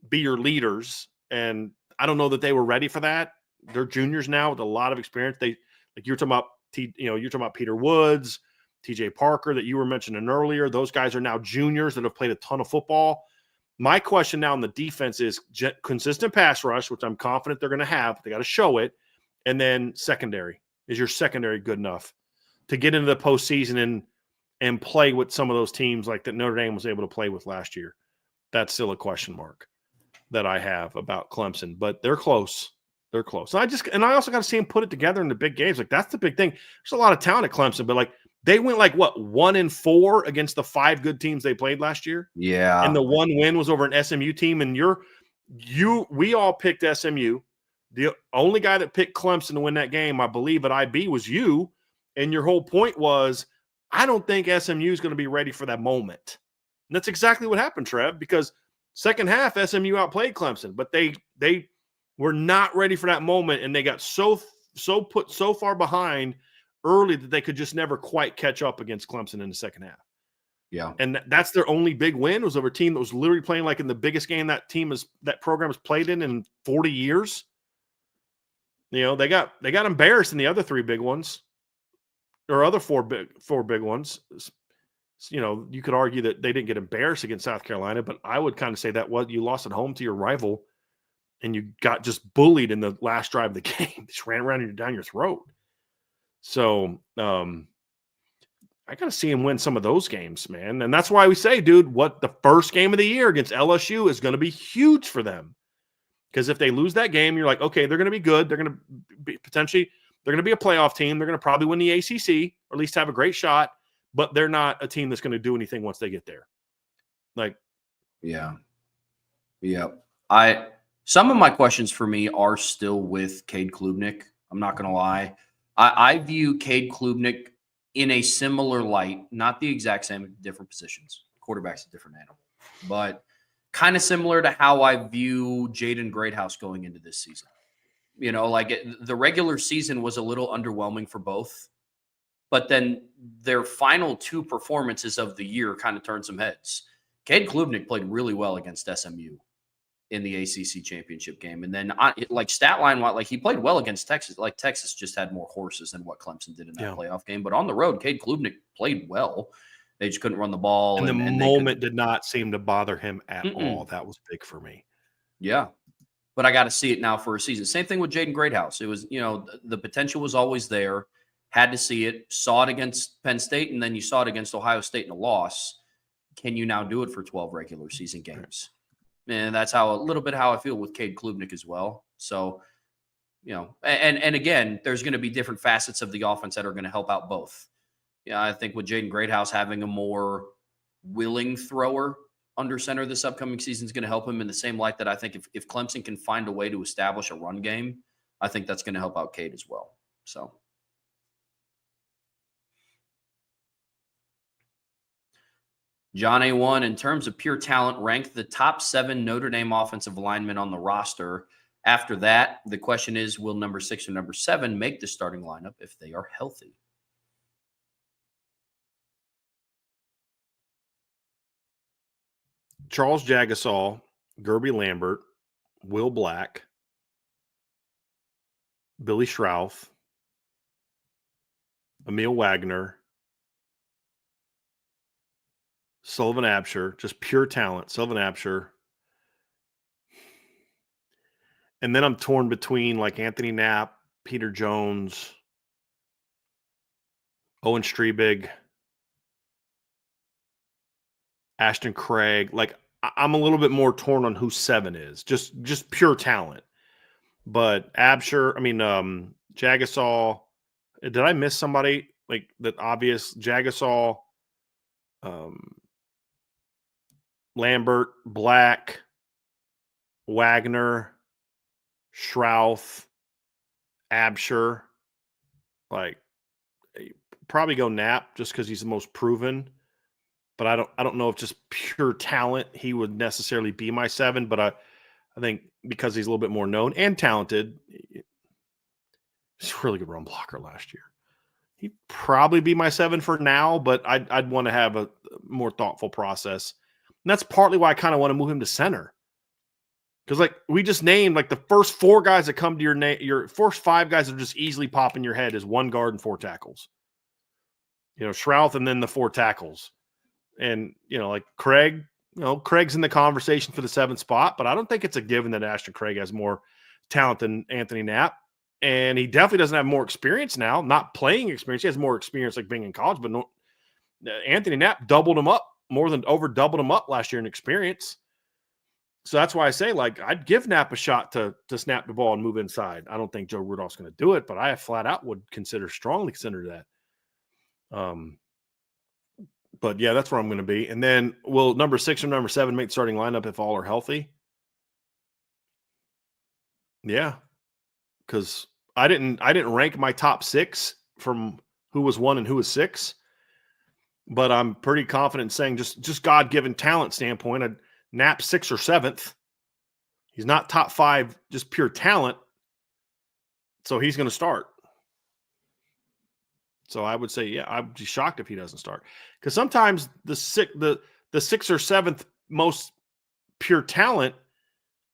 [SPEAKER 2] be your leaders. And I don't know that they were ready for that. They're juniors now with a lot of experience. You're talking about Peter Woods, TJ Parker that you were mentioning earlier. Those guys are now juniors that have played a ton of football. My question now in the defense is consistent pass rush, which I'm confident they're going to have. They got to show it. And then secondary. Is your secondary good enough to get into the postseason and play with some of those teams like that Notre Dame was able to play with last year? That's still a question mark that I have about Clemson, but they're close. They're close. And I also got to see them put it together in the big games. Like, that's the big thing. There's a lot of talent at Clemson, but they went 1-4 against the 5 good teams they played last year.
[SPEAKER 1] Yeah.
[SPEAKER 2] And the one win was over an SMU team. And we all picked SMU. The only guy that picked Clemson to win that game, I believe at IB, was you. And your whole point was, I don't think SMU is going to be ready for that moment. And that's exactly what happened, Trev, because second half, SMU outplayed Clemson, but they were not ready for that moment, and they got so far behind early that they could just never quite catch up against Clemson in the second half.
[SPEAKER 1] Yeah.
[SPEAKER 2] And that's their only big win, was over a team that was literally playing like in the biggest game that program has played in 40 years. They got embarrassed in the other 3 big ones, or other four big ones. You could argue that they didn't get embarrassed against South Carolina, but I would kind of say that you lost at home to your rival and you got just bullied in the last drive of the game. Just ran around down your throat. So I got to see him win some of those games, man. And that's why we say, dude, the first game of the year against LSU is going to be huge for them. Because if they lose that game, you're like, okay, they're going to be good. They're going to be they're going to be a playoff team. They're going to probably win the ACC, or at least have a great shot. But they're not a team that's going to do anything once they get there.
[SPEAKER 1] Yeah. Some of my questions for me are still with Cade Klubnik. I'm not going to lie. I view Cade Klubnik in a similar light, not the exact same, different positions. Quarterback's a different animal, but kind of similar to how I view Jaden Greathouse going into this season. The regular season was a little underwhelming for both. But then their final 2 performances of the year kind of turned some heads. Cade Klubnik played really well against SMU. in the ACC championship game. And then like stat line, like he played well against Texas. Like Texas just had more horses than what Clemson did in that playoff game. But on the road, Cade Klubnik played well. They just couldn't run the ball.
[SPEAKER 2] And the moment did not seem to bother him at all. That was big for me.
[SPEAKER 1] Yeah. But I got to see it now for a season. Same thing with Jaden Greathouse. It was, the potential was always there. Had to see it. Saw it against Penn State, and then you saw it against Ohio State in a loss. Can you now do it for 12 regular season games? And that's a little bit how I feel with Cade Klubnik as well. So, and again, there's going to be different facets of the offense that are going to help out both. Yeah, I think with Jaden Greathouse having a more willing thrower under center this upcoming season is going to help him in the same light that I think if Clemson can find a way to establish a run game, I think that's going to help out Cade as well. So. John A1, in terms of pure talent, ranked the top 7 Notre Dame offensive linemen on the roster. After that, the question is, will number 6 or number 7 make the starting lineup if they are healthy?
[SPEAKER 2] Charles Jagasaw, Gerby Lambert, Will Black, Billy Schrouth, Emil Wagner, Sullivan Absher, just pure talent. Sullivan Absher. And then I'm torn between like Anthony Knapp, Peter Jones, Owen Strebig, Ashton Craig. Like I'm a little bit more torn on who 7 is. Just pure talent. But Absher, Jagasaw. Did I miss somebody? Like the obvious Jagasaw, Lambert, Black, Wagner, Schrouth, Absher. Like probably go Knapp just because he's the most proven. But I don't know if just pure talent he would necessarily be my 7. But I think because he's a little bit more known and talented, he's a really good run blocker last year. He'd probably be my 7 for now, but I'd want to have a more thoughtful process. And that's partly why I kind of want to move him to center. Because like we just named like the first 4 guys that come to your first 5 guys that just easily pop in your head is 1 guard and 4 tackles. Schrouth and then the 4 tackles. And, like Craig, Craig's in the conversation for the 7th spot, but I don't think it's a given that Ashton Craig has more talent than Anthony Knapp. And he definitely doesn't have more experience now, not playing experience. He has more experience like being in college, but Anthony Knapp doubled him up, doubled him up last year in experience. So that's why I say, like, I'd give Knapp a shot to snap the ball and move inside. I don't think Joe Rudolph's going to do it, but I flat out would strongly consider that. But yeah, that's where I'm going to be. And then will number 6 or number 7 make the starting lineup if all are healthy? Yeah. Because I didn't rank my top 6 from who was 1 and who was 6. But I'm pretty confident in saying just God-given talent standpoint, I'd Knapp 6th or 7th. He's not top 5, just pure talent. So he's going to start. So I would say, yeah, I'd be shocked if he doesn't start. Because sometimes the 6th or 7th most pure talent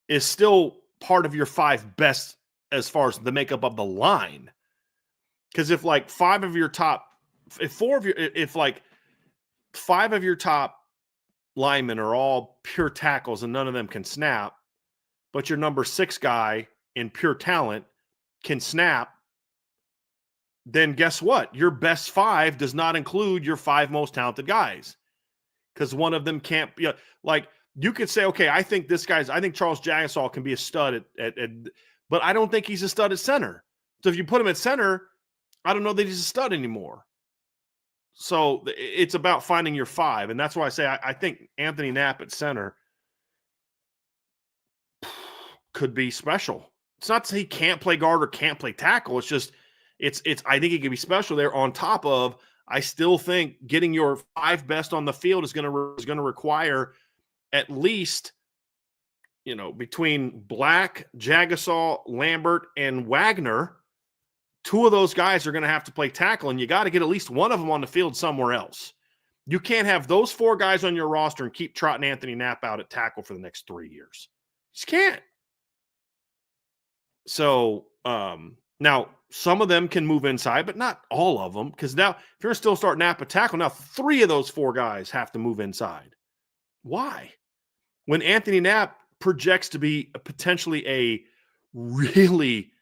[SPEAKER 2] is still part of your 5 best as far as the makeup of the line. Because if like 5 of your top linemen are all pure tackles and none of them can snap, but your number 6 guy in pure talent can snap, then guess what? Your best 5 does not include your 5 most talented guys. Because one of them can't be like you could say, okay, I think Charles Jagasaw can be a stud but I don't think he's a stud at center. So if you put him at center, I don't know that he's a stud anymore. So it's about finding your 5. And that's why I say I think Anthony Knapp at center could be special. It's not to say he can't play guard or can't play tackle. It's just, I think he could be special there on top of, I still think getting your 5 best on the field is going to require at least, between Black, Jagasaw, Lambert, and Wagner, 2 of those guys are going to have to play tackle, and you got to get at least one of them on the field somewhere else. You can't have those 4 guys on your roster and keep trotting Anthony Knapp out at tackle for the next 3 years. Just can't. So now some of them can move inside, but not all of them. Because now, if you're still starting Napa tackle, now 3 of those 4 guys have to move inside. Why? When Anthony Knapp projects to be potentially a really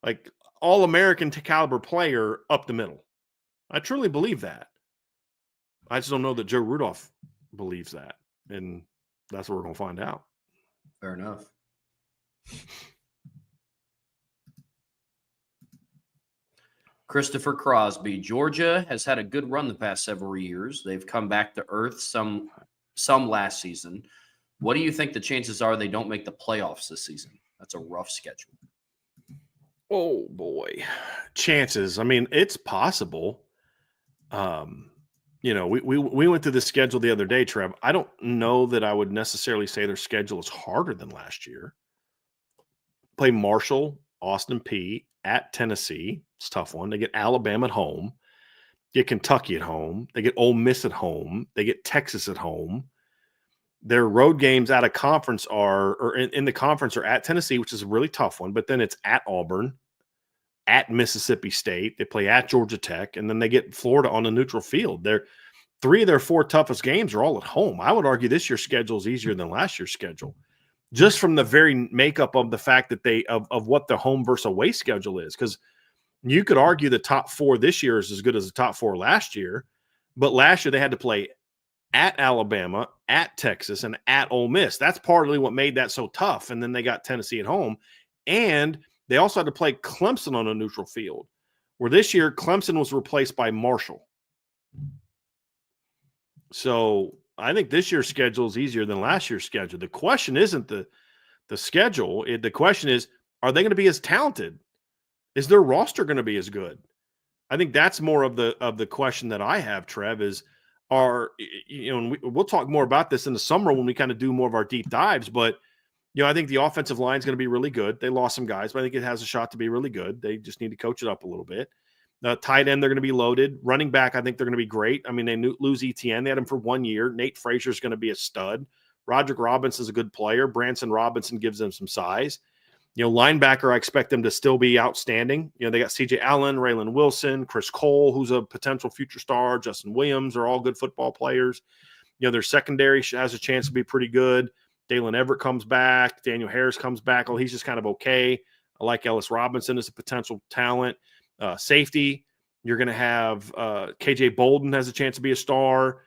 [SPEAKER 2] like all-American caliber player up the middle. I truly believe that. I just don't know that Joe Rudolph believes that. And that's what we're going to find out.
[SPEAKER 1] Fair enough. Christopher Crosby. Georgia has had a good run the past several years. They've come back to earth some last season. What do you think the chances are they don't make the playoffs this season? That's a rough schedule.
[SPEAKER 2] Oh, boy. Chances. I mean, it's possible. You know, we went through the schedule the other day, Trev. I don't know that I would necessarily say their schedule is harder than last year. Play Marshall, Austin Peay, at Tennessee. It's a tough one. They get Alabama at home. Get Kentucky at home. They get Ole Miss at home. They get Texas at home. Their road games out of conference or in the conference are at Tennessee, which is a really tough one. But then it's at Auburn, at Mississippi State. They play at Georgia Tech, and then they get Florida on a neutral field. 3 of their 4 toughest games are all at home. I would argue this year's schedule is easier than last year's schedule, just from the very makeup of the fact that of what the home versus away schedule is. Because you could argue the top 4 this year is as good as the top 4 last year, but last year they had to play at Alabama, at Texas, and at Ole Miss. That's partly what made that so tough. And then they got Tennessee at home. And they also had to play Clemson on a neutral field, where this year Clemson was replaced by Marshall. So I think this year's schedule is easier than last year's schedule. The question isn't the schedule. The question is, are they going to be as talented? Is their roster going to be as good? I think that's more of the question that I have, Trev, is and we'll talk more about this in the summer when we kind of do more of our deep dives, but I think the offensive line is going to be really good. They lost some guys, but I think it has a shot to be really good. They just need to coach it up a little bit. Tight end, they're going to be loaded. Running back, I think they're going to be great. I mean, they lose ETN. They had him for 1 year. Nate Frazier is going to be a stud. Roderick Robinson's a good player. Branson Robinson gives them some size. Linebacker, I expect them to still be outstanding. They got C.J. Allen, Raylan Wilson, Chris Cole, who's a potential future star, Justin Williams are all good football players. Their secondary has a chance to be pretty good. Dalen Everett comes back. Daniel Harris comes back. Well, he's just kind of okay. I like Ellis Robinson as a potential talent. Safety, you're going to have KJ Bolden has a chance to be a star.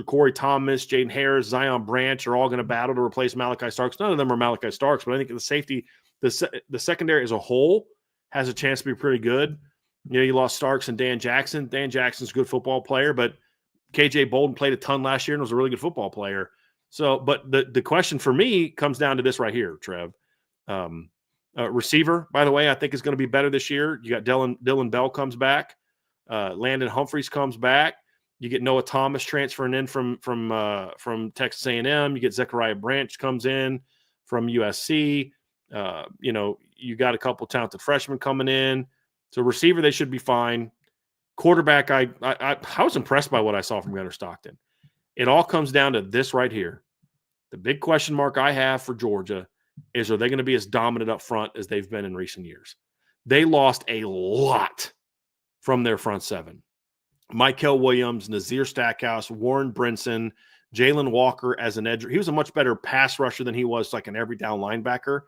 [SPEAKER 2] Corey Thomas, Jaden Harris, Zion Branch are all going to battle to replace Malachi Starks. None of them are Malachi Starks, but I think the safety, the secondary as a whole has a chance to be pretty good. You lost Starks and Dan Jackson. Dan Jackson's a good football player, but KJ Bolden played a ton last year and was a really good football player. So, but the question for me comes down to this right here, Trev. Receiver, by the way, I think is going to be better this year. You got Dylan Bell comes back. Landon Humphreys comes back. You get Noah Thomas transferring in from Texas A&M. You get Zechariah Branch comes in from USC. You got a couple talented freshmen coming in. So receiver, they should be fine. Quarterback, I was impressed by what I saw from Gunnar Stockton. It all comes down to this right here. The big question mark I have for Georgia is, are they going to be as dominant up front as they've been in recent years? They lost a lot from their front seven. Michael Williams, Nazir Stackhouse, Warren Brinson, Jalen Walker as an edge. He was a much better pass rusher than he was like an every down linebacker,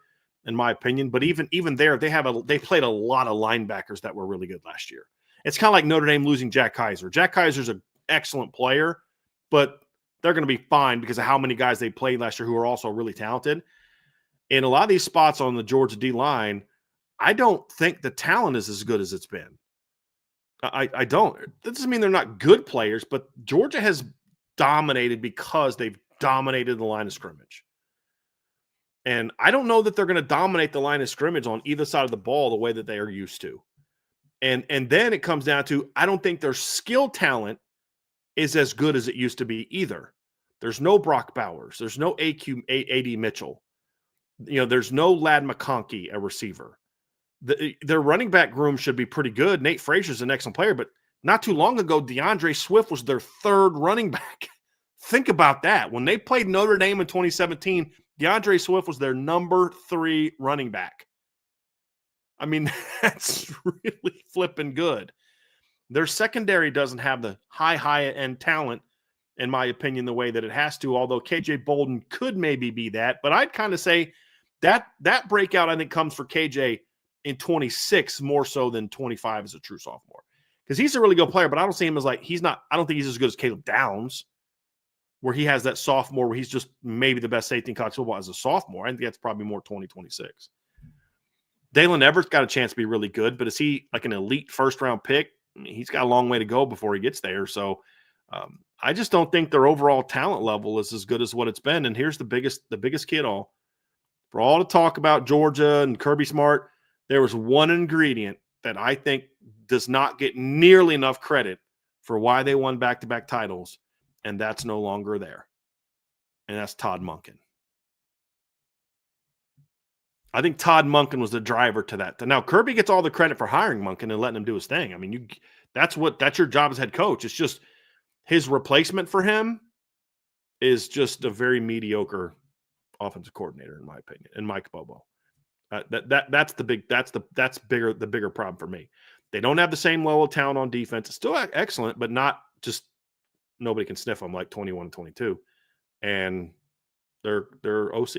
[SPEAKER 2] in my opinion. But even there, they played a lot of linebackers that were really good last year. It's kind of like Notre Dame losing Jack Kaiser. Jack Kaiser's an excellent player, but they're going to be fine because of how many guys they played last year who are also really talented. In a lot of these spots on the Georgia D-line, I don't think the talent is as good as it's been. I don't. That doesn't mean they're not good players, but Georgia has dominated because they've dominated the line of scrimmage. And I don't know that they're going to dominate the line of scrimmage on either side of the ball the way that they are used to. And then it comes down to, I don't think their skill talent is as good as it used to be either. There's no Brock Bowers. There's no A.D. Mitchell. There's no Ladd McConkey, a receiver. Their running back room should be pretty good. Nate Frazier's an excellent player, but not too long ago, DeAndre Swift was their third running back. Think about that. When they played Notre Dame in 2017, DeAndre Swift was their number 3 running back. I mean, that's really flipping good. Their secondary doesn't have the high-end talent, in my opinion, the way that it has to, although KJ Bolden could maybe be that. But I'd kind of say that breakout, I think, comes for KJ in 26 more so than 25 as a true sophomore. Because he's a really good player, but I don't see him as like, I don't think he's as good as Caleb Downs, where he has that sophomore where he's just maybe the best safety in college football as a sophomore. I think that's probably more 2026. Dalen Everett's got a chance to be really good, but is he like an elite first-round pick? I mean, he's got a long way to go before he gets there. So I just don't think their overall talent level is as good as what it's been. And here's the biggest kid all. For all the talk about Georgia and Kirby Smart, there was one ingredient that I think does not get nearly enough credit for why they won back-to-back titles, and that's no longer there. And that's Todd Monken. I think Todd Monken was the driver to that. Now, Kirby gets all the credit for hiring Monken and letting him do his thing. I mean, that's your job as head coach. It's just his replacement for him is just a very mediocre offensive coordinator, in my opinion, and Mike Bobo. That's the bigger problem for me. They don't have the same level of talent on defense. It's still excellent, but not just nobody can sniff them like 21 and 22. And they're OC.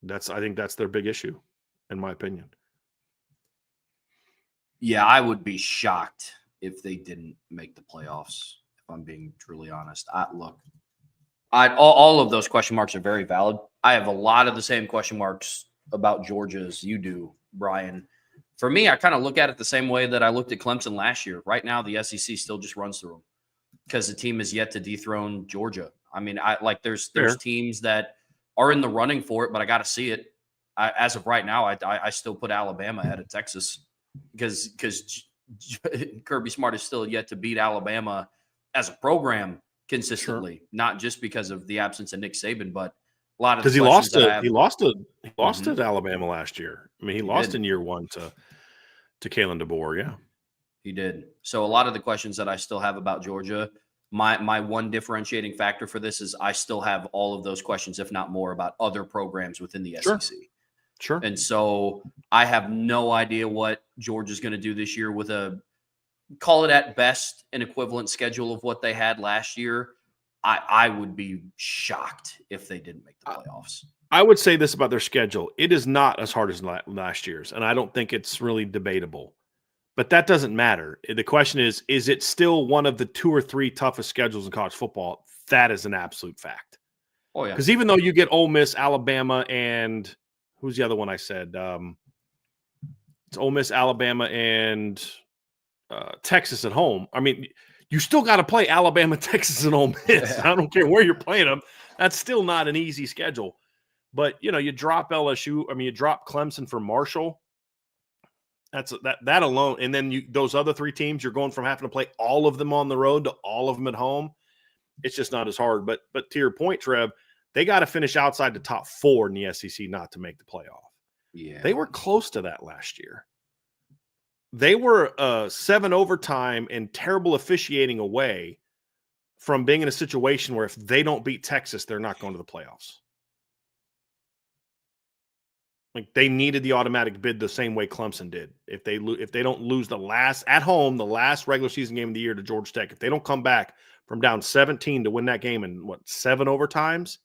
[SPEAKER 2] I think that's their big issue, in my opinion.
[SPEAKER 1] Yeah, I would be shocked if they didn't make the playoffs, if I'm being truly honest. All of those question marks are very valid. I have a lot of the same question marks about Georgia as you do, Brian. For me, I kind of look at it the same way that I looked at Clemson last year. Right now, the SEC still just runs through them because the team is yet to dethrone Georgia. I mean, there's teams that are in the running for it, but I got to see it. As of right now, I still put Alabama ahead of Texas because Kirby Smart is still yet to beat Alabama as a program consistently, not just because of the absence of Nick Saban, but a lot of
[SPEAKER 2] because he lost to Alabama last year. I mean, he lost in year 1 to Kalen DeBoer. Yeah,
[SPEAKER 1] he did. So a lot of the questions that I still have about Georgia, my one differentiating factor for this is I still have all of those questions, if not more, about other programs within the SEC.
[SPEAKER 2] Sure.
[SPEAKER 1] And so I have no idea what Georgia's going to do this year with call it at best an equivalent schedule of what they had last year. I would be shocked if they didn't make the playoffs.
[SPEAKER 2] I would say this about their schedule. It is not as hard as last year's, and I don't think it's really debatable. But that doesn't matter. The question is it still one of the 2 or 3 toughest schedules in college football? That is an absolute fact.
[SPEAKER 1] Oh, yeah.
[SPEAKER 2] Because even though you get Ole Miss, Alabama, and who's the other one I said? It's Ole Miss, Alabama, and Texas at home. I mean, you still got to play Alabama, Texas, and Ole Miss. I don't care where you're playing them. That's still not an easy schedule. But, you drop LSU. I mean, you drop Clemson for Marshall. That alone. And then those other 3 teams, you're going from having to play all of them on the road to all of them at home. It's just not as hard. But to your point, Trev, they got to finish outside the top 4 in the SEC not to make the playoff.
[SPEAKER 1] Yeah.
[SPEAKER 2] They were close to that last year. They were 7 overtime and terrible officiating away from being in a situation where if they don't beat Texas, they're not going to the playoffs. Like they needed the automatic bid the same way Clemson did. If they don't lose the last regular season game of the year to Georgia Tech, if they don't come back from down 17 to win that game in 7 overtimes,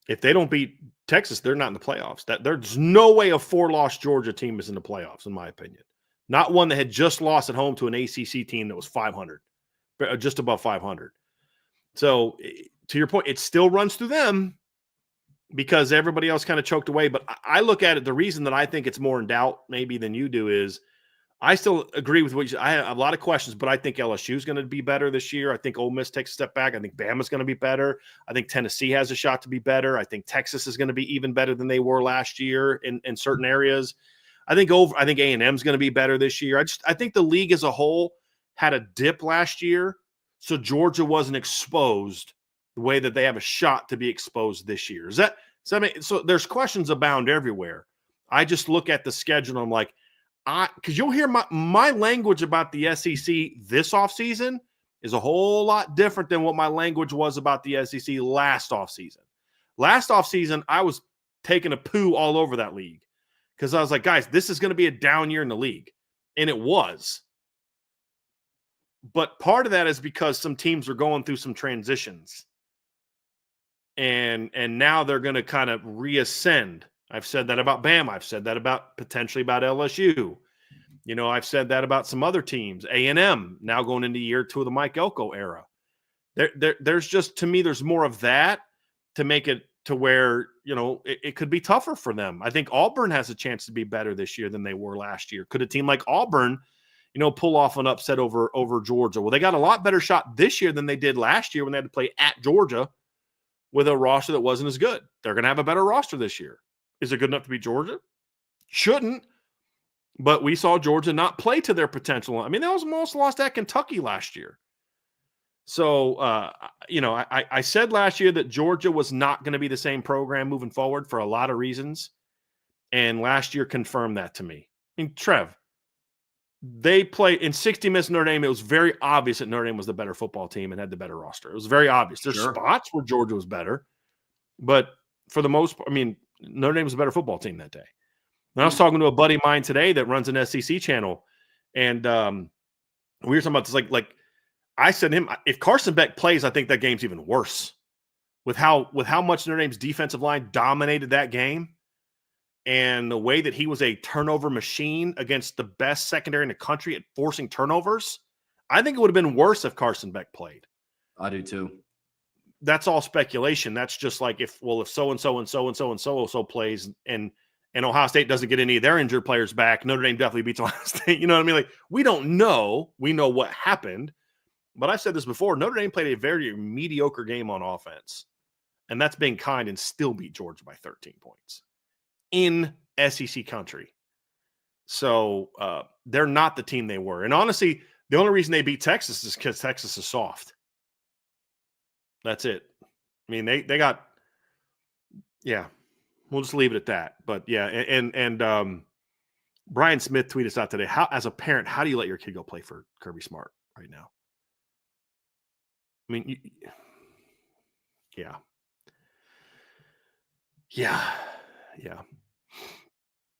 [SPEAKER 2] if they don't beat Texas, they're not in the playoffs. There's no way a 4-loss Georgia team is in the playoffs, in my opinion. Not one that had just lost at home to an ACC team that was 500, just above 500. So to your point, it still runs through them because everybody else kind of choked away. But I look at it, the reason that I think it's more in doubt maybe than you do is I still agree with what I have a lot of questions, but I think LSU is going to be better this year. I think Ole Miss takes a step back. I think Bama's going to be better. I think Tennessee has a shot to be better. I think Texas is going to be even better than they were last year in certain areas. I think A&M is going to be better this year. I think the league as a whole had a dip last year, so Georgia wasn't exposed the way that they have a shot to be exposed this year. So there's questions abound everywhere. I just look at the schedule and I'm like, because you'll hear my language about the SEC this offseason is a whole lot different than what my language was about the SEC last offseason. Last offseason, I was taking a poo all over that league because I was like, guys, this is going to be a down year in the league. And it was. But part of that is because some teams are going through some transitions. And now they're going to kind of reascend. I've said that about Bama. I've said that potentially about LSU. I've said that about some other teams. A&M now going into year 2 of the Mike Elko era. There's just, to me, there's more of that to make it to where, it could be tougher for them. I think Auburn has a chance to be better this year than they were last year. Could a team like Auburn, pull off an upset over Georgia? Well, they got a lot better shot this year than they did last year when they had to play at Georgia with a roster that wasn't as good. They're going to have a better roster this year. Is it good enough to beat Georgia? Shouldn't. But we saw Georgia not play to their potential. I mean, they almost lost at Kentucky last year. So, I said last year that Georgia was not going to be the same program moving forward for a lot of reasons. And last year confirmed that to me. I mean, Trev, they played in 60 Minutes Notre Dame. It was very obvious that Notre Dame was the better football team and had the better roster. It was very obvious. There's spots where Georgia was better. But for the most part, I mean, Notre Dame was a better football team that day. And I was talking to a buddy of mine today that runs an SEC channel, and we were talking about this. Like I said to him, if Carson Beck plays, I think that game's even worse. With how much Notre Dame's defensive line dominated that game, and the way that he was a turnover machine against the best secondary in the country at forcing turnovers, I think it would have been worse if Carson Beck played.
[SPEAKER 1] I do too.
[SPEAKER 2] That's all speculation. That's just like if so-and-so and so-and-so and so-and-so plays and Ohio State doesn't get any of their injured players back, Notre Dame definitely beats Ohio State. You know what I mean? Like, we don't know. We know what happened. But I've said this before. Notre Dame played a very mediocre game on offense. And that's being kind, and still beat Georgia by 13 points in SEC country. So they're not the team they were. And honestly, the only reason they beat Texas is because Texas is soft. That's it. I mean, they got – yeah. We'll just leave it at that. But yeah, and Brian Smith tweeted us out today. As a parent, how do you let your kid go play for Kirby Smart right now? I mean, yeah.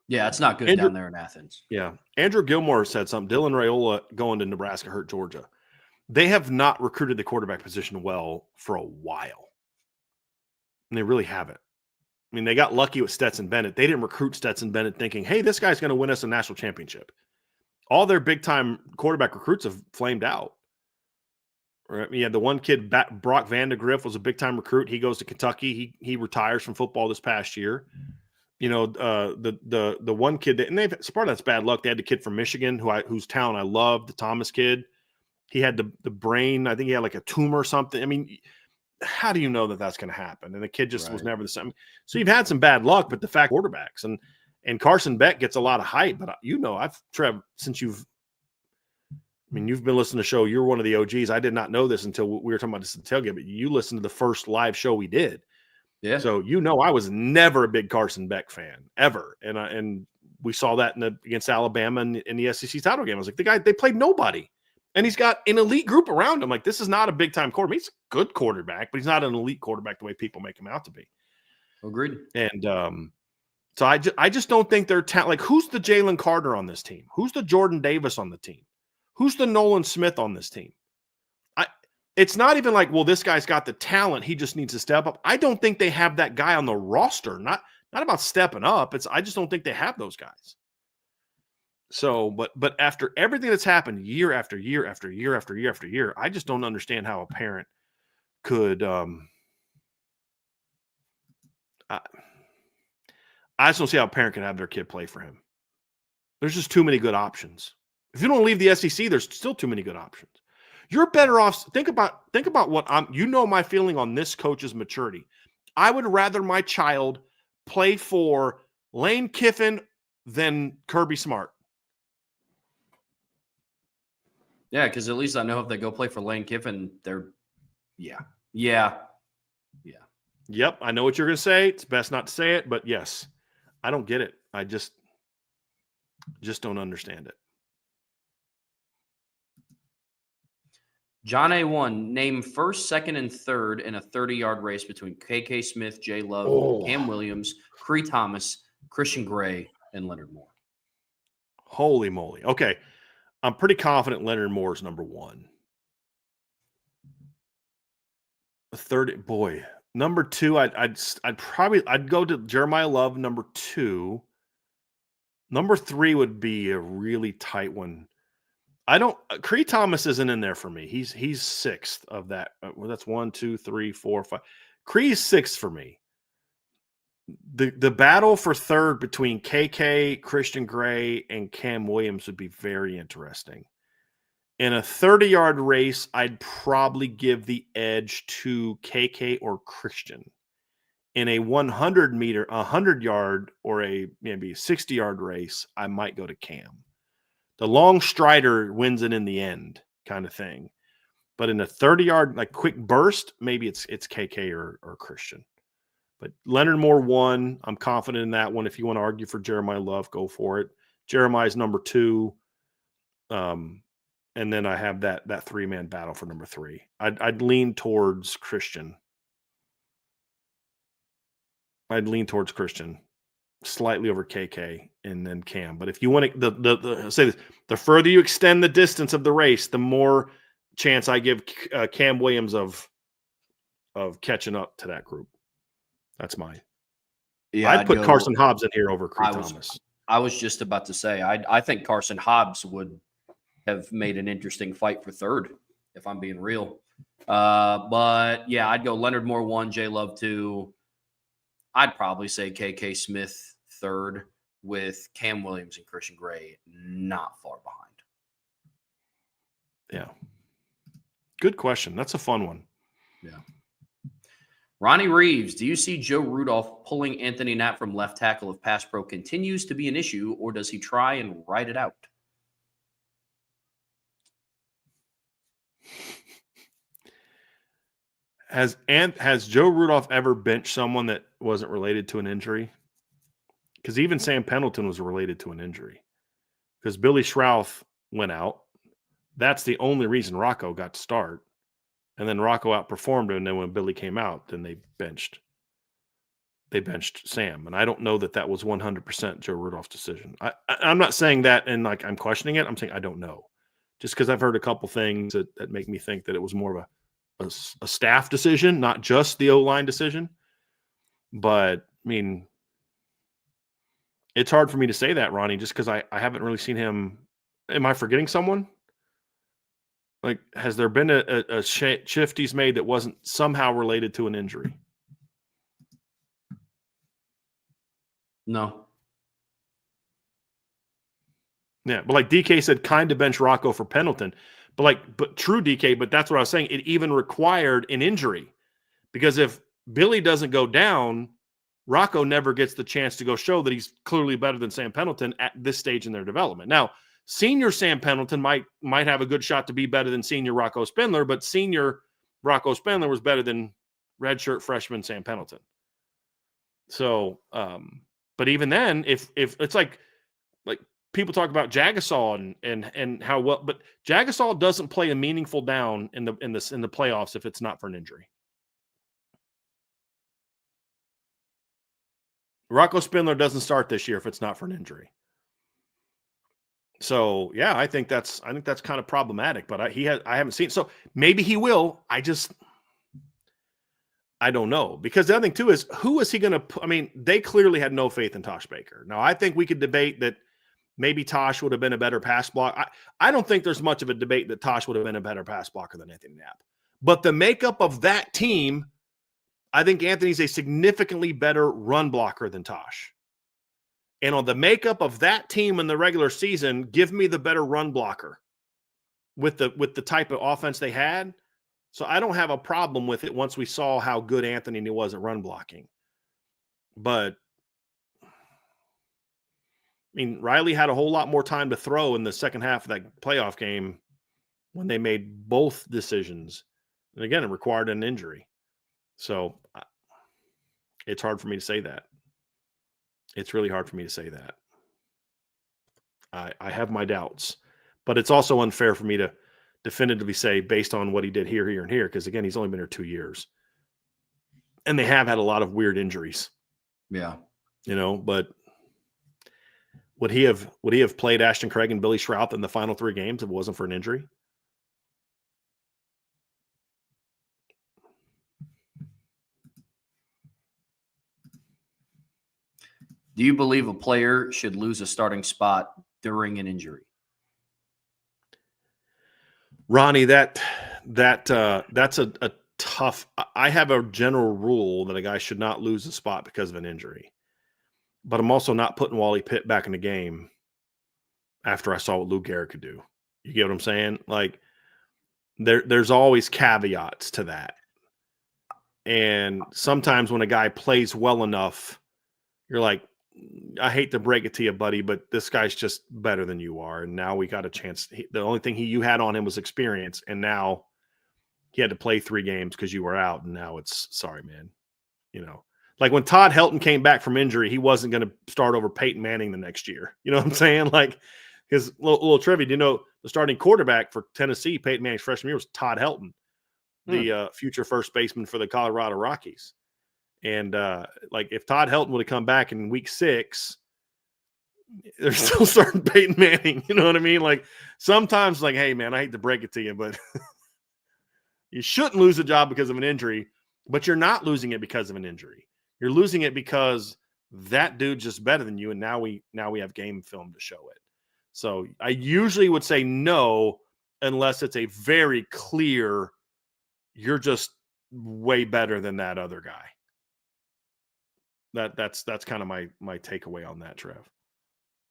[SPEAKER 1] Yeah, it's not good down there in Athens.
[SPEAKER 2] Yeah. Andrew Gilmore said something. Dylan Raiola going to Nebraska hurt Georgia. They have not recruited the quarterback position well for a while. And they really haven't. I mean, they got lucky with Stetson Bennett. They didn't recruit Stetson Bennett thinking, hey, this guy's going to win us a national championship. All their big-time quarterback recruits have flamed out. Right? You had the one kid, Brock Vandegrift, was a big-time recruit. He goes to Kentucky. He retires from football this past year. The one kid, and it's part of that's bad luck. They had the kid from Michigan whose talent I love, the Thomas kid. He had the brain. I think he had like a tumor or something. I mean, how do you know that that's going to happen? And the kid just was never the same. So you've had some bad luck, but the fact quarterbacks and Carson Beck gets a lot of hype. But Trev, since you've been listening to the show, you're one of the OGs. I did not know this until we were talking about this at the tailgate, but you listened to the first live show we did.
[SPEAKER 1] Yeah.
[SPEAKER 2] So I was never a big Carson Beck fan ever, and we saw that against Alabama in the SEC title game. I was like, they played nobody. And he's got an elite group around him. Like, this is not a big-time quarterback. He's a good quarterback, but he's not an elite quarterback the way people make him out to be.
[SPEAKER 1] Agreed.
[SPEAKER 2] And so I just don't think they're like, who's the Jalen Carter on this team? Who's the Jordan Davis on the team? Who's the Nolan Smith on this team? It's not even like, well, this guy's got the talent. He just needs to step up. I don't think they have that guy on the roster. Not about stepping up. I just don't think they have those guys. So, but after everything that's happened year after year after year after year after year, I just don't understand how a parent could. I just don't see how a parent can have their kid play for him. There's just too many good options. If you don't leave the SEC, there's still too many good options. You're better off. Think about what my feeling on this coach's maturity. I would rather my child play for Lane Kiffin than Kirby Smart.
[SPEAKER 1] Yeah, because at least I know if they go play for Lane Kiffin, they're yeah.
[SPEAKER 2] Yep, I know what you're going to say. It's best not to say it, but yes, I don't get it. I just don't understand it.
[SPEAKER 1] John A1, name first, second, and third in a 30-yard race between KK Smith, Jay Love,
[SPEAKER 2] Oh,
[SPEAKER 1] Cam Williams, Cree Thomas, Christian Gray, and Leonard Moore.
[SPEAKER 2] holy moly. Okay. I'm pretty confident Leonard Moore is number one. Third, boy. Number two, I'd go to Jeremiah Love, number two. Number three would be a really tight one. Cree Thomas isn't in there for me. He's sixth of that. Well, that's 1, 2, 3, 4, 5. Cree's sixth for me. The battle for third between KK, Christian Gray, and Cam Williams would be very interesting. In a 30-yard race, I'd probably give the edge to KK or Christian. In a 100-yard, or a maybe 60-yard race, I might go to Cam. The long strider wins it in the end, kind of thing. But in a 30-yard, like quick burst, maybe it's KK or Christian. But Leonard Moore won. I'm confident in that one. If you want to argue for Jeremiah Love, go for it. Jeremiah's number two. And then I have that three-man battle for number three. I'd lean towards Christian. Slightly over KK and then Cam. But if you want to say this, the further you extend the distance of the race, the more chance I give Cam Williams of catching up to that group. That's mine. Yeah, I'd put Carson Hobbs in here over Cree Thomas.
[SPEAKER 1] I was just about to say, I think Carson Hobbs would have made an interesting fight for third, if I'm being real. But yeah, I'd go Leonard Moore 1, Jay Love 2. I'd probably say KK Smith third, with Cam Williams and Christian Gray not far behind.
[SPEAKER 2] Yeah. Good question. That's a fun one.
[SPEAKER 1] Yeah. Ronnie Reeves, do you see Joe Rudolph pulling Anthony Knapp from left tackle if pass pro continues to be an issue, or does he try and ride it out?
[SPEAKER 2] Has Joe Rudolph ever benched someone that wasn't related to an injury? Because even Sam Pendleton was related to an injury. Because Billy Schrouth went out. That's the only reason Rocco got to start. And then Rocco outperformed him. And then when Billy came out, then they benched Sam. And I don't know that was 100% Joe Rudolph's decision. I'm not saying that and like I'm questioning it. I'm saying I don't know. Just because I've heard a couple things that make me think that it was more of a staff decision, not just the O-line decision. But, I mean, it's hard for me to say that, Ronnie, just because I haven't really seen him. Am I forgetting someone? Like, has there been a shift he's made that wasn't somehow related to an injury?
[SPEAKER 1] No.
[SPEAKER 2] Yeah, but like DK said, kind of bench Rocco for Pendleton. But true DK, but that's what I was saying. It even required an injury. Because if Billy doesn't go down, Rocco never gets the chance to go show that he's clearly better than Sam Pendleton at this stage in their development. Now, senior Sam Pendleton might have a good shot to be better than senior Rocco Spindler, but senior Rocco Spindler was better than redshirt freshman Sam Pendleton. So, but even then, if it's like people talk about Jagasol and how well, but Jagasol doesn't play a meaningful down in the playoffs if it's not for an injury. Rocco Spindler doesn't start this year if it's not for an injury. So yeah, I think that's kind of problematic. But I haven't seen. So maybe he will. I don't know, because the other thing too is, who is he going to? I mean, they clearly had no faith in Tosh Baker. Now I think we could debate that maybe Tosh would have been a better pass block. I don't think there's much of a debate that Tosh would have been a better pass blocker than Anthony Knapp. But the makeup of that team, I think Anthony's a significantly better run blocker than Tosh. And on the makeup of that team in the regular season, give me the better run blocker with the type of offense they had. So I don't have a problem with it once we saw how good Anthony was at run blocking. But I mean, Riley had a whole lot more time to throw in the second half of that playoff game when they made both decisions. And again, it required an injury. So it's hard for me to say that. It's really hard for me to say that. I have my doubts, but it's also unfair for me to definitively say based on what he did here, here, and here, because again, he's only been here 2 years. And they have had a lot of weird injuries.
[SPEAKER 1] Yeah.
[SPEAKER 2] But would he have played Ashton Craig and Billy Schrouth in the final 3 games if it wasn't for an injury?
[SPEAKER 1] Do you believe a player should lose a starting spot during an injury?
[SPEAKER 2] Ronnie, that's a tough. I have a general rule that a guy should not lose a spot because of an injury, but I'm also not putting Wally Pitt back in the game after I saw what Lou Gehrig could do. You get what I'm saying? Like there's always caveats to that, and sometimes when a guy plays well enough, you're like, I hate to break it to you, buddy, but this guy's just better than you are. And now we got a chance. The only thing you had on him was experience. And now he had to play 3 games because you were out. And now it's sorry, man. Like when Todd Helton came back from injury, he wasn't going to start over Peyton Manning the next year. You know what I'm saying? Like his little trivia, the starting quarterback for Tennessee, Peyton Manning's freshman year was Todd Helton, the future first baseman for the Colorado Rockies. And like if Todd Helton would have come back in week 6, they're still starting Peyton Manning. You know what I mean? Like sometimes like, hey man, I hate to break it to you, but you shouldn't lose a job because of an injury, but you're not losing it because of an injury. You're losing it because that dude's just better than you. And now we have game film to show it. So I usually would say no, unless it's a very clear, you're just way better than that other guy. That's kind of my takeaway on that, Trev.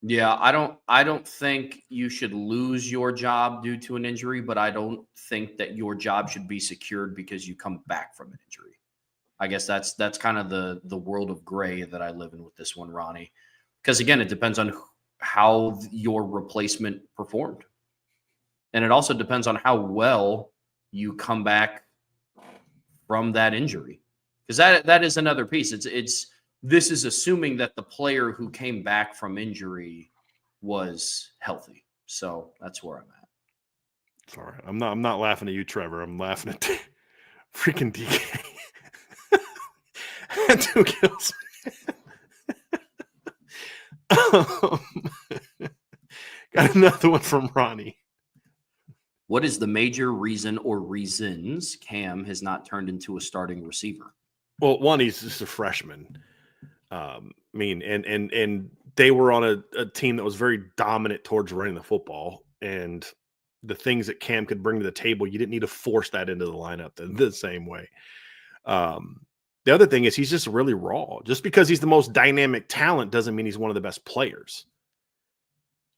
[SPEAKER 1] Yeah, I don't think you should lose your job due to an injury, but I don't think that your job should be secured because you come back from an injury. I guess that's kind of the world of gray that I live in with this one, Ronnie. Because again, it depends on how your replacement performed. And it also depends on how well you come back from that injury. Because that is another piece. This is assuming that the player who came back from injury was healthy. So that's where I'm at.
[SPEAKER 2] It's all right. I'm not laughing at you, Trevor. I'm laughing at freaking DK. Had 2 kills. Got another one from Ronnie.
[SPEAKER 1] What is the major reason or reasons Cam has not turned into a starting receiver?
[SPEAKER 2] Well, one, he's just a freshman. And they were on a team that was very dominant towards running the football, and the things that Cam could bring to the table, you didn't need to force that into the lineup the same way. The other thing is he's just really raw. Just because he's the most dynamic talent doesn't mean he's one of the best players.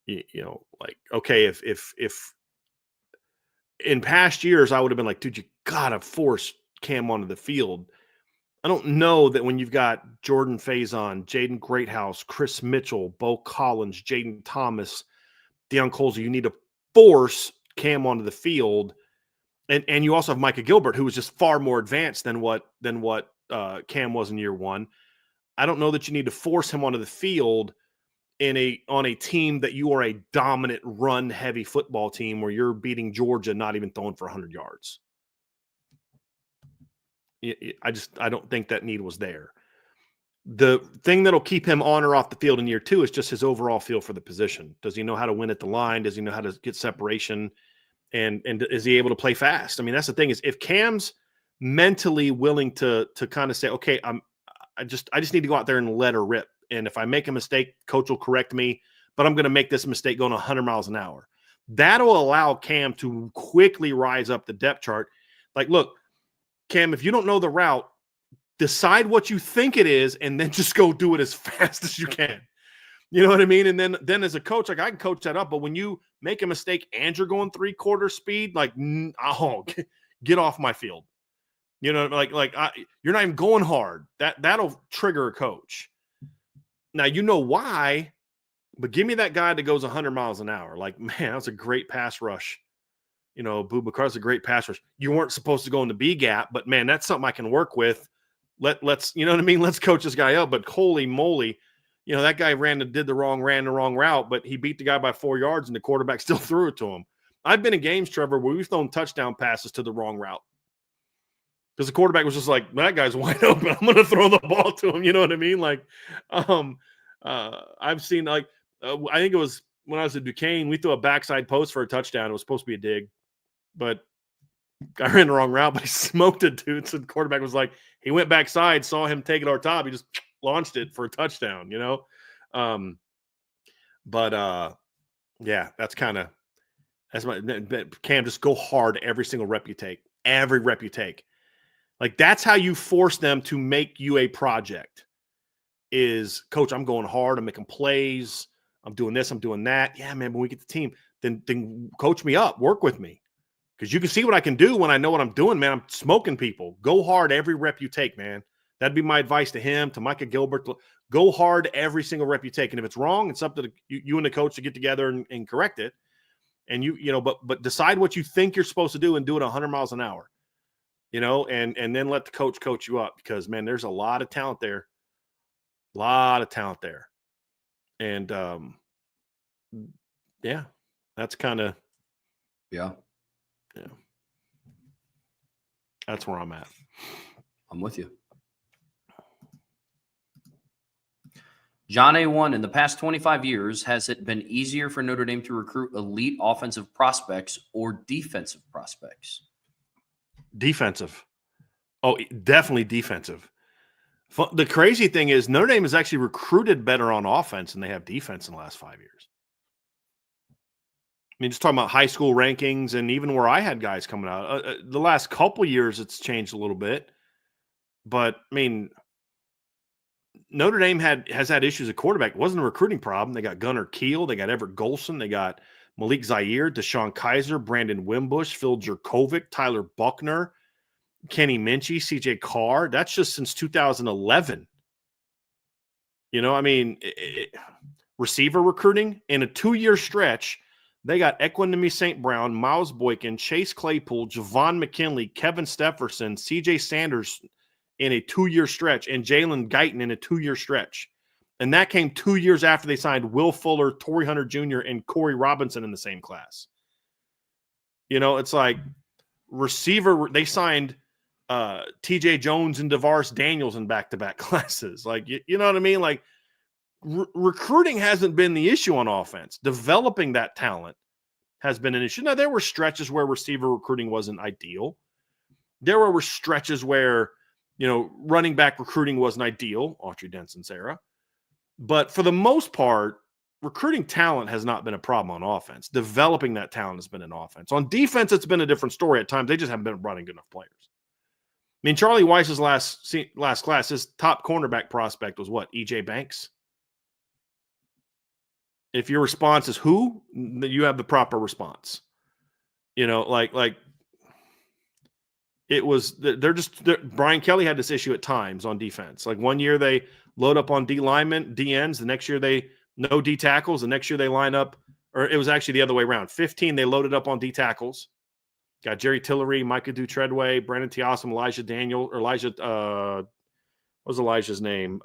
[SPEAKER 2] Like, okay, if in past years I would have been like, dude, you gotta force Cam onto the field. I don't know that when you've got Jordan Faison, Jaden Greathouse, Chris Mitchell, Bo Collins, Jaden Thomas, Deion Colsey, you need to force Cam onto the field. And you also have Micah Gilbert, who was just far more advanced than what Cam was in year 1. I don't know that you need to force him onto the field on a team that you are a dominant run-heavy football team where you're beating Georgia, not even throwing for 100 yards. I don't think that need was there. The thing that'll keep him on or off the field in year 2 is just his overall feel for the position. Does he know how to win at the line? Does he know how to get separation? And is he able to play fast? I mean, that's the thing is if Cam's mentally willing to kind of say, okay, I just need to go out there and let her rip. And if I make a mistake, coach will correct me, but I'm going to make this mistake going 100 miles an hour. That'll allow Cam to quickly rise up the depth chart. Like, look, Cam, if you don't know the route, decide what you think it is and then just go do it as fast as you can. You know what I mean? And then as a coach, like I can coach that up. But when you make a mistake and you're going 3/4 speed, like, get off my field. You know, you're not even going hard. That'll trigger a coach. Now, you know why, but give me that guy that goes 100 miles an hour. Like, man, that's a great pass rush. You know, Boubacar's a great pass rush. You weren't supposed to go in the B gap, but man, that's something I can work with. Let's, you know what I mean? Let's coach this guy up. But holy moly, you know, that guy ran the wrong route, but he beat the guy by 4 yards and the quarterback still threw it to him. I've been in games, Trevor, where we've thrown touchdown passes to the wrong route. Because the quarterback was just like, that guy's wide open. I'm going to throw the ball to him. You know what I mean? Like, I've seen, like, I think it was when I was at Duquesne, we threw a backside post for a touchdown. It was supposed to be a dig, but I ran the wrong route, but he smoked it, dude. So the quarterback was like, he went backside, saw him take it over top. He just launched it for a touchdown, you know? Yeah, that's my Cam, just go hard every single rep you take. Every rep you take. Like, that's how you force them to make you a project is, coach, I'm going hard. I'm making plays. I'm doing this. I'm doing that. Yeah, man, when we get the team, then coach me up. Work with me. Because you can see what I can do when I know what I'm doing, man. I'm smoking people. Go hard every rep you take, man. That'd be my advice to him, to Micah Gilbert. Go hard every single rep you take. And if it's wrong, it's up to you and the coach to get together and correct it. And but decide what you think you're supposed to do and do it 100 miles an hour. And then let the coach you up, because, man, there's a lot of talent there. A lot of talent there. And, yeah, that's kind of.
[SPEAKER 1] Yeah.
[SPEAKER 2] That's where I'm at.
[SPEAKER 1] I'm with you. John A1, in the past 25 years, has it been easier for Notre Dame to recruit elite offensive prospects or defensive prospects?
[SPEAKER 2] Defensive. Oh, definitely defensive. The crazy thing is Notre Dame has actually recruited better on offense than they have defense in the last 5 years. I mean, just talking about high school rankings and even where I had guys coming out. The last couple years, it's changed a little bit. But, I mean, Notre Dame has had issues at quarterback. It wasn't a recruiting problem. They got Gunnar Keel. They got Everett Golson. They got Malik Zaire, Deshaun Kaiser, Brandon Wimbush, Phil Jerkovic, Tyler Buckner, Kenny Minchie, CJ Carr. That's just since 2011. I mean, receiver recruiting in a 2-year stretch, they got Equanimous St. Brown, Miles Boykin, Chase Claypool, Javon McKinley, Kevin Stepherson, CJ Sanders in a 2-year stretch, and Jalen Guyton in a 2-year stretch. And that came 2 years after they signed Will Fuller, Torrey Hunter Jr., and Corey Robinson in the same class. It's like receiver, they signed TJ Jones and DeVaris Daniels in back-to-back classes. Like, you know what I mean? Like, recruiting hasn't been the issue on offense. Developing that talent has been an issue. Now, there were stretches where receiver recruiting wasn't ideal. There were stretches where, running back recruiting wasn't ideal, Autry Denson's era. But for the most part, recruiting talent has not been a problem on offense. Developing that talent has been an offense. On defense, it's been a different story at times. They just haven't been running good enough players. I mean, Charlie Weiss's last class, his top cornerback prospect was what? EJ Banks? If your response is who, you have the proper response. Like it was, Brian Kelly had this issue at times on defense. Like, one year they load up on D linemen, D ends. The next year they no D tackles. The next year they line up, or it was actually the other way around. 15, they loaded up on D tackles. Got Jerry Tillery, Micah Dutredway, Brandon Tiassam, what was Elijah's name?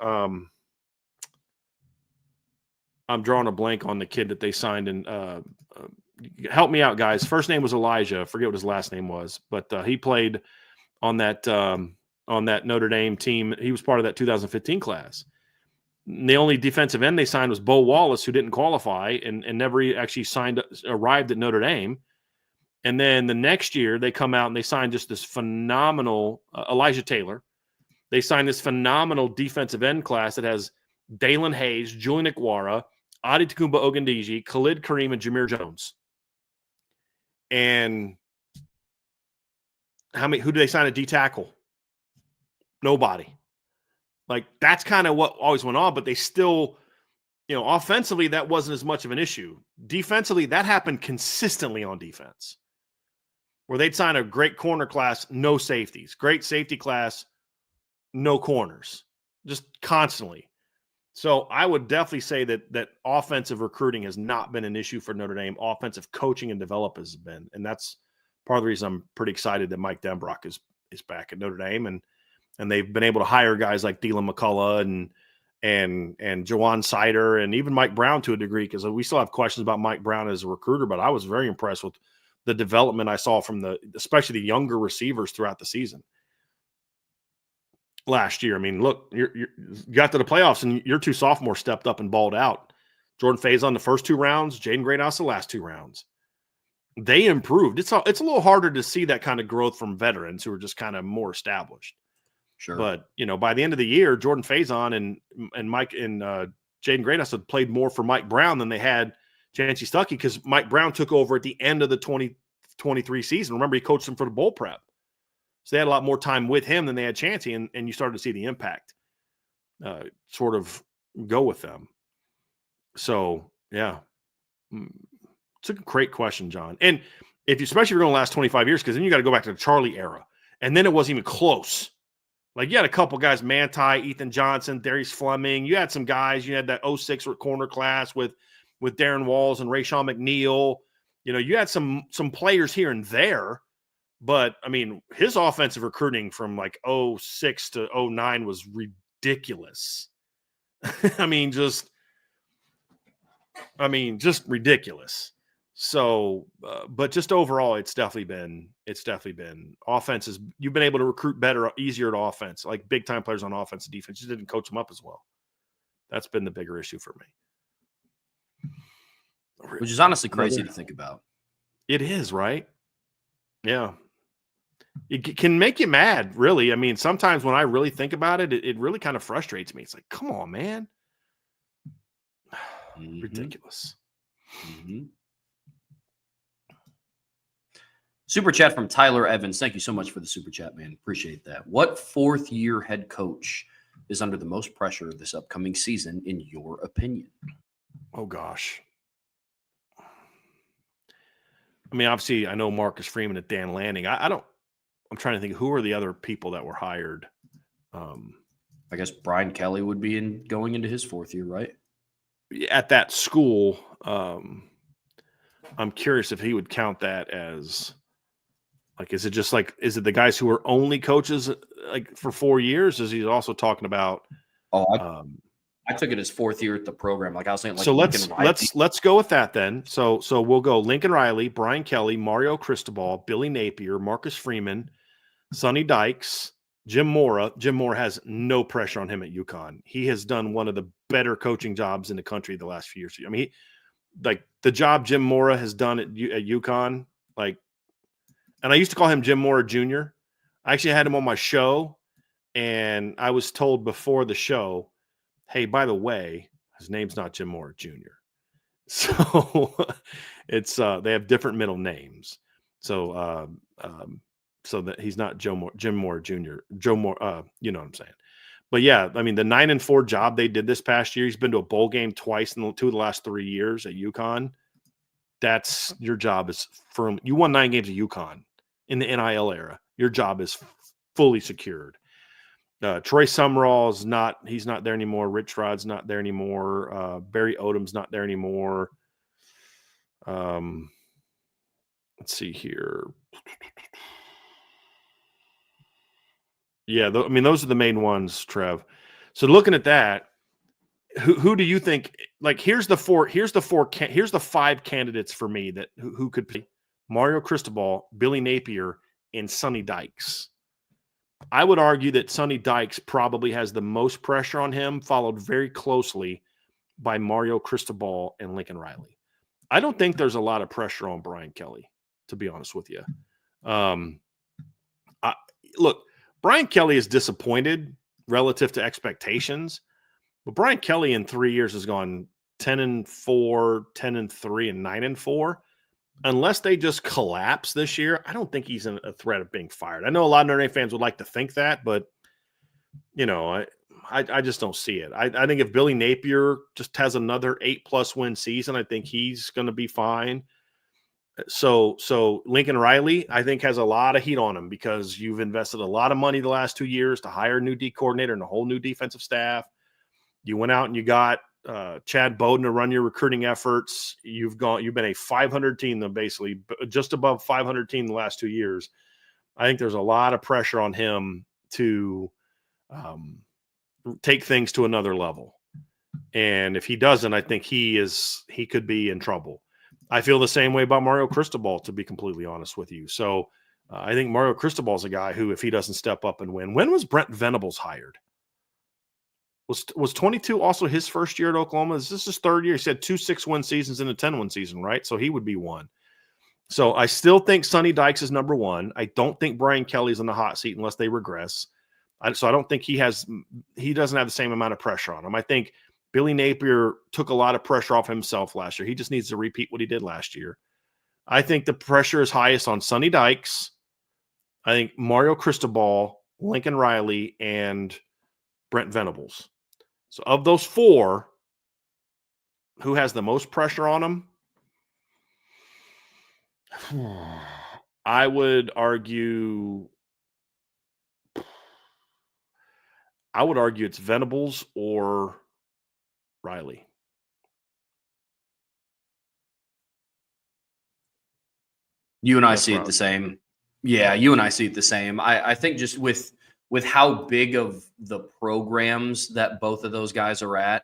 [SPEAKER 2] I'm drawing a blank on the kid that they signed. And help me out, guys. First name was Elijah. I forget what his last name was, but he played on that Notre Dame team. He was part of that 2015 class. The only defensive end they signed was Bo Wallace, who didn't qualify and never actually arrived at Notre Dame. And then the next year they come out and they signed just this phenomenal Elijah Taylor. They signed this phenomenal defensive end class that has Dalen Hayes, Julian Ikwara, Adi Takumba Ogundiji, Khalid Kareem, and Jameer Jones. And who do they sign a D tackle? Nobody. Like, that's kind of what always went on, but they still, offensively, that wasn't as much of an issue. Defensively, that happened consistently on defense, where they'd sign a great corner class, no safeties. Great safety class, no corners, just constantly. So I would definitely say that offensive recruiting has not been an issue for Notre Dame. Offensive coaching and development has been, and that's part of the reason I'm pretty excited that Mike Denbrock is back at Notre Dame, and they've been able to hire guys like Dylan McCullough and Jawan Sider and even Mike Brown to a degree, because we still have questions about Mike Brown as a recruiter, but I was very impressed with the development I saw from especially the younger receivers throughout the season last year. I mean, look, you got to the playoffs and your two sophomores stepped up and balled out. Jordan Faison the first 2 rounds, Jaden Greathouse the last 2 rounds. They improved. It's a little harder to see that kind of growth from veterans who are just kind of more established.
[SPEAKER 1] Sure.
[SPEAKER 2] But, by the end of the year, Jordan Faison and Mike and Jaden Greathouse had played more for Mike Brown than they had Chancey Stuckey, because Mike Brown took over at the end of the 2023 season. Remember, he coached them for the bowl prep. So they had a lot more time with him than they had Chancey, and you started to see the impact sort of go with them. So, yeah. It's a great question, John. And especially if you're going to last 25 years, because then you got to go back to the Charlie era. And then it wasn't even close. Like, you had a couple guys, Manti, Ethan Johnson, Darius Fleming. You had some guys. You had that 06 corner class with Darren Walls and Rayshawn McNeil. You had some players here and there. But, I mean, his offensive recruiting from like 06 to 09 was ridiculous. I mean, just ridiculous. So, but just overall, it's definitely been offenses. You've been able to recruit better, easier at offense, like big time players on offense and defense. You didn't coach them up as well. That's been the bigger issue for me.
[SPEAKER 1] Which is honestly crazy to think about.
[SPEAKER 2] It is, right? Yeah. It can make you mad, really. I mean, sometimes when I really think about it, it really kind of frustrates me. It's like, come on, man.
[SPEAKER 1] Mm-hmm.
[SPEAKER 2] Ridiculous.
[SPEAKER 1] Mm-hmm. Super chat from Tyler Evans. Thank you so much for the super chat, man. Appreciate that. What 4th-year head coach is under the most pressure this upcoming season, in your opinion?
[SPEAKER 2] Oh, gosh. I mean, obviously, I know Marcus Freeman and Dan Lanning. I'm trying to think, who are the other people that were hired?
[SPEAKER 1] I guess Brian Kelly would be going into his 4th year, right?
[SPEAKER 2] At that school, I'm curious if he would count that as, like, is it the guys who are only coaches like for 4 years? Is he also talking about?
[SPEAKER 1] Oh, I took it as 4th year at the program. Like I was saying, like,
[SPEAKER 2] so let's go with that then. So we'll go Lincoln Riley, Brian Kelly, Mario Cristobal, Billy Napier, Marcus Freeman, Sonny Dykes, Jim Mora. Jim Mora has no pressure on him at UConn. He has done one of the better coaching jobs in the country the last few years. I mean, the job Jim Mora has done at UConn, like, and I used to call him Jim Mora Jr. I actually had him on my show, and I was told before the show, hey, by the way, his name's not Jim Mora Jr. So it's they have different middle names. So so that he's not Jim Mora Jr. Joe Moore, you know what I'm saying. But yeah, I mean, the 9-4 job they did this past year, he's been to a bowl game twice in 2 of the last 3 years at UConn. That's your job is firm. You won 9 games at UConn in the NIL era. Your job is fully secured. Troy Summerall's he's not there anymore. Rich Rod's not there anymore. Barry Odom's not there anymore. Let's see here. Yeah, I mean, those are the main ones, Trev. So looking at that, who do you think? Like, here's the 5 candidates for me that who could be Mario Cristobal, Billy Napier, and Sonny Dykes. I would argue that Sonny Dykes probably has the most pressure on him, followed very closely by Mario Cristobal and Lincoln Riley. I don't think there's a lot of pressure on Brian Kelly, to be honest with you. Look, Brian Kelly is disappointed relative to expectations, but Brian Kelly in 3 years has gone 10-4, 10-3, and 9-4. Unless they just collapse this year, I don't think he's a threat of being fired. I know a lot of Notre Dame fans would like to think that, but I just don't see it. I think if Billy Napier just has another 8+ win season, I think he's going to be fine. So Lincoln Riley, I think, has a lot of heat on him because you've invested a lot of money the last 2 years to hire a new D coordinator and a whole new defensive staff. You went out and you got Chad Bowden to run your recruiting efforts. You've been a 500 team, though, basically just above 500 team the last 2 years. I think there's a lot of pressure on him to take things to another level. And if he doesn't, I think he could be in trouble. I feel the same way about Mario Cristobal, to be completely honest with you. So I think Mario Cristobal is a guy who, if he doesn't step up and win, when was Brent Venables hired? Was 22 also his first year at Oklahoma? Is this his third year? He said 2 6-win seasons and a 10-win season, right? So he would be one. So I still think Sonny Dykes is number one. I don't think Brian Kelly's in the hot seat unless they regress. So I don't think he doesn't have the same amount of pressure on him. I think Billy Napier took a lot of pressure off himself last year. He just needs to repeat what he did last year. I think the pressure is highest on Sonny Dykes. I think Mario Cristobal, Lincoln Riley, and Brent Venables. So of those four, who has the most pressure on them? I would argue it's Venables or Riley.
[SPEAKER 1] You and I see it the same. Yeah, you and I see it the same. I think just with how big of the programs that both of those guys are at,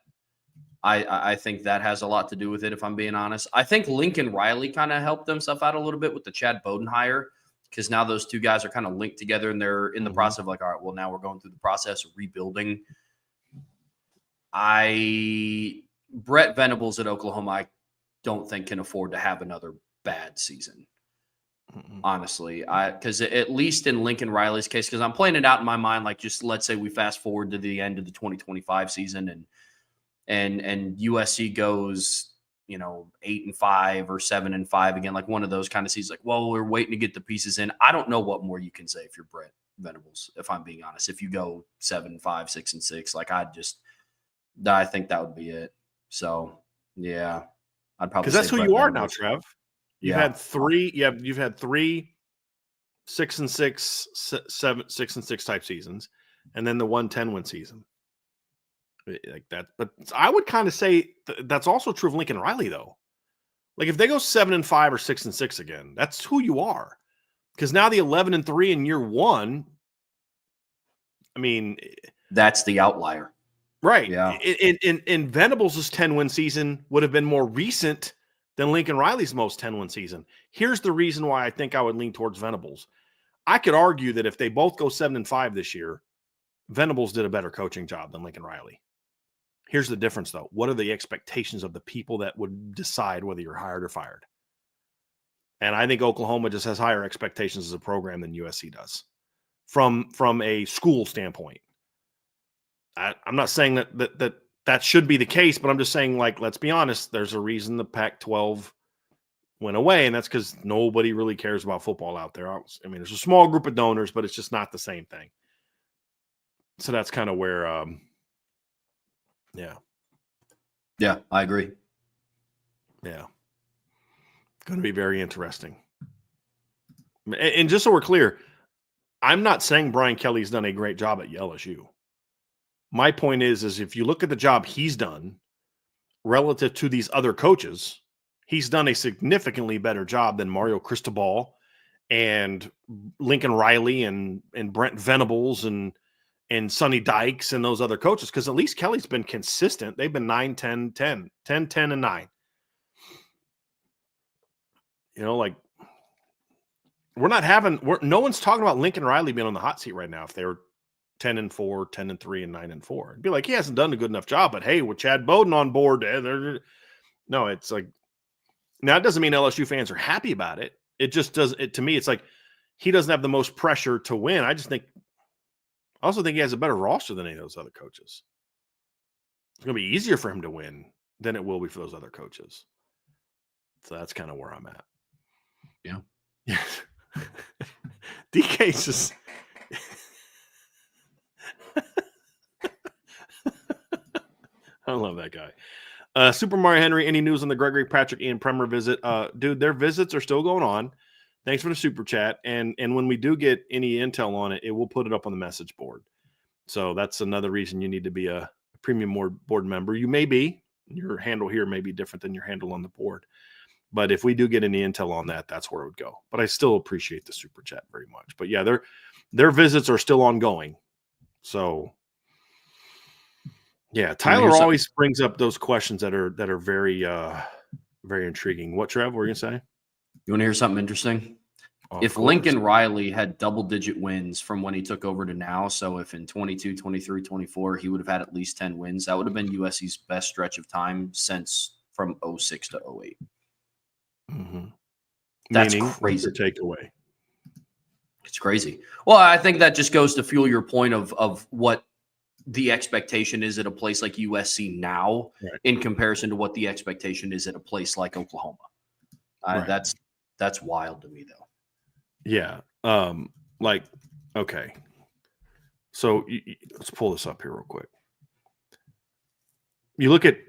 [SPEAKER 1] I think that has a lot to do with it, if I'm being honest. I think Lincoln Riley kind of helped themselves out a little bit with the Chad Bowden hire, because now those two guys are kind of linked together, and they're in the process of like, all right, well, now we're going through the process of rebuilding. Brett Venables at Oklahoma, I don't think can afford to have another bad season. Honestly, because at least in Lincoln Riley's case, because I'm playing it out in my mind, like just let's say we fast forward to the end of the 2025 season, and USC goes, 8-5 or 7-5 again, like one of those kind of seasons. Like, well, we're waiting to get the pieces in. I don't know what more you can say if you're Brett Venables, if I'm being honest. If you go 7-5, 6-6, like I think that would be it. So yeah, I'd probably,
[SPEAKER 2] because that's who
[SPEAKER 1] Brett
[SPEAKER 2] you are
[SPEAKER 1] Venables.
[SPEAKER 2] now, Trev. You've had three 6-6, 6-6 type seasons, and then the 10-win season like that. But I would kind of say that's also true of Lincoln Riley, though. Like if they go 7-5 or 6-6 again, that's who you are. Because now the 11-3 in year one, I mean,
[SPEAKER 1] that's the outlier,
[SPEAKER 2] right?
[SPEAKER 1] Yeah.
[SPEAKER 2] In Venables' 10-win season would have been more recent than Lincoln Riley's most 10-win season. Here's the reason why I think I would lean towards Venables. I could argue that if they both go 7-5 this year, Venables did a better coaching job than Lincoln Riley. Here's the difference, though. What are the expectations of the people that would decide whether you're hired or fired? And I think Oklahoma just has higher expectations as a program than USC does from a school standpoint. I'm not saying that should be the case, but I'm just saying, like, let's be honest, there's a reason the Pac-12 went away, and that's because nobody really cares about football out there. I mean, there's a small group of donors, but it's just not the same thing. So that's kind of where,
[SPEAKER 1] Yeah, I agree.
[SPEAKER 2] Yeah. Going to be very interesting. And just so we're clear, I'm not saying Brian Kelly's done a great job at LSU. My point is if you look at the job he's done relative to these other coaches, he's done a significantly better job than Mario Cristobal and Lincoln Riley and Brent Venables and Sonny Dykes and those other coaches, because at least Kelly's been consistent. They've been 9-10-10, 10-10 and 9. Like no one's talking about Lincoln Riley being on the hot seat right now if they were 10-4, 10-3, and 9-4. It'd be like he hasn't done a good enough job, but hey, with Chad Bowden on board, no, it's like, now it doesn't mean LSU fans are happy about it. It just does it to me. It's like he doesn't have the most pressure to win. I also think he has a better roster than any of those other coaches. It's going to be easier for him to win than it will be for those other coaches. So that's kind of where I'm at. Yeah. DK's just I love that guy. Super Mario Henry, any news on the Gregory Patrick Ian Premer visit? Dude, their visits are still going on. Thanks for the super chat. And when we do get any intel on it, we'll put it up on the message board. So that's another reason you need to be a premium board member. You may be. Your handle here may be different than your handle on the board. But if we do get any intel on that, that's where it would go. But I still appreciate the super chat very much. But yeah, their visits are still ongoing. So yeah, Tyler always brings up those questions that are very very intriguing. What, Trev, were you going to say?
[SPEAKER 1] You want to hear something interesting?
[SPEAKER 2] Oh,
[SPEAKER 1] If Lincoln Riley had double-digit wins from when he took over to now, so if in 22, 23, 24, he would have had at least 10 wins, that would have been USC's best stretch of time since from 06 to 08.
[SPEAKER 2] Mm-hmm.
[SPEAKER 1] That's
[SPEAKER 2] Meaning,
[SPEAKER 1] crazy.
[SPEAKER 2] What's your takeaway?
[SPEAKER 1] It's crazy. Well, I think that just goes to fuel your point of what the expectation is at a place like USC now in comparison to what the expectation is at a place like Oklahoma. That's wild to me, though.
[SPEAKER 2] Yeah. Okay. So let's pull this up here real quick. You look at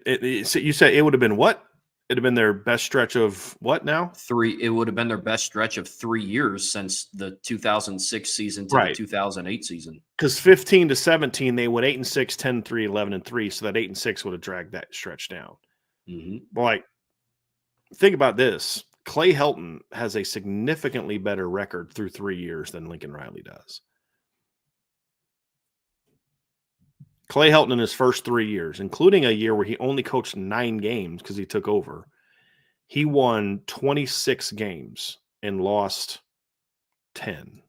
[SPEAKER 2] it. So you said it would have been what? It'd have been their best stretch of what now?
[SPEAKER 1] It would have been their best stretch of 3 years since the 2006 season to the 2008 season.
[SPEAKER 2] Because 15 to 17, they went 8-6, 10-3, 11-3. So that 8-6 would have dragged that stretch down. Mm-hmm. Think about this. Clay Helton has a significantly better record through 3 years than Lincoln Riley does. Clay Helton in his first 3 years, including a year where he only coached 9 games because he took over, he won 26 games and lost 10.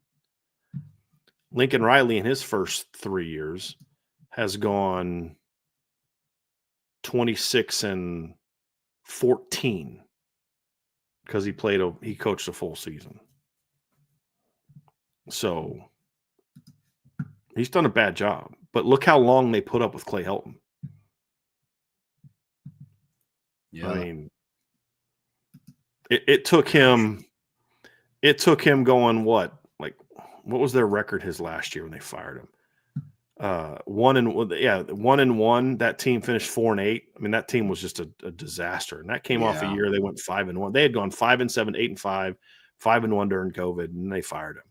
[SPEAKER 2] Lincoln Riley in his first 3 years has gone 26-14 because he coached a full season. So he's done a bad job. But look how long they put up with Clay Helton. Yeah. I mean, it took him going what was their record his last year when they fired him? 1-1. That team finished 4-8. I mean, that team was just a disaster. And that came off a year they went 5-1. They had gone 5-7, 8-5, 5-1 during COVID, and they fired him.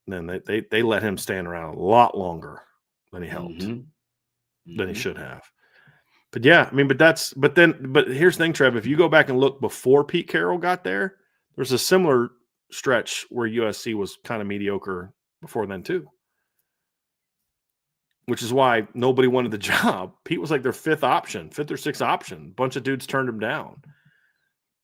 [SPEAKER 2] And then they let him stand around a lot longer than he helped, than he should have. But yeah, I mean, but here's the thing, Trev. If you go back and look before Pete Carroll got there's a similar stretch where USC was kind of mediocre before then too. Which is why nobody wanted the job. Pete was like their fifth or sixth option. A bunch of dudes turned him down.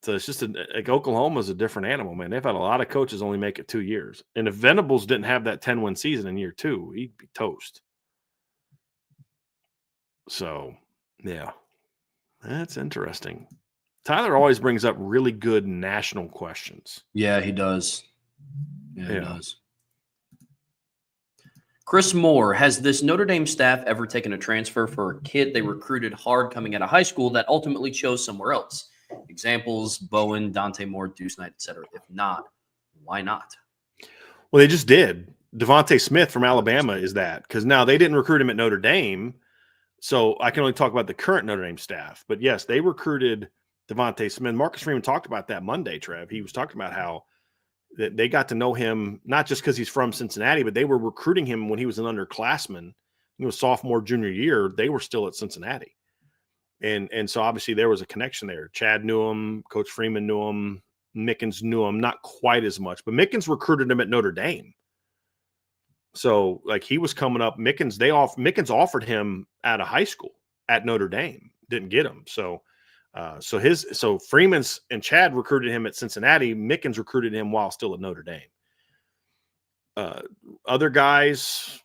[SPEAKER 2] So it's just Oklahoma's a different animal, man. They've had a lot of coaches only make it 2 years. And if Venables didn't have that 10-win season in year 2, he'd be toast. So, yeah, that's interesting. Tyler always brings up really good national questions.
[SPEAKER 1] Yeah, he does. Yeah, he does. Chris Moore, has this Notre Dame staff ever taken a transfer for a kid they recruited hard coming out of high school that ultimately chose somewhere else? Examples, Bowen, Dante Moore, Deuce Knight, etc. If not, why not?
[SPEAKER 2] Well, they just did. Devontae Smith from Alabama is that, because now they didn't recruit him at Notre Dame, so I can only talk about the current Notre Dame staff. But yes, they recruited Devontae Smith. Marcus Freeman talked about that Monday, Trev. He was talking about how they got to know him, not just because he's from Cincinnati, but they were recruiting him when he was an underclassman. He was sophomore, junior year. They were still at Cincinnati. And so obviously there was a connection there. Chad knew him. Coach Freeman knew him. Mickens knew him, not quite as much. But Mickens recruited him at Notre Dame. So, he was coming up. Mickens offered him out of high school at Notre Dame. Didn't get him. So Freeman's and Chad recruited him at Cincinnati. Mickens recruited him while still at Notre Dame. Other guys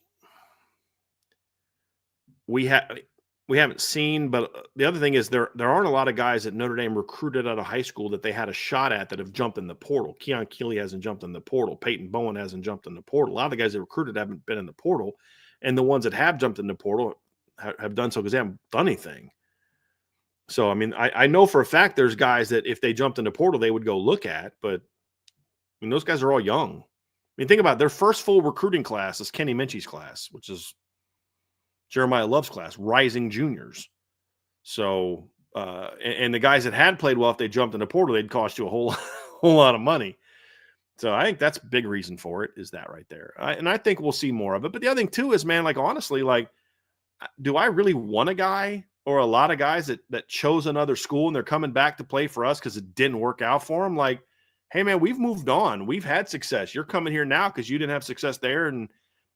[SPEAKER 2] we haven't seen, but the other thing is there aren't a lot of guys that Notre Dame recruited out of high school that they had a shot at that have jumped in the portal. Keon Keeley hasn't jumped in the portal. Peyton Bowen hasn't jumped in the portal. A lot of the guys they recruited haven't been in the portal, and the ones that have jumped in the portal have done so because they haven't done anything. So, I mean, I know for a fact there's guys that if they jumped in the portal, they would go look at, but I mean, those guys are all young. I mean, think about it. Their first full recruiting class is Kenny Minchie's class, which is Jeremiah Love's class, rising juniors. So, and the guys that had played well, if they jumped in the portal, they'd cost you a whole lot of money. So I think that's a big reason for it, is that right there. And I think we'll see more of it. But the other thing too is, man, honestly, do I really want a guy or a lot of guys that chose another school and they're coming back to play for us because it didn't work out for them? Hey, man, we've moved on. We've had success. You're coming here now because you didn't have success there, and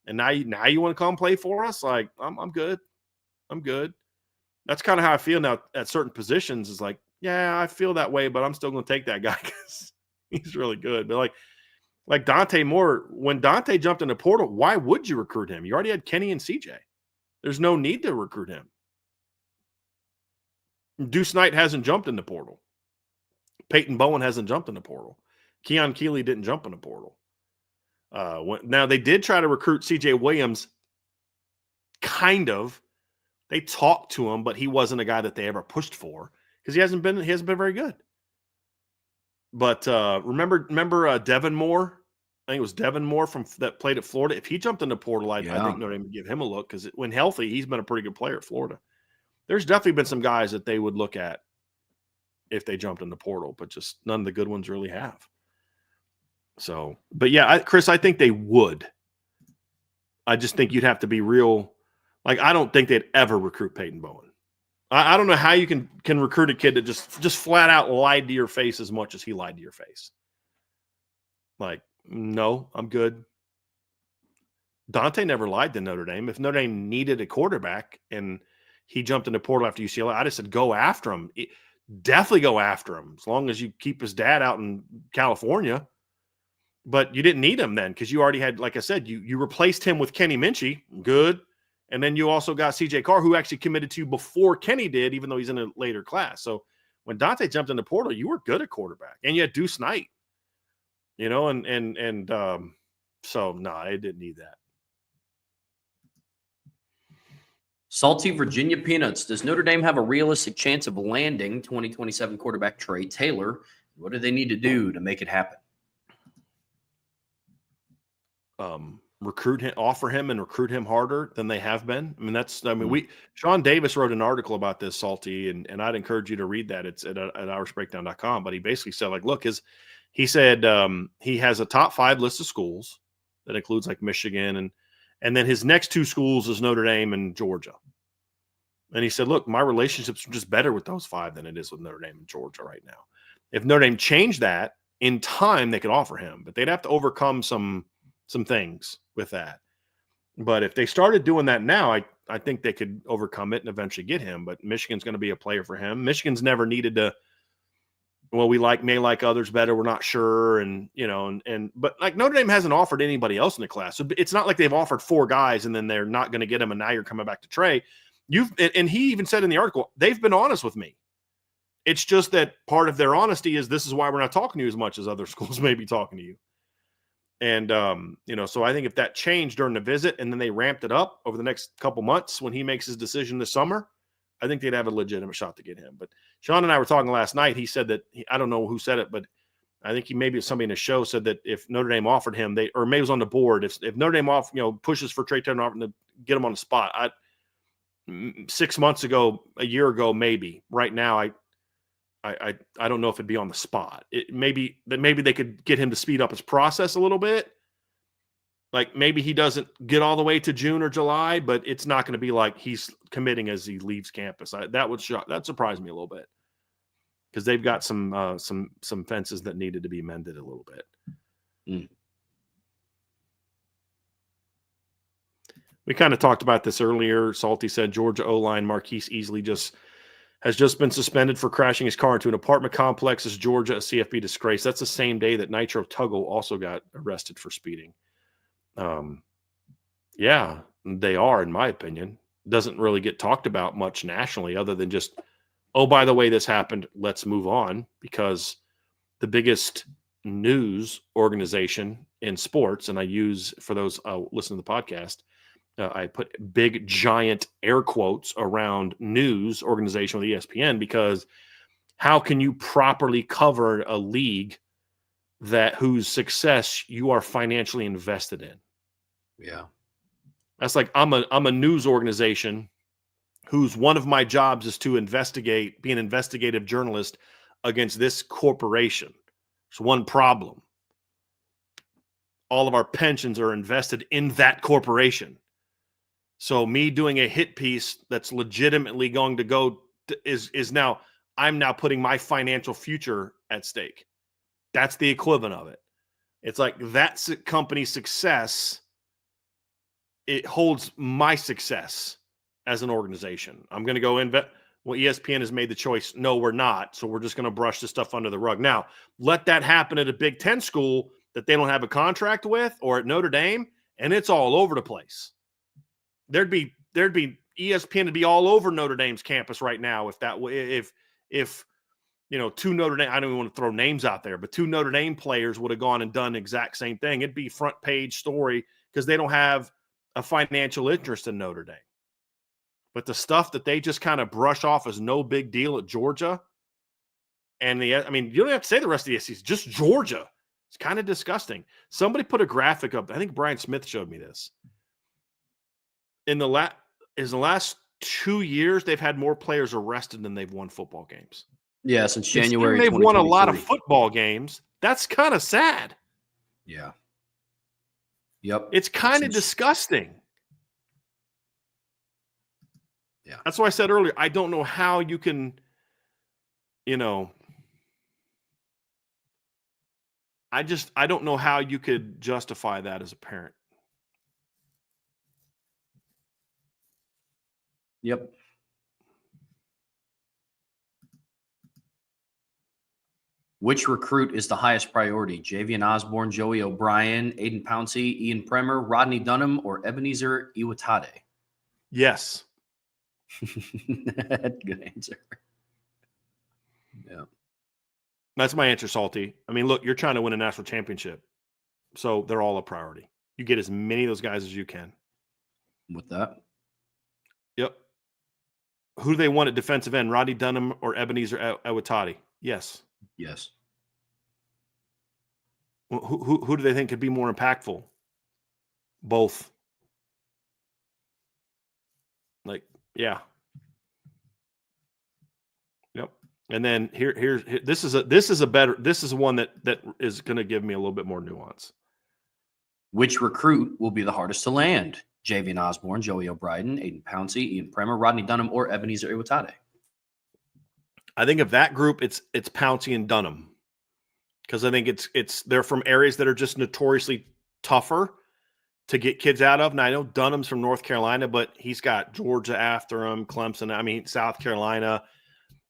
[SPEAKER 2] now you want to come play for us? I'm good. I'm good. That's kind of how I feel now at certain positions. Is like, yeah, I feel that way, but I'm still going to take that guy because he's really good. But like Dante Moore, when Dante jumped in the portal, why would you recruit him? You already had Kenny and CJ. There's no need to recruit him. Deuce Knight hasn't jumped in the portal. Peyton Bowen hasn't jumped in the portal. Keon Keeley didn't jump in the portal. Now they did try to recruit CJ Williams. Kind of. They talked to him, but he wasn't a guy that they ever pushed for because he hasn't been very good. But remember Devin Moore? I think it was Devin Moore that played at Florida. If he jumped in the portal, I think Notre Dame would give him a look because when healthy, he's been a pretty good player at Florida. There's definitely been some guys that they would look at if they jumped in the portal, but just none of the good ones really have. So, but yeah, Chris, I think they would. I just think you'd have to be real. Like, I don't think they'd ever recruit Peyton Bowen. I don't know how you can recruit a kid that just flat out lied to your face as much as he lied to your face. Like, no, I'm good. Dante never lied to Notre Dame. If Notre Dame needed a quarterback and he jumped in the portal after UCLA, I just said go after him. Definitely go after him as long as you keep his dad out in California. But you didn't need him then because you already had, like I said, you replaced him with Kenny Minchie. Good. And then you also got CJ Carr, who actually committed to you before Kenny did, even though he's in a later class. So when Dante jumped in the portal, you were good at quarterback. And you had Deuce Knight. You know, so no, they didn't need that.
[SPEAKER 1] Salty Virginia Peanuts. Does Notre Dame have a realistic chance of landing 2027 quarterback Trey Taylor? What do they need to do to make it happen?
[SPEAKER 2] Recruit him, offer him, and recruit him harder than they have been. I mean, Sean Davis wrote an article about this, Salty, and I'd encourage you to read that. It's at irishbreakdown.com. But he basically said, like, look, he said he has a top 5 list of schools that includes like Michigan and then his next 2 schools is Notre Dame and Georgia. And he said, look, my relationships are just better with those 5 than it is with Notre Dame and Georgia right now. If Notre Dame changed that in time, they could offer him, but they'd have to overcome some things with that. But if they started doing that now, I think they could overcome it and eventually get him. But Michigan's going to be a player for him. Michigan's never needed to, well, we may like others better. We're not sure. And, you know, but like Notre Dame hasn't offered anybody else in the class. So it's not like they've offered 4 guys and then they're not going to get him. And now you're coming back to Trey. And he even said in the article, they've been honest with me. It's just that part of their honesty is this is why we're not talking to you as much as other schools may be talking to you. And, you know, so I think if that changed during the visit and then they ramped it up over the next couple months when he makes his decision this summer, I think they'd have a legitimate shot to get him. But Sean and I were talking last night. He said that I don't know who said it, but I think maybe somebody in the show said that if Notre Dame offered him, or maybe it was on the board. If Notre Dame pushes for Trey Taylor to get him on the spot, 6 months ago, a year ago, maybe. Right now, I don't know if it'd be on the spot. Maybe they could get him to speed up his process a little bit. Like maybe he doesn't get all the way to June or July, but it's not going to be like he's committing as he leaves campus. That surprised me a little bit because they've got some fences that needed to be mended a little bit. We kind of talked about this earlier. Salty said Georgia O-line Marquise Easley has just been suspended for crashing his car into an apartment complex as Georgia, a CFB disgrace. That's the same day that Nitro Tuggle also got arrested for speeding. Yeah, they are, in my opinion. Doesn't really get talked about much nationally other than just, oh, by the way, this happened. Let's move on, because the biggest news organization in sports, and I use, for those listening to the podcast, I put big, giant air quotes around news organization with ESPN, because how can you properly cover a league whose success you are financially invested in?
[SPEAKER 1] Yeah.
[SPEAKER 2] That's like I'm a news organization whose one of my jobs is to be an investigative journalist against this corporation. It's one problem. All of our pensions are invested in that corporation. So me doing a hit piece that's legitimately going to go I'm now putting my financial future at stake. That's the equivalent of it. It's like that company's success, it holds my success as an organization. I'm going to go well, ESPN has made the choice. No, we're not. So we're just going to brush this stuff under the rug. Now, let that happen at a Big Ten school that they don't have a contract with, or at Notre Dame, and it's all over the place. There'd be ESPN to be all over Notre Dame's campus right now if two Notre Dame, I don't even want to throw names out there, but two Notre Dame players would have gone and done the exact same thing. It'd be front page story because they don't have a financial interest in Notre Dame. But the stuff that they just kind of brush off as no big deal at Georgia, and you don't have to say the rest of the SEC, just Georgia. It's kind of disgusting. Somebody put a graphic up. I think Brian Smith showed me this. In the last 2 years, they've had more players arrested than they've won football games.
[SPEAKER 1] Yeah, since January.
[SPEAKER 2] They've won a lot of football games. That's kind of sad.
[SPEAKER 1] Yeah. Yep.
[SPEAKER 2] It's kind of disgusting.
[SPEAKER 1] Yeah.
[SPEAKER 2] That's why I said earlier, I don't know how you can, I don't know how you could justify that as a parent.
[SPEAKER 1] Yep. Which recruit is the highest priority? Javian Osborne, Joey O'Brien, Aiden Pouncey, Ian Premer, Rodney Dunham, or Ebenezer Iwatade?
[SPEAKER 2] Yes.
[SPEAKER 1] Good answer. Yeah.
[SPEAKER 2] That's my answer, Salty. I mean, look, you're trying to win a national championship, so they're all a priority. You get as many of those guys as you can.
[SPEAKER 1] With that?
[SPEAKER 2] Yep. Who do they want at defensive end, Rodney Dunham or Ebenezer Iwatade? Yes.
[SPEAKER 1] Yes.
[SPEAKER 2] Who do they think could be more impactful? Both. Yeah. Yep. And then this is one that is going to give me a little bit more nuance.
[SPEAKER 1] Which recruit will be the hardest to land? Javian Osborne, Joey O'Brien, Aiden Pouncey, Ian Premer, Rodney Dunham, or Ebenezer Iwatade?
[SPEAKER 2] I think of that group, it's Pouncey and Dunham, because I think they're from areas that are just notoriously tougher to get kids out of. Now, I know Dunham's from North Carolina, but he's got Georgia after him, Clemson, South Carolina.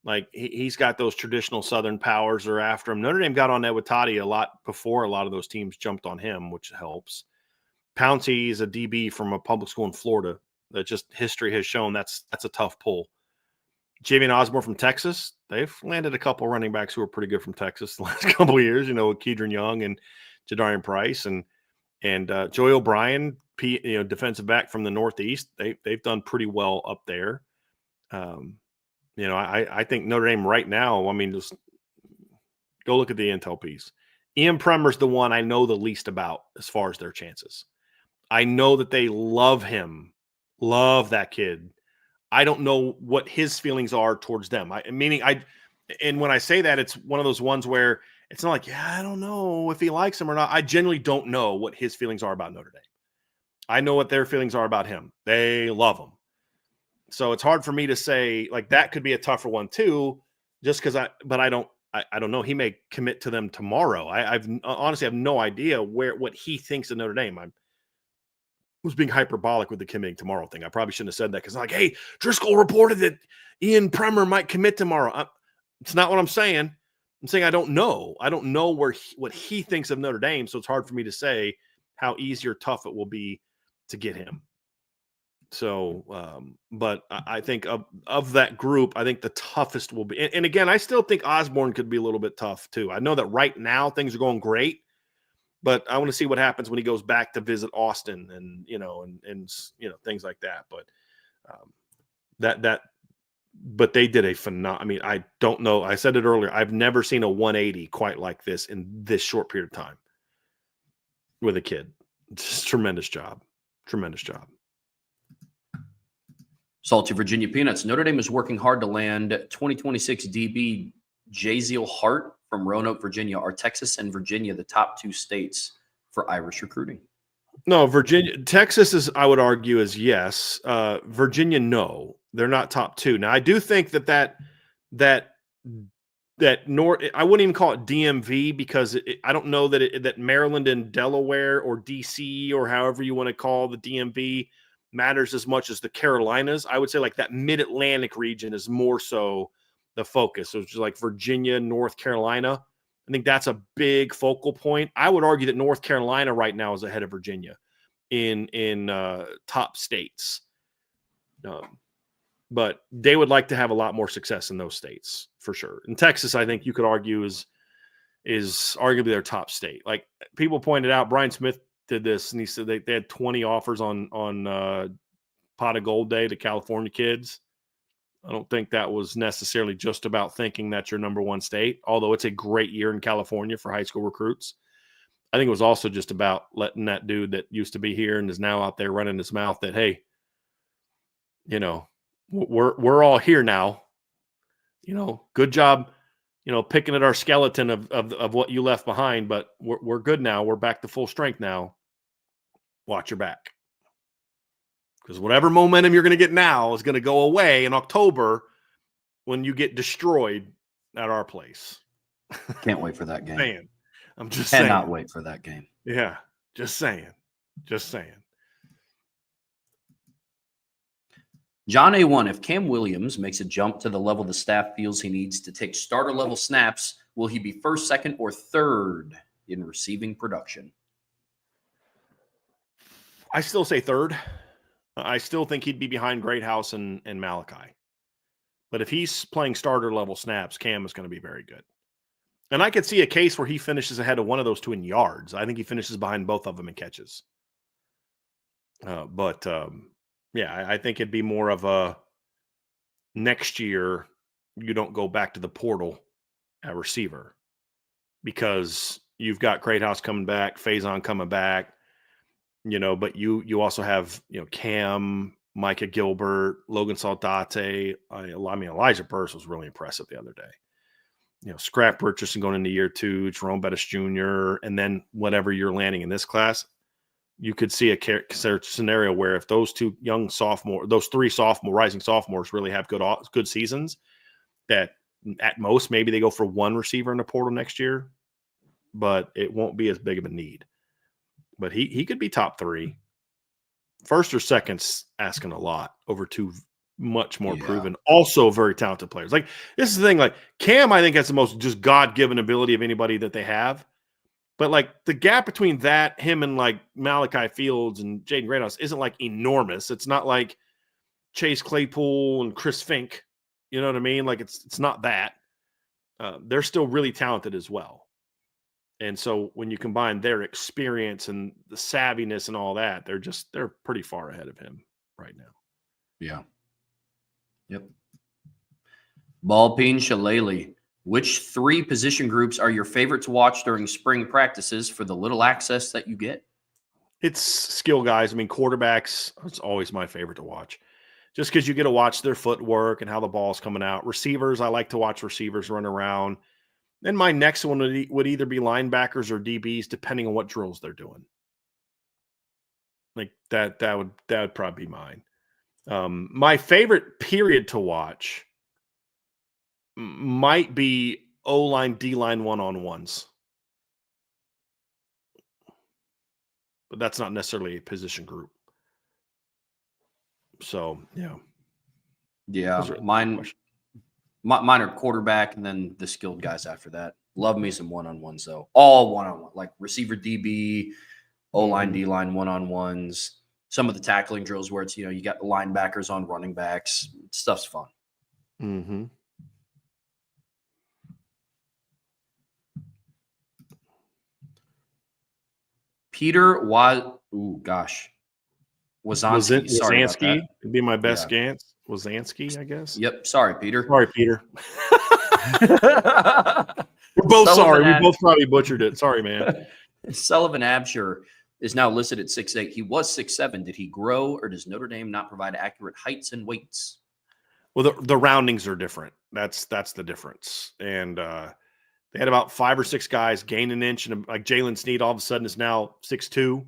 [SPEAKER 2] Like, he's got those traditional Southern powers are after him. Notre Dame got on Iwatade a lot before a lot of those teams jumped on him, which helps. Pouncey is a DB from a public school in Florida that just history has shown that's a tough pull. Javian Osborne from Texas, they've landed a couple running backs who are pretty good from Texas the last couple of years, with Kedron Young and Jadarian Price and Joey O'Brien, defensive back from the Northeast. They've done pretty well up there. I think Notre Dame right now, just go look at the intel piece. Ian Premer's the one I know the least about as far as their chances. I know that they love him, love that kid. I don't know what his feelings are towards them. And when I say that, it's one of those ones where it's not like, I don't know if he likes him or not. I genuinely don't know what his feelings are about Notre Dame. I know what their feelings are about him. They love him. So it's hard for me to say, like, that could be a tougher one too, just because I don't know. He may commit to them tomorrow. I've honestly have no idea what he thinks of Notre Dame. I was being hyperbolic with the committing tomorrow thing. I probably shouldn't have said that because I'm like, hey, Driscoll reported that Ian Premer might commit tomorrow. It's not what I'm saying. I'm saying I don't know. I don't know what he thinks of Notre Dame, so it's hard for me to say how easy or tough it will be to get him. So, but I think of that group, I think the toughest will be. And again, I still think Osborne could be a little bit tough too. I know that right now things are going great, but I want to see what happens when he goes back to visit Austin and things like that. But but they did a phenomenal. I don't know. I said it earlier. I've never seen a 180 quite like this in this short period of time with a kid. It's a tremendous job. Tremendous job.
[SPEAKER 1] Salty Virginia Peanuts. Notre Dame is working hard to land 2026 DB Jaziel Hart from Roanoke, Virginia. Are Texas and Virginia the top two states for Irish recruiting?
[SPEAKER 2] No, Texas is, I would argue, is yes. Virginia, no. They're not top two. Now, I do think that I wouldn't even call it DMV because I don't know that Maryland and Delaware or DC or however you want to call the DMV matters as much as the Carolinas. I would say like that mid-Atlantic region is more so the focus. So it's just like Virginia, North Carolina. I think that's a big focal point. I would argue that North Carolina right now is ahead of Virginia in top states. But they would like to have a lot more success in those states for sure. In Texas, I think you could argue is arguably their top state. Like people pointed out, Brian Smith did this, and he said they had 20 offers on Pot of Gold Day to California kids. I don't think that was necessarily just about thinking that's your number one state, although it's a great year in California for high school recruits. I think it was also just about letting that dude that used to be here and is now out there running his mouth that, hey, you know, we're all here now. You know, good job, you know, picking at our skeleton of what you left behind, but we're good now. We're back to full strength now. Watch your back. Because whatever momentum you're going to get now is going to go away in October when you get destroyed at our place.
[SPEAKER 1] Can't wait for that game.
[SPEAKER 2] Man, I'm just saying.
[SPEAKER 1] Cannot wait for that game.
[SPEAKER 2] Yeah, just saying. Just saying.
[SPEAKER 1] John A1, if Cam Williams makes a jump to the level the staff feels he needs to take starter level snaps, will he be first, second, or third in receiving production?
[SPEAKER 2] I still say third. I still think he'd be behind Greathouse and Malachi. But if he's playing starter level snaps, Cam is going to be very good. And I could see a case where he finishes ahead of one of those two in yards. I think he finishes behind both of them in catches. Yeah, I think it'd be more of a next year you don't go back to the portal at receiver because you've got Greathouse coming back, Faison coming back, you know, but you also have, you know, Cam, Micah Gilbert, Logan Saldate. I mean, Elijah Burst was really impressive the other day. You know, Scrap Richardson going into year 2, Jerome Bettis Jr., and then whatever you're landing in this class, you could see a scenario where if those two young sophomore, those three rising sophomores really have good seasons, that at most maybe they go for one receiver in the portal next year, but it won't be as big of a need. But he could be top 3. First or second's asking a lot over 2 much more proven, also very talented players. Like this is the thing, like Cam, I think has the most just God-given ability of anybody that they have. But like the gap between that, him and like Malachi Fields and Jaden Greathouse isn't like enormous. It's not like Chase Claypool and Chris Fink. You know what I mean? Like it's not that. They're still really talented as well. And so when you combine their experience and the savviness and all that, they're pretty far ahead of him right now.
[SPEAKER 1] Yeah. Yep. Ballpeen Shalali. Which 3 position groups are your favorite to watch during spring practices for the little access that you get?
[SPEAKER 2] It's skill guys. I mean, quarterbacks, it's always my favorite to watch just because you get to watch their footwork and how the ball's coming out. Receivers, I like to watch receivers run around. Then my next one would either be linebackers or DBs, depending on what drills they're doing. Like that would probably be mine. My favorite period to watch might be O-line, D-line one-on-ones. But that's not necessarily a position group. So, yeah.
[SPEAKER 1] Yeah, mine are quarterback and then the skilled guys after that. Love me some one-on-ones, though. All one-on-one, like receiver DB, O-line, D-line one-on-ones. Some of the tackling drills where it's, you know, you got the linebackers on running backs. Stuff's fun.
[SPEAKER 2] Mm-hmm.
[SPEAKER 1] Peter Wazanski. Sorry about that.
[SPEAKER 2] Would be my best guess. Wazanski, I guess.
[SPEAKER 1] Yep. Sorry, Peter.
[SPEAKER 2] Sorry, Peter. We're both sorry. We both probably butchered it. Sorry, man.
[SPEAKER 1] Sullivan Absher is now listed at 6'8". He was 6'7". Did he grow, or does Notre Dame not provide accurate heights and weights?
[SPEAKER 2] Well, the roundings are different. That's the difference. And they had about 5 or 6 guys gain an inch, and like Jalen Snead all of a sudden is now 6'2".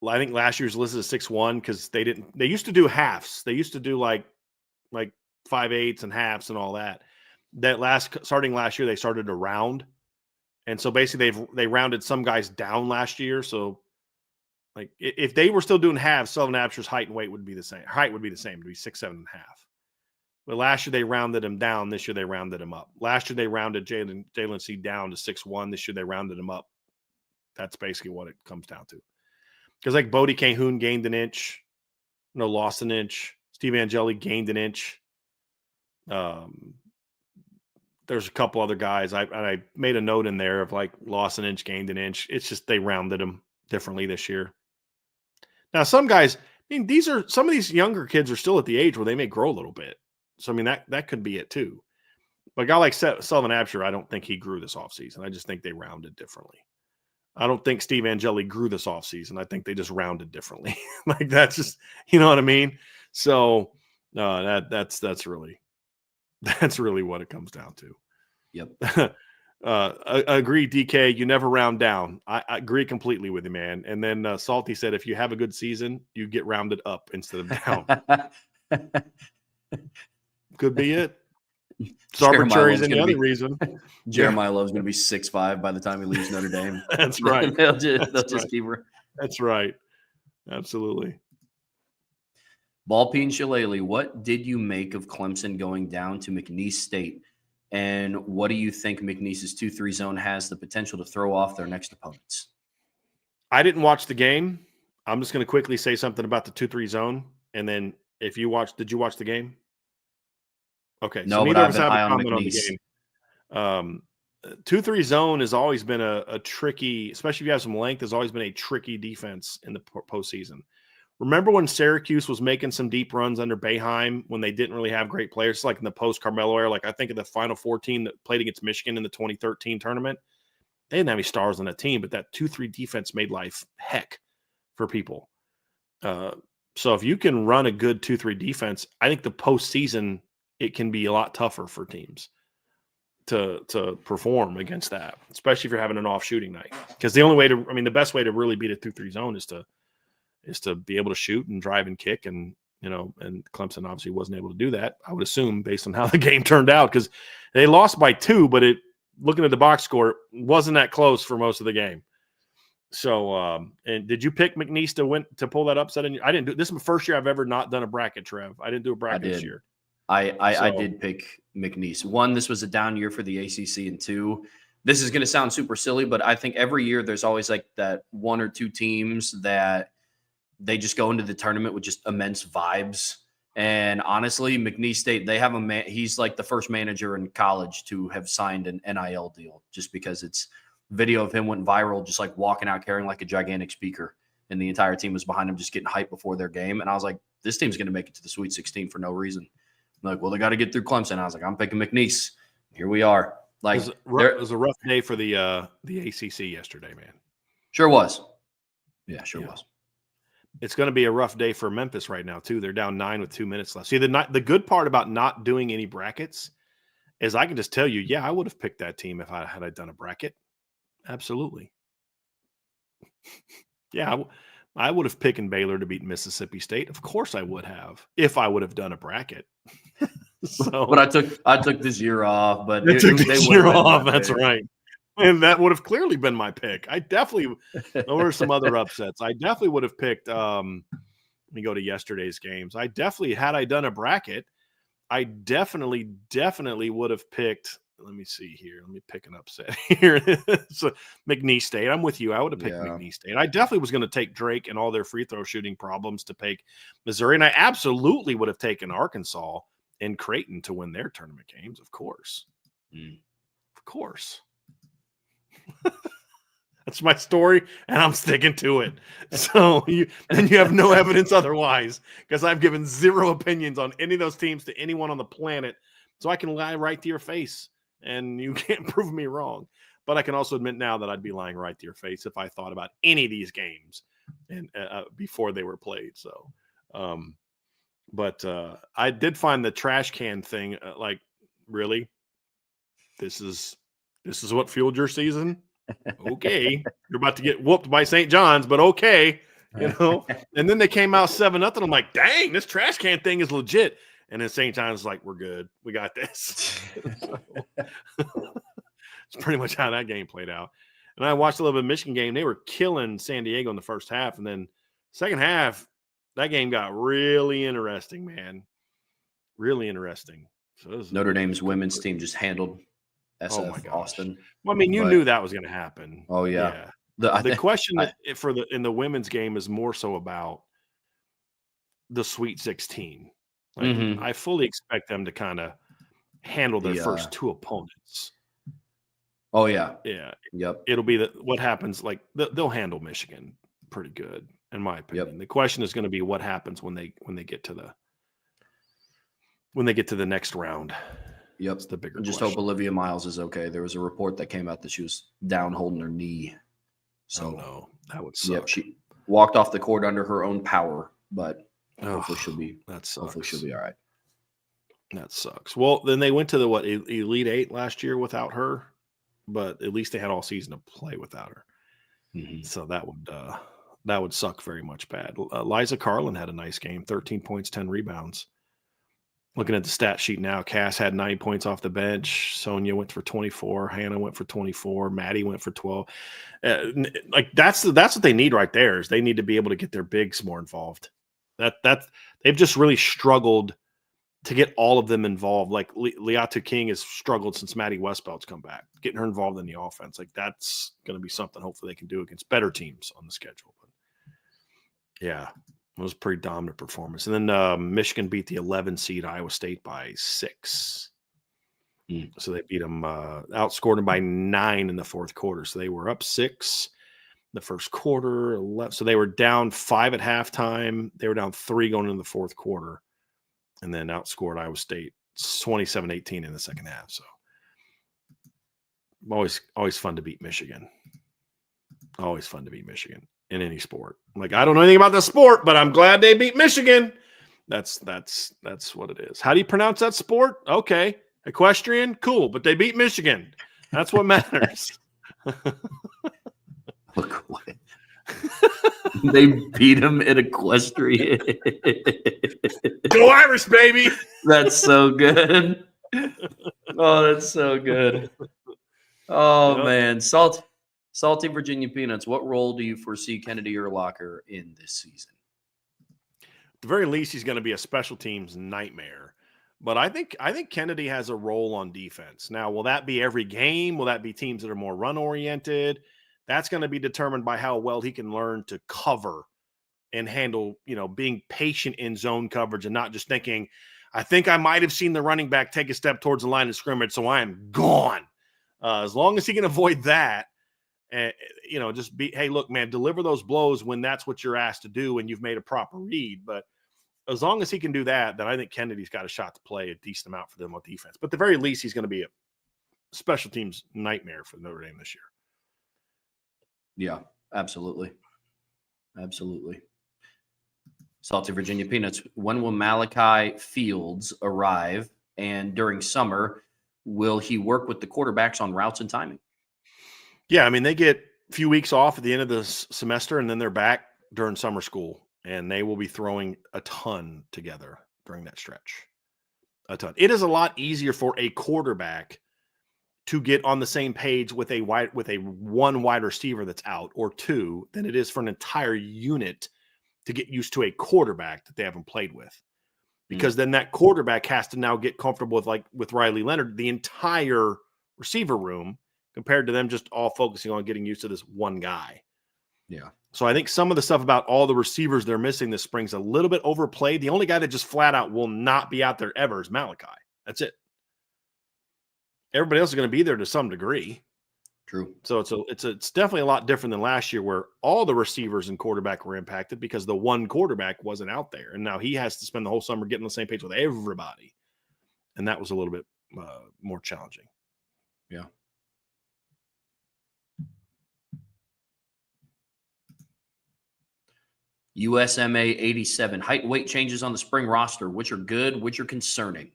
[SPEAKER 2] I think last year's listed as 6'1" because they used to do halves. They used to do like 5/8 and halves and all that. Starting last year, they started to round. And so basically they rounded some guys down last year. So Like if they were still doing halves, Sullivan Absher's height and weight would be the same. Height would be the same. It'd be 6'7.5". But last year they rounded him down. This year they rounded him up. Last year they rounded Jalen C down to 6'1". This year they rounded him up. That's basically what it comes down to. Because like Bodie Cahoon gained an inch, lost an inch. Steve Angeli gained an inch. There's a couple other guys. I made a note in there of like lost an inch, gained an inch. It's just they rounded them differently this year. Now, some guys, some of these younger kids are still at the age where they may grow a little bit. So, that could be it too. But a guy like Sullivan Absher, I don't think he grew this offseason. I just think they rounded differently. I don't think Steve Angeli grew this offseason. I think they just rounded differently. Like that's just, you know what I mean? So that's really what it comes down to.
[SPEAKER 1] Yep.
[SPEAKER 2] Agree, DK. You never round down. I agree completely with you, man. And then Salty said, if you have a good season, you get rounded up instead of down. Could be it. It's arbitrary is any other reason.
[SPEAKER 1] Jeremiah Love's going to be 6'5" by the time he leaves Notre Dame.
[SPEAKER 2] That's right.
[SPEAKER 1] they'll just keep her.
[SPEAKER 2] That's right. Absolutely.
[SPEAKER 1] Ballpeen Shillelagh, what did you make of Clemson going down to McNeese State? And what do you think McNeese's 2-3 zone has the potential to throw off their next opponents?
[SPEAKER 2] I didn't watch the game. I'm just going to quickly say something about the 2-3 zone. And then did you watch the game? Okay.
[SPEAKER 1] No,
[SPEAKER 2] so
[SPEAKER 1] but I've been high on McNeese.
[SPEAKER 2] 2-3 zone has always been a tricky, especially if you have some length, has always been a tricky defense in the postseason. Remember when Syracuse was making some deep runs under Boeheim when they didn't really have great players, like in the post-Carmelo era? Like I think of the Final Four team that played against Michigan in the 2013 tournament. They didn't have any stars on that team, but that 2-3 defense made life heck for people. So if you can run a good 2-3 defense, I think the postseason, it can be a lot tougher for teams to perform against that, especially if you're having an off shooting night. Because the best way to really beat a 2-3 zone is to be able to shoot and drive and kick. And Clemson obviously wasn't able to do that, I would assume, based on how the game turned out, because they lost by 2, but looking at the box score, it wasn't that close for most of the game. So, and did you pick McNeese to pull that upset? I didn't do this. Is the first year I've ever not done a bracket, Trev. I didn't do a bracket this year.
[SPEAKER 1] I did pick McNeese. 1, this was a down year for the ACC, and 2, this is going to sound super silly, but I think every year there's always like that 1 or 2 teams that they just go into the tournament with just immense vibes. And honestly, McNeese State, they have he's like the first manager in college to have signed an NIL deal, just because it's video of him went viral, just like walking out carrying like a gigantic speaker, and the entire team was behind him just getting hyped before their game. And I was like, this team's going to make it to the Sweet 16 for no reason. I'm like, well, they got to get through Clemson. I was like, I'm picking McNeese. Here we are. Like,
[SPEAKER 2] it was a rough day for the ACC yesterday, man.
[SPEAKER 1] Sure was. Yeah, sure was.
[SPEAKER 2] It's going to be a rough day for Memphis right now too. They're down 9 with 2 minutes left. See, the good part about not doing any brackets is I can just tell you, yeah, I would have picked that team if I had done a bracket. Absolutely. Yeah, I would have picked Baylor to beat Mississippi State. Of course I would have, if I would have done a bracket.
[SPEAKER 1] But I took this year off. But
[SPEAKER 2] I took this year off. That's right. And that would have clearly been my pick. There were some other upsets. I definitely would have picked. Let me go to yesterday's games. Had I done a bracket, I definitely would have picked. Let me see here. Let me pick an upset here. So McNeese State. I'm with you. I would have picked McNeese State. I definitely was going to take Drake and all their free throw shooting problems to pick Missouri. And I absolutely would have taken Arkansas and Creighton to win their tournament games. Of course. Of course. That's my story, and I'm sticking to it. So you have no evidence otherwise, because I've given 0 opinions on any of those teams to anyone on the planet. So I can lie right to your face, and you can't prove me wrong. But I can also admit now that I'd be lying right to your face if I thought about any of these games and before they were played. So, but I did find the trash can thing like, really, this is what fueled your season. Okay, you're about to get whooped by St. John's, but okay, And then they came out 7-0. I'm like, dang, this trash can thing is legit. And then St. John's like, we're good, we got this. It's pretty much how that game played out. And I watched a little bit of Michigan game. They were killing San Diego in the first half. And then second half, that game got really interesting, man. Really interesting. So
[SPEAKER 1] Notre Dame's women's team just handled
[SPEAKER 2] Oh my
[SPEAKER 1] SF
[SPEAKER 2] gosh.
[SPEAKER 1] Austin.
[SPEAKER 2] Well, I mean, you knew that was going to happen.
[SPEAKER 1] Oh, yeah.
[SPEAKER 2] The question in the women's game is more so about the Sweet 16. Like, I fully expect them to kind of handle their first two opponents.
[SPEAKER 1] Oh, yeah.
[SPEAKER 2] Yeah.
[SPEAKER 1] Yep.
[SPEAKER 2] It'll be what happens. Like, they'll handle Michigan pretty good, in my opinion.
[SPEAKER 1] Yep.
[SPEAKER 2] The question is going to be what happens when they get to the next round.
[SPEAKER 1] Yep.
[SPEAKER 2] That's the bigger
[SPEAKER 1] Just
[SPEAKER 2] question.
[SPEAKER 1] hope Olivia Miles is okay. There was a report that came out that she was down holding her knee. So
[SPEAKER 2] no, that would suck.
[SPEAKER 1] Yep, she walked off the court under her own power, but hopefully she'll be all right.
[SPEAKER 2] That sucks. Well, then they went to the Elite Eight last year without her, but at least they had all season to play without her. So that would suck very much bad. Liza Carlin had a nice game, 13 points, 10 rebounds. Looking at the stat sheet now, Cass had 9 points off the bench. Sonia went for 24. Hannah went for 24. Maddie went for 12. Like that's what they need right there. Is they need to be able to get their bigs more involved. They've just really struggled to get all of them involved. Like Leatu King has struggled since Maddie Westbelt's come back, getting her involved in the offense. Like that's going to be something hopefully they can do against better teams on the schedule. But yeah. It was a pretty dominant performance. And then Michigan beat the 11 seed Iowa State by 6. So they beat them, outscored them by 9 in the fourth quarter. So they were up 6 in the first quarter. 11, so they were down 5 at halftime. They were down 3 going into the fourth quarter. And then outscored Iowa State 27-18 in the second half. So always fun to beat Michigan. Always fun to beat Michigan. In any sport. Like, I don't know anything about the sport, but I'm glad they beat Michigan. That's what it is. How do you pronounce that sport? Okay. Equestrian? Cool. But they beat Michigan. That's what matters.
[SPEAKER 1] Look what they beat him in equestrian.
[SPEAKER 2] Go Irish, baby.
[SPEAKER 1] That's so good. Oh, that's so good. Oh, man. Salty Virginia Peanuts, what role do you foresee Kennedy Urlacher in this season?
[SPEAKER 2] At the very least, he's going to be a special teams nightmare. But I think Kennedy has a role on defense. Now, will that be every game? Will that be teams that are more run-oriented? That's going to be determined by how well he can learn to cover and handle, being patient in zone coverage and not just thinking, I think I might have seen the running back take a step towards the line of scrimmage, so I am gone. As long as he can avoid that, and just be, hey, look, man, deliver those blows when that's what you're asked to do and you've made a proper read. But as long as he can do that, then I think Kennedy's got a shot to play a decent amount for them on defense. But at the very least, he's going to be a special teams nightmare for Notre Dame this year.
[SPEAKER 1] Yeah, absolutely. Absolutely. Salty Virginia Peanuts, when will Malachi Fields arrive? And during summer, will he work with the quarterbacks on routes and timing?
[SPEAKER 2] Yeah, I mean, they get a few weeks off at the end of the semester, and then they're back during summer school, and they will be throwing a ton together during that stretch. A ton. It is a lot easier for a quarterback to get on the same page with a one wide receiver that's out or two than it is for an entire unit to get used to a quarterback that they haven't played with. Because then that quarterback has to now get comfortable with Riley Leonard, the entire receiver room, compared to them just all focusing on getting used to this one guy.
[SPEAKER 1] Yeah.
[SPEAKER 2] So I think some of the stuff about all the receivers they're missing this spring's a little bit overplayed. The only guy that just flat out will not be out there ever is Malachi. That's it. Everybody else is going to be there to some degree.
[SPEAKER 1] True.
[SPEAKER 2] So it's definitely a lot different than last year where all the receivers and quarterback were impacted because the one quarterback wasn't out there. And now he has to spend the whole summer getting on the same page with everybody. And that was a little bit more challenging.
[SPEAKER 1] Yeah. USMA 87, height and weight changes on the spring roster, which are good, which are concerning.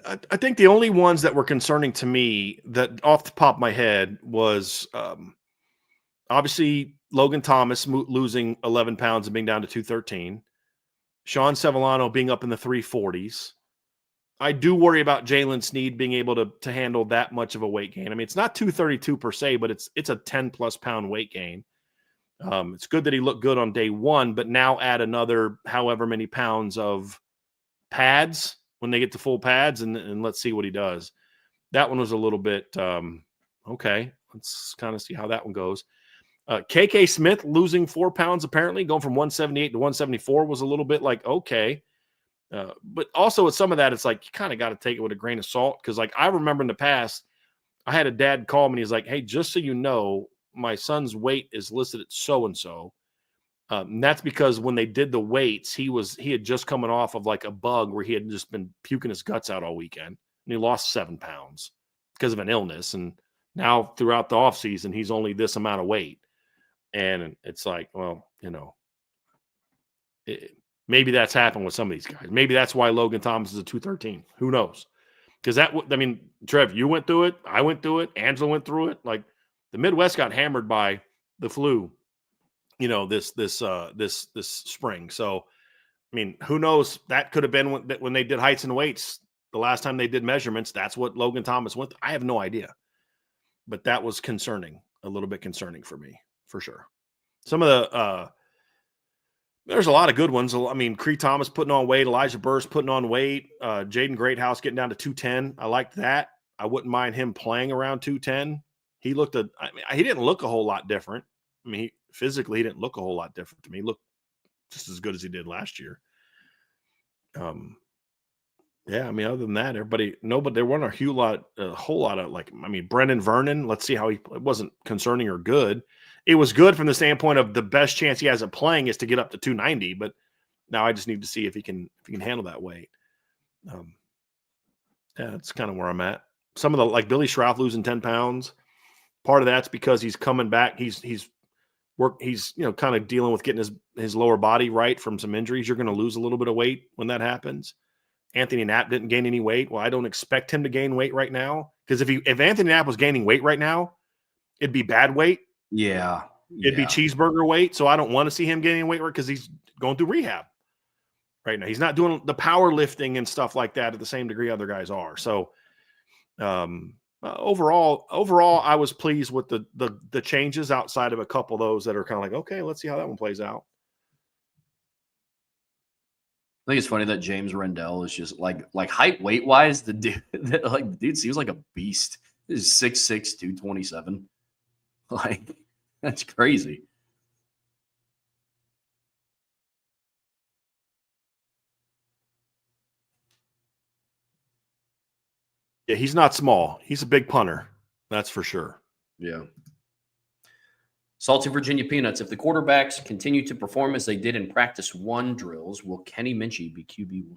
[SPEAKER 2] I think the only ones that were concerning to me that off the top of my head was obviously Logan Thomas losing 11 pounds and being down to 213. Sean Sevillano being up in the 340s. I do worry about Jalen Snead being able to handle that much of a weight gain. I mean, it's not 232 per se, but it's a 10+ pound weight gain. It's good that he looked good on day one, but now add another however many pounds of pads when they get to full pads, and let's see what he does. That one was a little bit okay. Let's kind of see how that one goes. KK Smith losing 4 pounds, apparently going from 178 to 174 was a little bit like, okay. But also with some of that, it's like you kind of got to take it with a grain of salt. Because like I remember in the past, I had a dad call me and he's like, hey, just so you know, my son's weight is listed at so-and-so. And that's because when they did the weights, he had just coming off of like a bug where he had just been puking his guts out all weekend. And he lost 7 pounds because of an illness. And now throughout the off season, he's only this amount of weight. And it's like, well, you know, maybe that's happened with some of these guys. Maybe that's why Logan Thomas is a 213. Who knows? Because Trev, you went through it. I went through it. Angela went through it. Like the Midwest got hammered by the flu, you know, this spring. So, I mean, who knows? That could have been when they did heights and weights the last time they did measurements. That's what Logan Thomas went through. I have no idea. But that was concerning, a little bit concerning for me, for sure. Some of the there's a lot of good ones. I mean, Cree Thomas putting on weight, Elijah Burst putting on weight, Jaden Greathouse getting down to 210. I liked that. I wouldn't mind him playing around 210. He didn't look a whole lot different. I mean, physically, he didn't look a whole lot different to me. He looked just as good as he did last year. Yeah, I mean, other than that, there weren't a whole lot of like, I mean, Brendan Vernon, let's see how it wasn't concerning or good. It was good from the standpoint of the best chance he has of playing is to get up to 290, but now I just need to see if he can handle that weight. Yeah, that's kind of where I'm at. Some of the, like Billy Schroff losing 10 pounds. Part of that's because he's coming back. He's kind of dealing with getting his lower body right from some injuries. You're going to lose a little bit of weight when that happens. Anthony Knapp didn't gain any weight. Well, I don't expect him to gain weight right now, because if Anthony Knapp was gaining weight right now, it'd be bad weight.
[SPEAKER 1] Yeah.
[SPEAKER 2] It'd be cheeseburger weight. So I don't want to see him gaining weight because he's going through rehab right now. He's not doing the powerlifting and stuff like that at the same degree other guys are. So overall, I was pleased with the changes outside of a couple of those that are kind of like, okay, let's see how that one plays out.
[SPEAKER 1] I think it's funny that James Rendell is just like height weight wise, the dude seems like a beast. This is 6'6", 227. Like, that's crazy.
[SPEAKER 2] Yeah, he's not small. He's a big punter. That's for sure.
[SPEAKER 1] Yeah. Salty Virginia Peanuts. If the quarterbacks continue to perform as they did in practice 1 drills, will Kenny Minchie be QB1?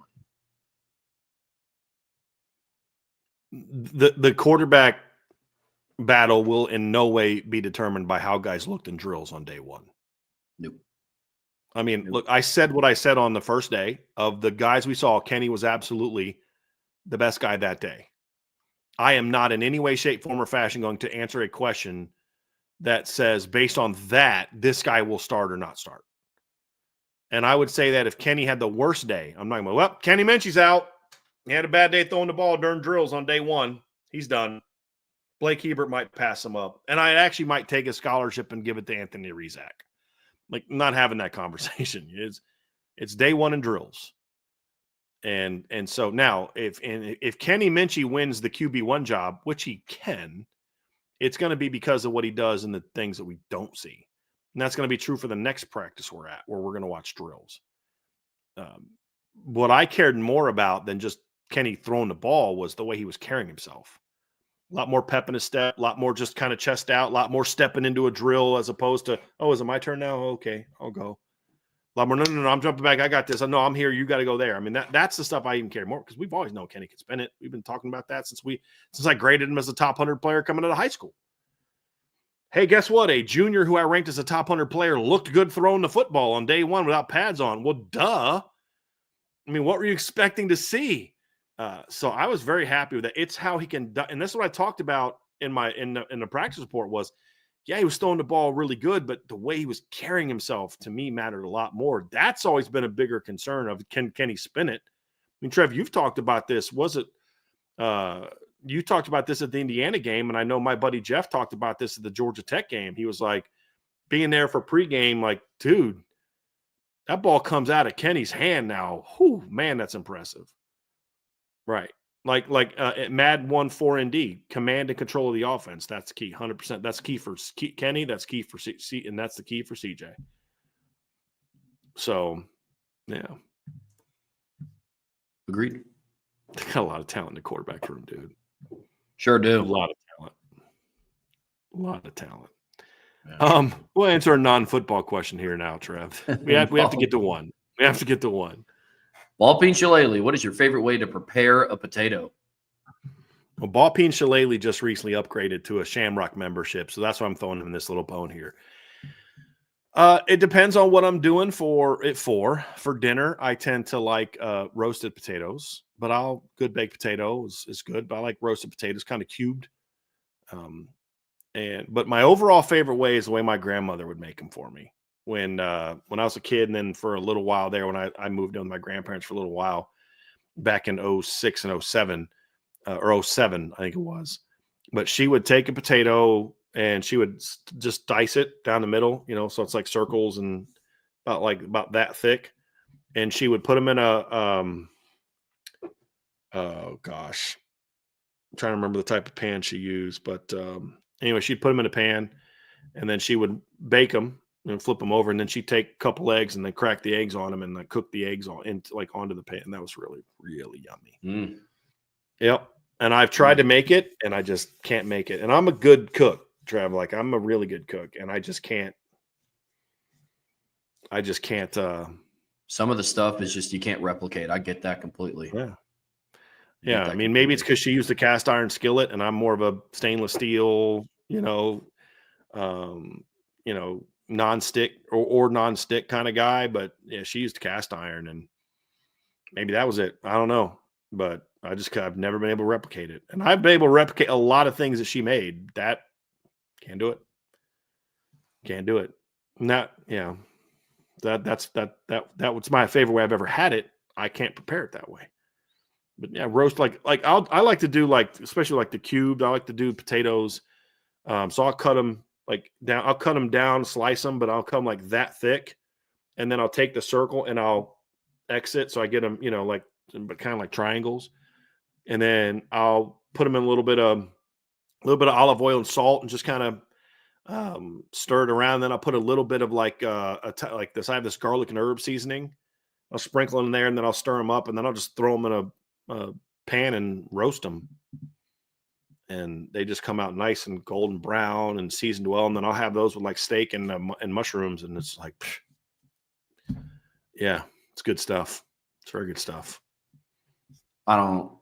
[SPEAKER 2] The quarterback battle will in no way be determined by how guys looked in drills on day 1.
[SPEAKER 1] Nope.
[SPEAKER 2] I mean, look, I said what I said on the first day. Of the guys we saw, Kenny was absolutely the best guy that day. I am not in any way, shape, form, or fashion going to answer a question that says, based on that, this guy will start or not start. And I would say that if Kenny had the worst day, I'm not going to, well, Kenny Minchie's out. He had a bad day throwing the ball during drills on day 1. He's done. Blake Hebert might pass him up. And I actually might take a scholarship and give it to Anthony Rizak. Like, not having that conversation. It's day 1 in drills. And so now, if Kenny Minchie wins the QB1 job, which he can, it's going to be because of what he does and the things that we don't see. And that's going to be true for the next practice we're at, where we're going to watch drills. What I cared more about than just Kenny throwing the ball was the way he was carrying himself. A lot more pep in his step, a lot more just kind of chest out, a lot more stepping into a drill as opposed to, oh, is it my turn now? Okay, I'll go. A lot more, no, I'm jumping back. I got this. No, I'm here. You got to go there. I mean, that's the stuff I even care more, because we've always known Kenny can spin it. We've been talking about that since I graded him as a top 100 player coming out of high school. Hey, guess what? A junior who I ranked as a top 100 player looked good throwing the football on day 1 without pads on. Well, duh. I mean, what were you expecting to see? So I was very happy with that. It's how he can, and that's what I talked about in the practice report was, yeah, he was throwing the ball really good, but the way he was carrying himself to me mattered a lot more. That's always been a bigger concern of can he spin it? mean, Trev, you've talked about this. Was it you talked about this at the Indiana game, and I know my buddy Jeff talked about this at the Georgia Tech game. He was like, being there for pregame, like, dude, that ball comes out of Kenny's hand now. Whew, man, that's impressive. Right. Like Mad 1-4-ND, command and control of the offense. That's key, 100%. That's key for Kenny. That's key for C, and that's the key for CJ. So, yeah.
[SPEAKER 1] Agreed.
[SPEAKER 2] They got a lot of talent in the quarterback room, dude.
[SPEAKER 1] Sure do.
[SPEAKER 2] A lot of talent. A lot of talent. Yeah. We'll answer a non-football question here now, Trev. We have to get to one. We have to get to one.
[SPEAKER 1] Ball peen shillelagh, what is your favorite way to prepare a potato?
[SPEAKER 2] Well, Ball Peen Shillelagh just recently upgraded to a Shamrock membership, so that's why I'm throwing him this little bone here. It depends on what I'm doing for dinner. I tend to like roasted potatoes, but good baked potato is good. But I like roasted potatoes, kind of cubed. But my overall favorite way is the way my grandmother would make them for me when I was a kid, and then for a little while there when I moved in with my grandparents for a little while back in 06 and 07 or 07, I think it was. But she would take a potato and she would just dice it down the middle, so it's like circles and about that thick. And she would put them in a oh gosh, I'm trying to remember the type of pan she used, but anyway, she'd put them in a pan, and then she would bake them and flip them over, and then she'd take a couple eggs and then crack the eggs on them and like cook the eggs onto the pan. That was really, really yummy.
[SPEAKER 1] Mm.
[SPEAKER 2] Yep. And I've tried to make it, and I just can't make it. And I'm a good cook, Trev. Like, I'm a really good cook, and I just can't.
[SPEAKER 1] Some of the stuff is just you can't replicate. I get that completely.
[SPEAKER 2] Yeah. Yeah, I mean, maybe it's because she used a cast iron skillet, and I'm more of a stainless steel, non-stick or non-stick kind of guy. But yeah, she used cast iron, and maybe that was it. I don't know, but I've never been able to replicate it, and I've been able to replicate a lot of things that she made. That can't do it. Can't do it. That was my favorite way I've ever had it. I can't prepare it that way. But yeah, roast I like to do especially like the cubed. I like to do potatoes. So I'll cut them down. I'll cut them down, slice them, but I'll cut them like that thick, and then I'll take the circle and I'll exit. So I get them, but kind of like triangles, and then I'll put them in a little bit of olive oil and salt, and just kind of stir it around. Then I'll put a little bit of like this. I have this garlic and herb seasoning. I'll sprinkle it in there, and then I'll stir them up, and then I'll just throw them in a pan and roast them, and they just come out nice and golden brown and seasoned well. And then I'll have those with like steak and mushrooms, and it's like, yeah, it's good stuff. It's very good stuff.
[SPEAKER 1] I don't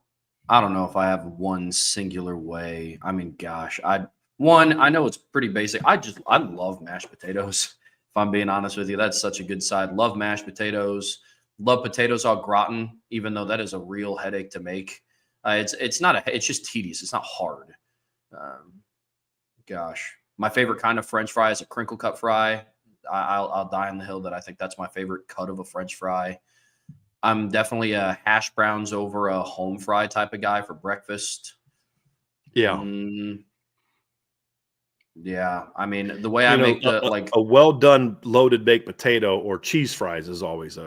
[SPEAKER 1] know if I have one singular way. I mean, gosh, I know it's pretty basic. I love mashed potatoes. If I'm being honest with you, that's such a good side. Love mashed potatoes. Love potatoes au gratin, even though that is a real headache to make. It's just tedious. It's not hard. Gosh, my favorite kind of French fry is a crinkle cut fry. I'll die on the hill that I think that's my favorite cut of a French fry. I'm definitely a hash browns over a home fry type of guy for breakfast.
[SPEAKER 2] Yeah.
[SPEAKER 1] Yeah. I mean, the way I make
[SPEAKER 2] a well done loaded baked potato or cheese fries is always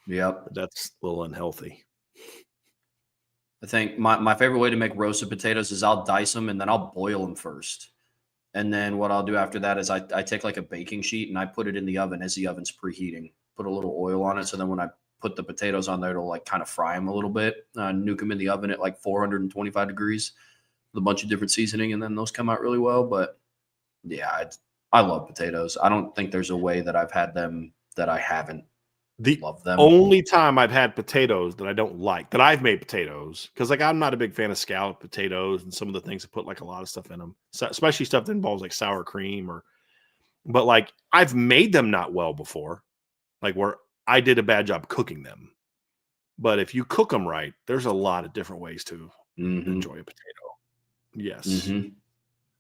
[SPEAKER 2] that's a little unhealthy.
[SPEAKER 1] I think my favorite way to make roasted potatoes is I'll dice them and then I'll boil them first. And then what I'll do after that is I take like a baking sheet and I put it in the oven as the oven's preheating. Put a little oil on it. So then when I put the potatoes on there, it'll like kind of fry them a little bit. Nuke them in the oven at like 425 degrees with a bunch of different seasoning. And then those come out really well. But yeah, I love potatoes. I don't think there's a way that I've had them that I haven't. Love them.
[SPEAKER 2] Only time I've had potatoes that I don't like, that I've made potatoes, because like I'm not a big fan of scalloped potatoes and some of the things that put like a lot of stuff in them, so, especially stuff that involves like sour cream but like I've made them not well before, like where I did a bad job cooking them. But if you cook them right, there's a lot of different ways to enjoy a potato. Yes. Mm-hmm.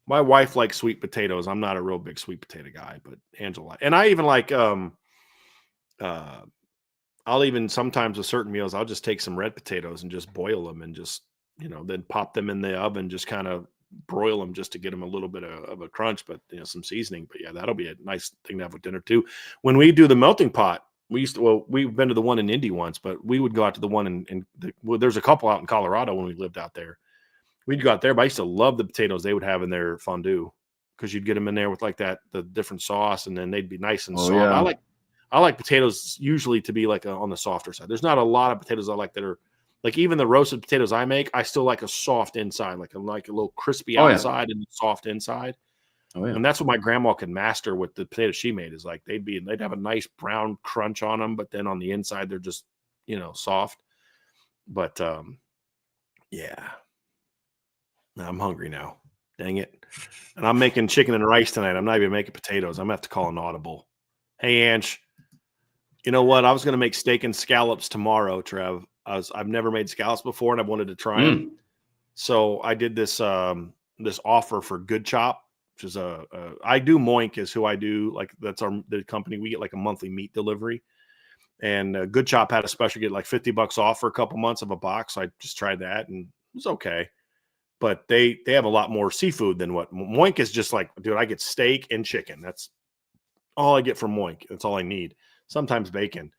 [SPEAKER 2] My wife likes sweet potatoes. I'm not a real big sweet potato guy, but Angela, and I even like I'll even sometimes with certain meals, I'll just take some red potatoes and just boil them and just, then pop them in the oven, just kind of broil them just to get them a little bit of a crunch, but some seasoning. But yeah, that'll be a nice thing to have with dinner too. When we do the melting pot, we've been to the one in Indy once, but we would go out to the one there's a couple out in Colorado when we lived out there. We'd go out there, but I used to love the potatoes they would have in their fondue because you'd get them in there with like the different sauce, and then they'd be nice and soft.
[SPEAKER 3] Yeah.
[SPEAKER 2] I like potatoes usually to be like on the softer side. There's not a lot of potatoes I like that are like, even the roasted potatoes I make, I still like a soft inside, like a little crispy outside and soft inside.
[SPEAKER 3] Oh, yeah.
[SPEAKER 2] And that's what my grandma could master with the potatoes she made, is like they'd have a nice brown crunch on them, but then on the inside they're just soft. But yeah, I'm hungry now. Dang it! And I'm making chicken and rice tonight. I'm not even making potatoes. I'm gonna have to call an audible. Hey, Ange, you know what? I was gonna make steak and scallops tomorrow, Trev. I've never made scallops before, and I wanted to try them. So I did this this offer for Good Chop, which is I do Moink is who I do. Like, that's the company. We get like a monthly meat delivery, and Good Chop had a special, get like $50 off for a couple months of a box. So I just tried that, and it was okay. But they have a lot more seafood than what Moink is. Just like, dude, I get steak and chicken. That's all I get from Moink. That's all I need. Sometimes bacon.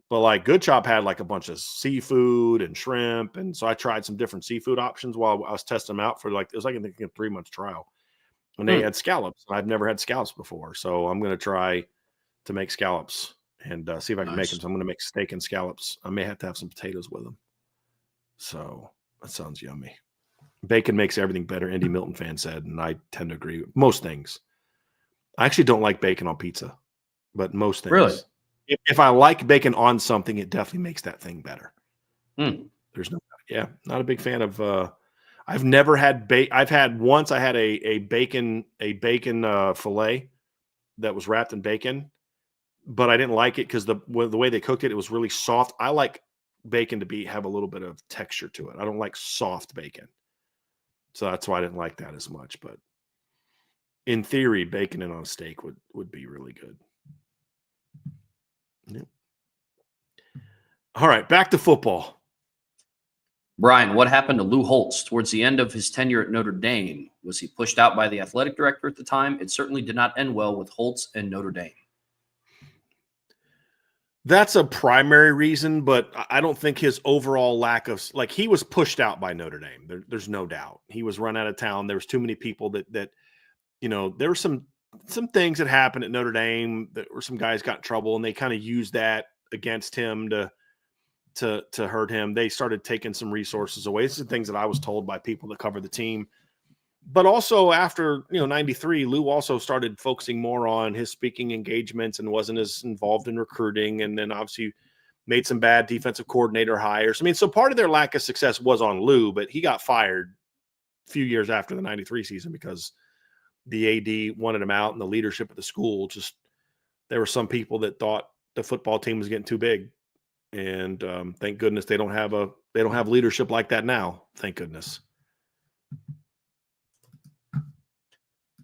[SPEAKER 2] But like Good Chop had like a bunch of seafood and shrimp. And so I tried some different seafood options while I was testing them out for it was like, I think, a 3-month trial. And they had scallops. I've never had scallops before. So I'm going to try to make scallops and see if I can make them. So I'm going to make steak and scallops. I may have to have some potatoes with them. So that sounds yummy. Bacon makes everything better, Andy Milton fan said, and I tend to agree with most things. I actually don't like bacon on pizza, but most things.
[SPEAKER 1] Really?
[SPEAKER 2] If I like bacon on something, it definitely makes that thing better. There's not a big fan of. I've never had I've had once. I had a bacon fillet that was wrapped in bacon, but I didn't like it because the way they cooked it, it was really soft. I like bacon to have a little bit of texture to it. I don't like soft bacon. So that's why I didn't like that as much. But in theory, bacon in on a steak would be really good. Yep. All right, back to football.
[SPEAKER 1] Brian, what happened to Lou Holtz towards the end of his tenure at Notre Dame? Was he pushed out by the athletic director at the time? It certainly did not end well with Holtz and Notre Dame.
[SPEAKER 2] That's a primary reason, but I don't think his overall lack of, like, he was pushed out by Notre Dame. There's no doubt. He was run out of town. There was too many people that there were some things that happened at Notre Dame that were, some guys got in trouble, and they kind of used that against him to hurt him. They started taking some resources away. This is things that I was told by people that cover the team. But also after, 93, Lou also started focusing more on his speaking engagements and wasn't as involved in recruiting. And then obviously made some bad defensive coordinator hires. I mean, so part of their lack of success was on Lou, but he got fired a few years after the 93 season because the AD wanted him out, and the leadership of the school there were some people that thought the football team was getting too big. And thank goodness they don't have leadership like that now. Thank goodness.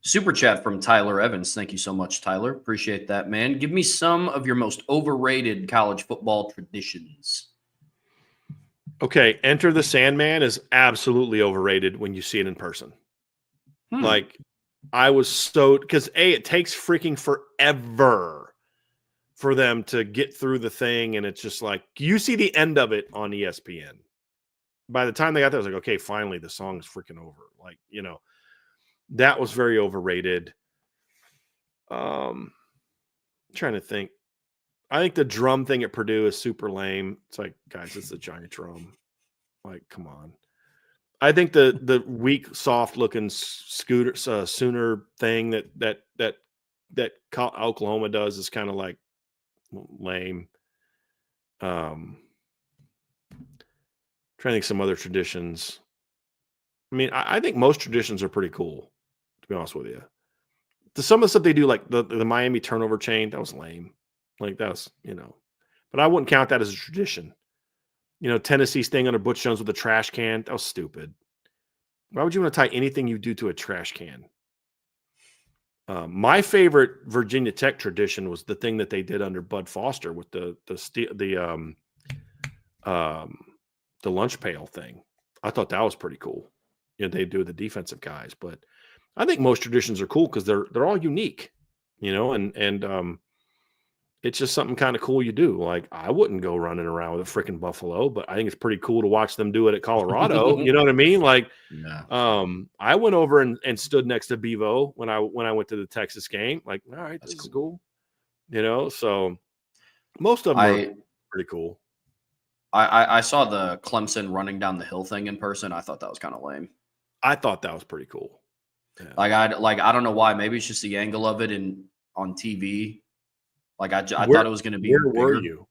[SPEAKER 1] Super chat from Tyler Evans. Thank you so much, Tyler. Appreciate that, man. Give me some of your most overrated college football traditions.
[SPEAKER 2] Okay, Enter the Sandman is absolutely overrated when you see it in person. Like, I was because it takes freaking forever for them to get through the thing, and it's just like, you see the end of it on ESPN. By the time they got there, I was like, okay, finally the song's freaking over. Like, that was very overrated. I'm trying to think. I think the drum thing at Purdue is super lame. It's like, guys, it's a giant drum. Like, come on. I think the weak, soft-looking Sooner thing that Oklahoma does is kind of like lame. Trying to think some other traditions. I mean, I think most traditions are pretty cool, to be honest with you. Some of the stuff they do, like the Miami turnover chain, that was lame. Like, that was, but I wouldn't count that as a tradition. Tennessee's thing under Butch Jones with the trash can, that was stupid. Why would you want to tie anything you do to a trash can? My favorite Virginia Tech tradition was the thing that they did under Bud Foster with the lunch pail thing. I thought that was pretty cool. You know, they do the defensive guys, but I think most traditions are cool because they're all unique, you know, and it's just something kind of cool you do. Like I wouldn't go running around with a freaking buffalo, but I think it's pretty cool to watch them do it at Colorado. You know what I mean? Like,
[SPEAKER 1] Yeah.
[SPEAKER 2] I went over and stood next to Bevo when I went to the Texas game. Like, all right, this is cool. You know, so most of them are pretty cool.
[SPEAKER 1] I saw the Clemson running down the hill thing in person. I thought that was kind of lame.
[SPEAKER 2] I thought that was pretty cool.
[SPEAKER 1] Yeah. I don't know why. Maybe it's just the angle of it on TV. Like I thought it was going to be.
[SPEAKER 2] Where were you?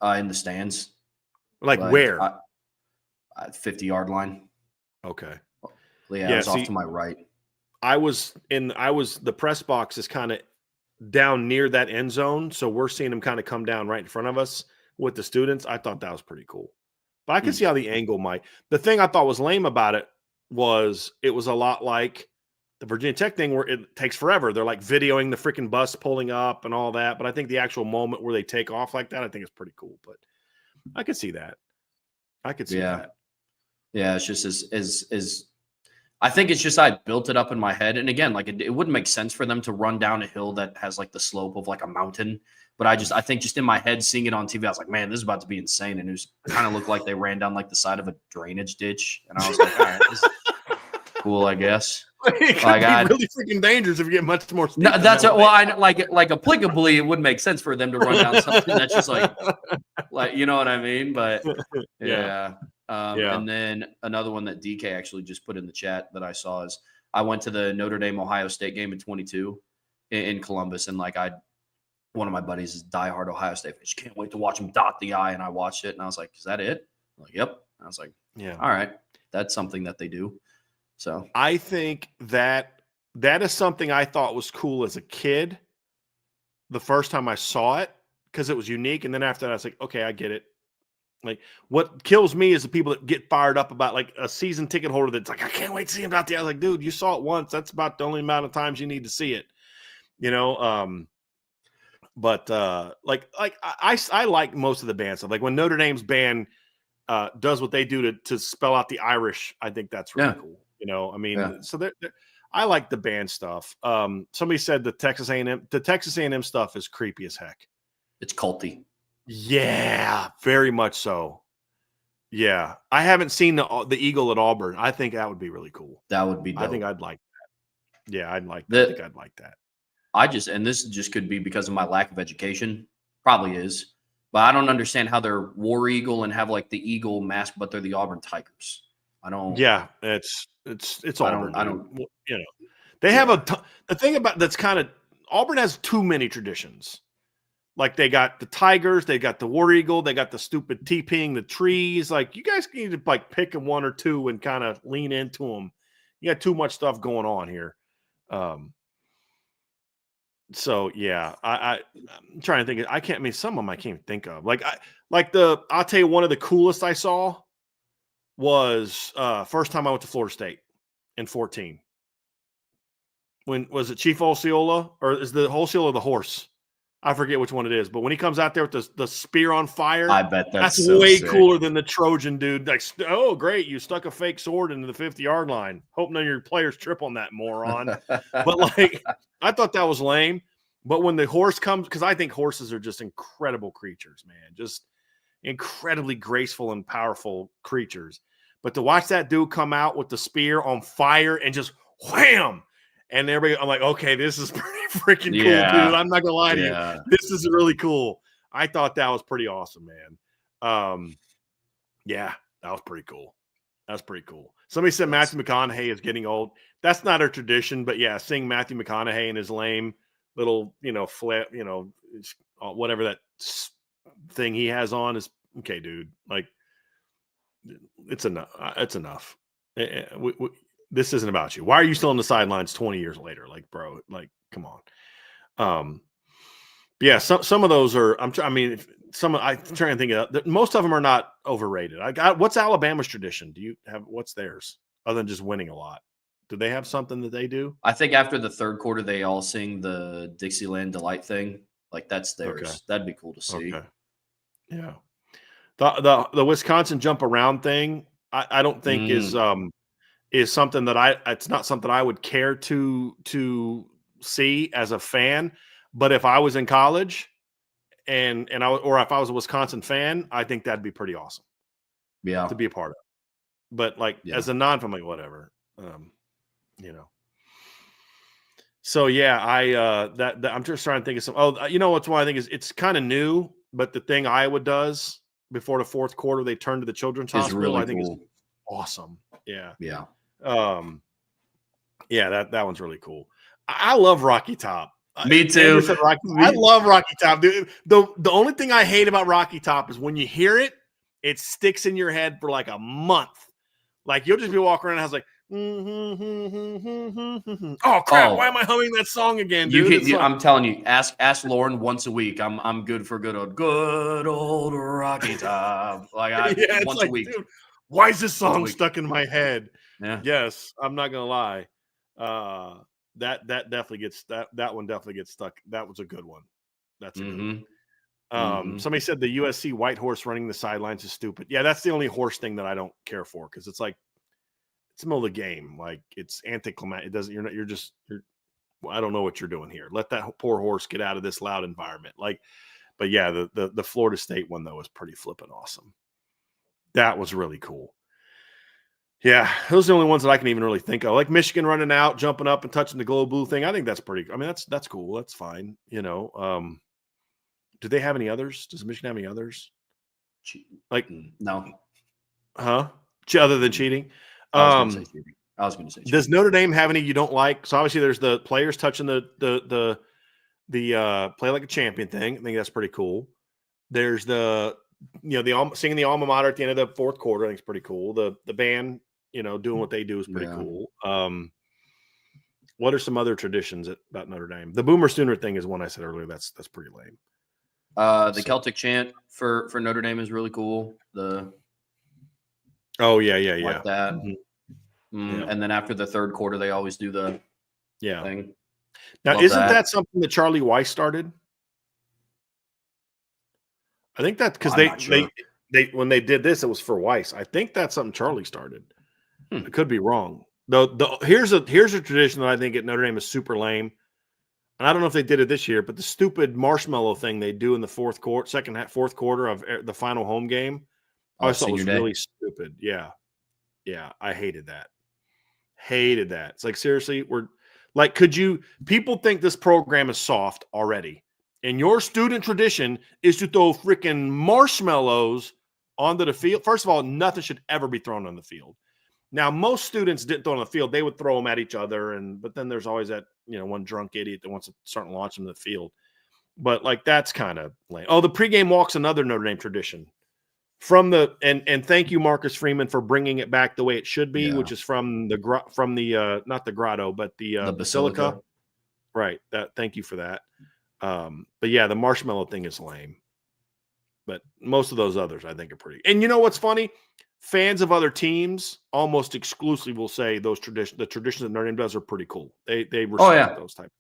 [SPEAKER 1] In the stands.
[SPEAKER 2] Like where?
[SPEAKER 1] 50-yard line.
[SPEAKER 2] Okay.
[SPEAKER 1] Yeah, I was off to my right.
[SPEAKER 2] The press box is kind of down near that end zone, so we're seeing them kind of come down right in front of us with the students. I thought that was pretty cool. But I can see how the angle might. The thing I thought was lame about it was a lot like the Virginia Tech thing where it takes forever. They're like videoing the freaking bus pulling up and all that. But I think the actual moment where they take off like that, I think is pretty cool. But I could see that. I could see that.
[SPEAKER 1] Yeah, it's just as I think it's just I built it up in my head. And again, like it wouldn't make sense for them to run down a hill that has like the slope of like a mountain. But I think just in my head, seeing it on TV, I was like, man, this is about to be insane. And it was kind of looked like they ran down like the side of a drainage ditch. And I was like, all right, this is cool, I guess.
[SPEAKER 2] It could be really freaking dangerous if you get much more steep.
[SPEAKER 1] No, that's well, I like applicably, it would make sense for them to run down something that's just like you know what I mean? But yeah. And then another one that DK actually just put in the chat that I saw is I went to the Notre Dame Ohio State game in 22 in Columbus, and one of my buddies is diehard Ohio State. Just can't wait to watch him dot the I, and I watched it, and I was like, "Is that it?" I'm like, "Yep." I was like, "Yeah, all right, that's something that they do." So
[SPEAKER 2] I think that is something I thought was cool as a kid. The first time I saw it, because it was unique, and then after that, I was like, "Okay, I get it." Like, what kills me is the people that get fired up about like a season ticket holder that's like, "I can't wait to see him dot the I." Like, dude, you saw it once. That's about the only amount of times you need to see it. You know. But I like most of the band stuff. Like when Notre Dame's band does what they do to spell out the Irish, I think that's really cool. You know, I mean, so I like the band stuff. Somebody said the Texas A&M stuff is creepy as heck.
[SPEAKER 1] It's culty. Yeah,
[SPEAKER 2] very much so. Yeah, I haven't seen the Eagle at Auburn. I think that would be really cool.
[SPEAKER 1] That would be dope.
[SPEAKER 2] I think I'd like that. Yeah, I'd like that. I think I'd like that.
[SPEAKER 1] And this just could be because of my lack of education, probably is, but I don't understand how they're War Eagle and have like the Eagle mask, but they're the Auburn Tigers. I don't.
[SPEAKER 2] Yeah, it's Auburn. I don't. You know, they have the thing about that's kind of Auburn has too many traditions. Like they got the Tigers, they got the War Eagle, they got the stupid TPing the trees. Like you guys need to like pick one or two and kind of lean into them. You got too much stuff going on here. So yeah, I'm trying to think. Some of them I can't even think of. I'll tell you one of the coolest I saw was first time I went to Florida State in 2014. When was it Chief Osceola or is the Osceola the horse? I forget which one it is, but when he comes out there with the spear on fire,
[SPEAKER 1] I bet that's
[SPEAKER 2] so way
[SPEAKER 1] sick.
[SPEAKER 2] Cooler than the Trojan dude. Like, oh great, you stuck a fake sword into the 50-yard line. Hope none of your players trip on that, moron. But like, I thought that was lame. But when the horse comes, because I think horses are just incredible creatures, man, just incredibly graceful and powerful creatures. But to watch that dude come out with the spear on fire and just wham. And everybody, I'm like, okay, this is pretty freaking cool, dude. I'm not gonna lie to you. This is really cool. I thought that was pretty awesome, man. Yeah, that was pretty cool. That's pretty cool. Somebody said Matthew McConaughey is getting old. That's not a tradition, but yeah, seeing Matthew McConaughey in his lame little, flip, whatever that thing he has on is okay, dude. Like, it's enough. It's enough. This isn't about you. Why are you still on the sidelines 20 years later? Like, bro, like, come on. Yeah, some of those are. I'm trying to think of. Most of them are not overrated. What's Alabama's tradition? Do you have what's theirs other than just winning a lot? Do they have something that they do?
[SPEAKER 1] I think after the third quarter, they all sing the Dixieland Delight thing. Like that's theirs.
[SPEAKER 2] Okay.
[SPEAKER 1] That'd be cool to see.
[SPEAKER 2] Okay. Yeah. The Wisconsin jump around thing, I don't think is something that it's not something I would care to see as a fan. But if I was in college or if I was a Wisconsin fan, I think that'd be pretty awesome.
[SPEAKER 1] Yeah.
[SPEAKER 2] To be a part of. But as a non-fan, like whatever. So yeah, I'm just trying to think of some. Oh, what's one I think is it's kind of new, but the thing Iowa does before the fourth quarter, they turn to the children's hospital.
[SPEAKER 1] Really
[SPEAKER 2] I think
[SPEAKER 1] cool.
[SPEAKER 2] is awesome. Yeah.
[SPEAKER 1] Yeah.
[SPEAKER 2] Yeah, that one's really cool. I love Rocky Top.
[SPEAKER 1] Me too.
[SPEAKER 2] I love Rocky Top, dude. The only thing I hate about Rocky Top is when you hear it, it sticks in your head for like a month. Like you'll just be walking around and has like, oh crap! Why am I humming that song again, dude?
[SPEAKER 1] I'm telling you, ask Lauren once a week. I'm good for good old Rocky Top. Like once a week.
[SPEAKER 2] Dude, why is this song stuck in my head?
[SPEAKER 1] Yeah.
[SPEAKER 2] Yes, I'm not gonna lie. That definitely gets that one definitely gets stuck. That was a good one. That's a good one. Somebody said the USC white horse running the sidelines is stupid. Yeah, that's the only horse thing that I don't care for because it's like it's the middle of the game. Like it's anticlimactic. It doesn't. I don't know what you're doing here. Let that poor horse get out of this loud environment. But yeah, the Florida State one though was pretty flippin' awesome. That was really cool. Yeah, those are the only ones that I can even really think of. Like Michigan running out, jumping up, and touching the glow blue thing. I think that's pretty. I mean, that's cool. That's fine. Do they have any others? Does Michigan have any others? Like
[SPEAKER 1] no.
[SPEAKER 2] Huh? Other than cheating?
[SPEAKER 1] I was going to say cheating.
[SPEAKER 2] Does Notre Dame have any you don't like? So obviously there's the players touching the play like a champion thing. I think that's pretty cool. There's the singing the alma mater at the end of the fourth quarter. I think it's pretty cool. The band, doing what they do is pretty cool. What are some other traditions about Notre Dame? The Boomer Sooner thing is one I said earlier. That's pretty lame.
[SPEAKER 1] The Celtic chant for Notre Dame is really cool.
[SPEAKER 2] Yeah.
[SPEAKER 1] Like that.
[SPEAKER 2] Yeah.
[SPEAKER 1] And then after the third quarter, they always do the thing.
[SPEAKER 2] Now, isn't that something that Charlie Weiss started? I think that's because they when they did this, it was for Weiss. I think that's something Charlie started. I could be wrong. Here's a tradition that I think at Notre Dame is super lame. And I don't know if they did it this year, but the stupid marshmallow thing they do in the fourth quarter of the final home game, I thought was really stupid. Yeah. I hated that. It's like, seriously, people think this program is soft already. And your student tradition is to throw freaking marshmallows onto the field. First of all, nothing should ever be thrown on the field. Now, most students didn't throw on the field. They would throw them at each other. But then there's always that, one drunk idiot that wants to start launching them to the field. But that's kind of lame. Oh, the pregame walk's another Notre Dame tradition. And thank you, Marcus Freeman, for bringing it back the way it should be, which is from not the grotto, but the Basilica. Right. Thank you for that. But yeah, the marshmallow thing is lame. But most of those others I think are pretty. And you know what's funny? Fans of other teams almost exclusively will say the traditions that Notre Dame does are pretty cool. They respect those type.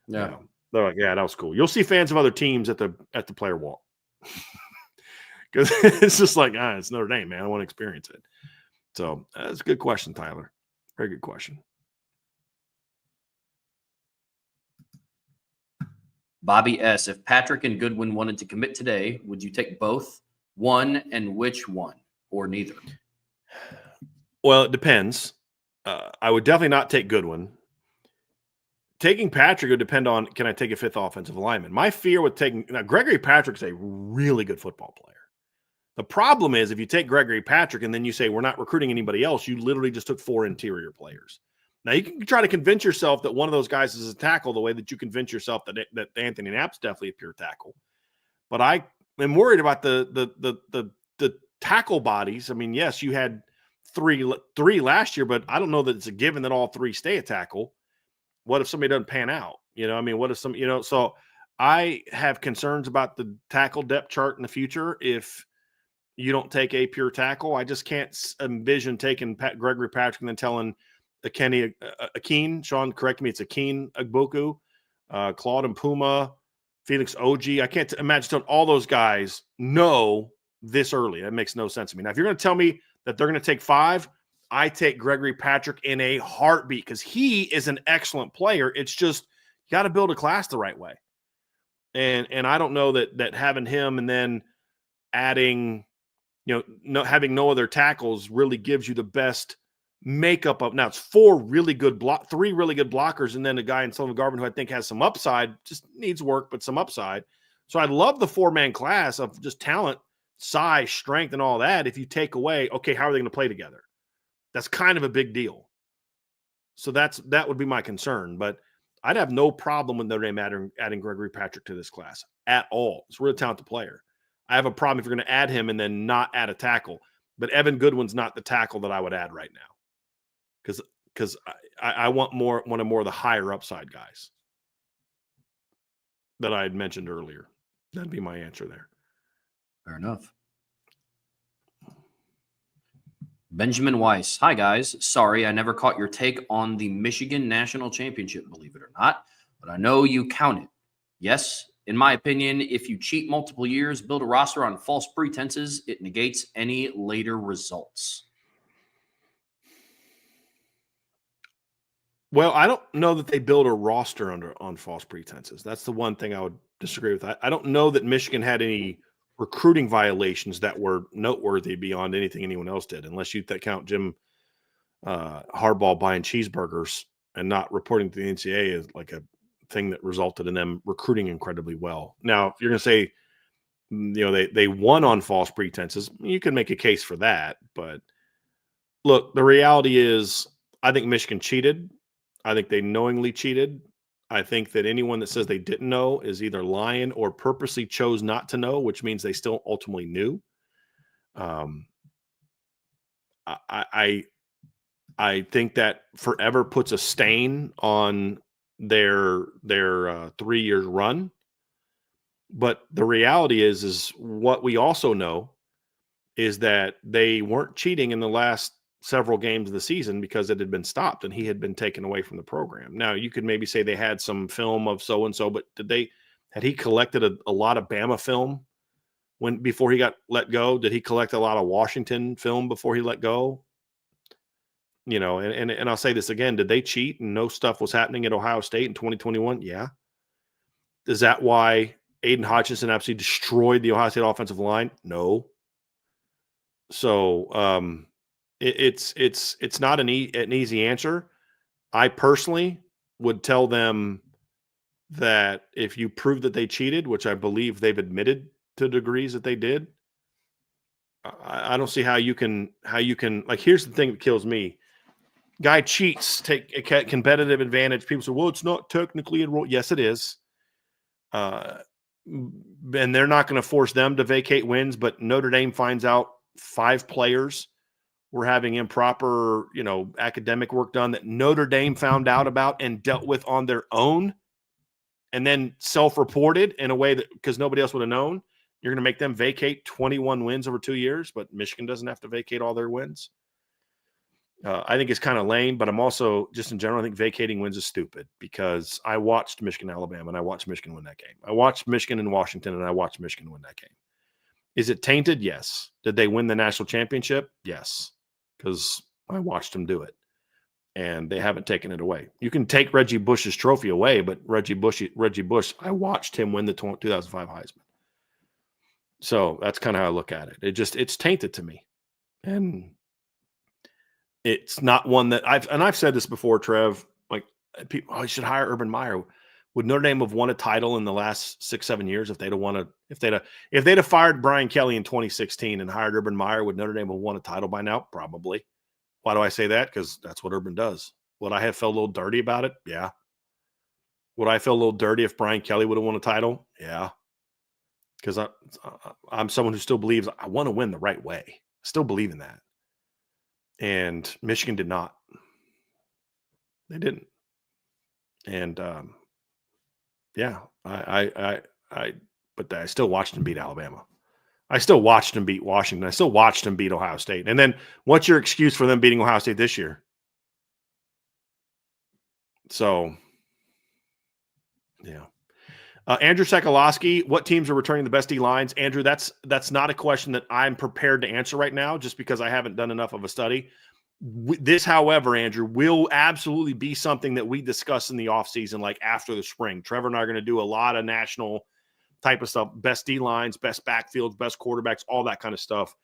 [SPEAKER 2] Yeah. They're like, yeah, that was cool. You'll see fans of other teams at the player walk. Because it's just like, it's Notre Dame, man. I want to experience it. So that's a good question, Tyler. Very good question.
[SPEAKER 1] Bobby S., if Patrick and Goodwin wanted to commit today, would you take both? One, and which one? Or neither?
[SPEAKER 2] Well, it depends. I would definitely not take Goodwin. Taking Patrick would depend on, can I take a fifth offensive lineman? My fear with Gregory Patrick's a really good football player. The problem is if you take Gregory Patrick and then you say we're not recruiting anybody else, you literally just took 4 interior players. Now, you can try to convince yourself that one of those guys is a tackle the way that you convince yourself that Anthony Knapp's definitely a pure tackle. But I am worried about the tackle bodies. I mean, yes, you had three last year, but I don't know that it's a given that all 3 stay a tackle. What if somebody doesn't pan out? What if so I have concerns about the tackle depth chart in the future if you don't take a pure tackle. I just can't envision taking Gregory Patrick and then telling Akeem. Sean, correct me. It's Akeem Agboku, Claude and Puma, Felix OG. I can't imagine all those guys know this early. That makes no sense to me. Now, if you're going to tell me that they're going to take 5, I take Gregory Patrick in a heartbeat because he is an excellent player. It's just you got to build a class the right way. And I don't know that having him and then adding, having no other tackles really gives you the best makeup of. Now it's 3 really good blockers, and then a guy in Sullivan Garvin who I think has some upside, just needs work, but some upside. So I love the 4-man class of just talent, size, strength, and all that. If you take away, okay, how are they going to play together? That's kind of a big deal. So that would be my concern. But I'd have no problem with Notre Dame adding Gregory Patrick to this class at all. He's a really talented player. I have a problem if you're going to add him and then not add a tackle. But Evan Goodwin's not the tackle that I would add right now, because I want one of the higher upside guys that I had mentioned earlier. That'd be my answer there.
[SPEAKER 1] Fair enough. Benjamin Weiss. Hi, guys. Sorry, I never caught your take on the Michigan National Championship, believe it or not, but I know you count it. Yes, in my opinion, if you cheat multiple years, build a roster on false pretenses, it negates any later results.
[SPEAKER 2] Well, I don't know that they build a roster on false pretenses. That's the one thing I would disagree with. I don't know that Michigan had any recruiting violations that were noteworthy beyond anything anyone else did, unless you count Jim Harbaugh buying cheeseburgers and not reporting to the NCAA as like a thing that resulted in them recruiting incredibly well. Now, if you're going to say, they won on false pretenses, you can make a case for that. But look, the reality is I think Michigan cheated. I think they knowingly cheated. I think that anyone that says they didn't know is either lying or purposely chose not to know, which means they still ultimately knew. I think that forever puts a stain on their 3 years run. But the reality is what we also know is that they weren't cheating in the last several games of the season because it had been stopped and he had been taken away from the program. Now, you could maybe say they had some film of so-and-so, but had he collected a lot of Bama film before he got let go? Did he collect a lot of Washington film before he let go? And I'll say this again, did they cheat and no stuff was happening at Ohio State in 2021? Yeah. Is that why Aiden Hutchinson absolutely destroyed the Ohio State offensive line? No. So, it's not an easy answer. I personally would tell them that if you prove that they cheated, which I believe they've admitted to degrees that they did, I don't see how you can like, here's the thing that kills me. Guy cheats, take a competitive advantage. People say, well, it's not technically enrolled. Yes, it is. And they're not going to force them to vacate wins, but Notre Dame finds out 5 players were having improper, academic work done that Notre Dame found out about and dealt with on their own, and then self-reported in a way that because nobody else would have known. You're going to make them vacate 21 wins over 2 years, but Michigan doesn't have to vacate all their wins. I think it's kind of lame, but I'm also just in general, I think vacating wins is stupid because I watched Michigan, Alabama, and I watched Michigan win that game. I watched Michigan and Washington, and I watched Michigan win that game. Is it tainted? Yes. Did they win the national championship? Yes. Because I watched them do it, and they haven't taken it away. You can take Reggie Bush's trophy away, but Reggie Bush, I watched him win the 2005 Heisman. So that's kind of how I look at it. It's tainted to me, and it's not one that I've said this before, Trev. Like people, you should hire Urban Meyer. Would Notre Dame have won a title in the last 6-7 years if they'd have fired Brian Kelly in 2016 and hired Urban Meyer? Would Notre Dame have won a title by now? Probably. Why do I say that? Because that's what Urban does. Would I have felt a little dirty about it? Yeah. Would I feel a little dirty if Brian Kelly would have won a title? Yeah. Because I'm someone who still believes I want to win the right way. I still believe in that. And Michigan did not. They didn't. And but I still watched them beat Alabama. I still watched them beat Washington. I still watched them beat Ohio State. And then what's your excuse for them beating Ohio State this year? So, yeah. Andrew Sokolowski, what teams are returning the best D lines? Andrew, that's not a question that I'm prepared to answer right now, just because I haven't done enough of a study. This, however, Andrew, will absolutely be something that we discuss in the offseason, like after the spring. Trevor and I are going to do a lot of national type of stuff, best D lines, best backfields, best quarterbacks, all that kind of stuff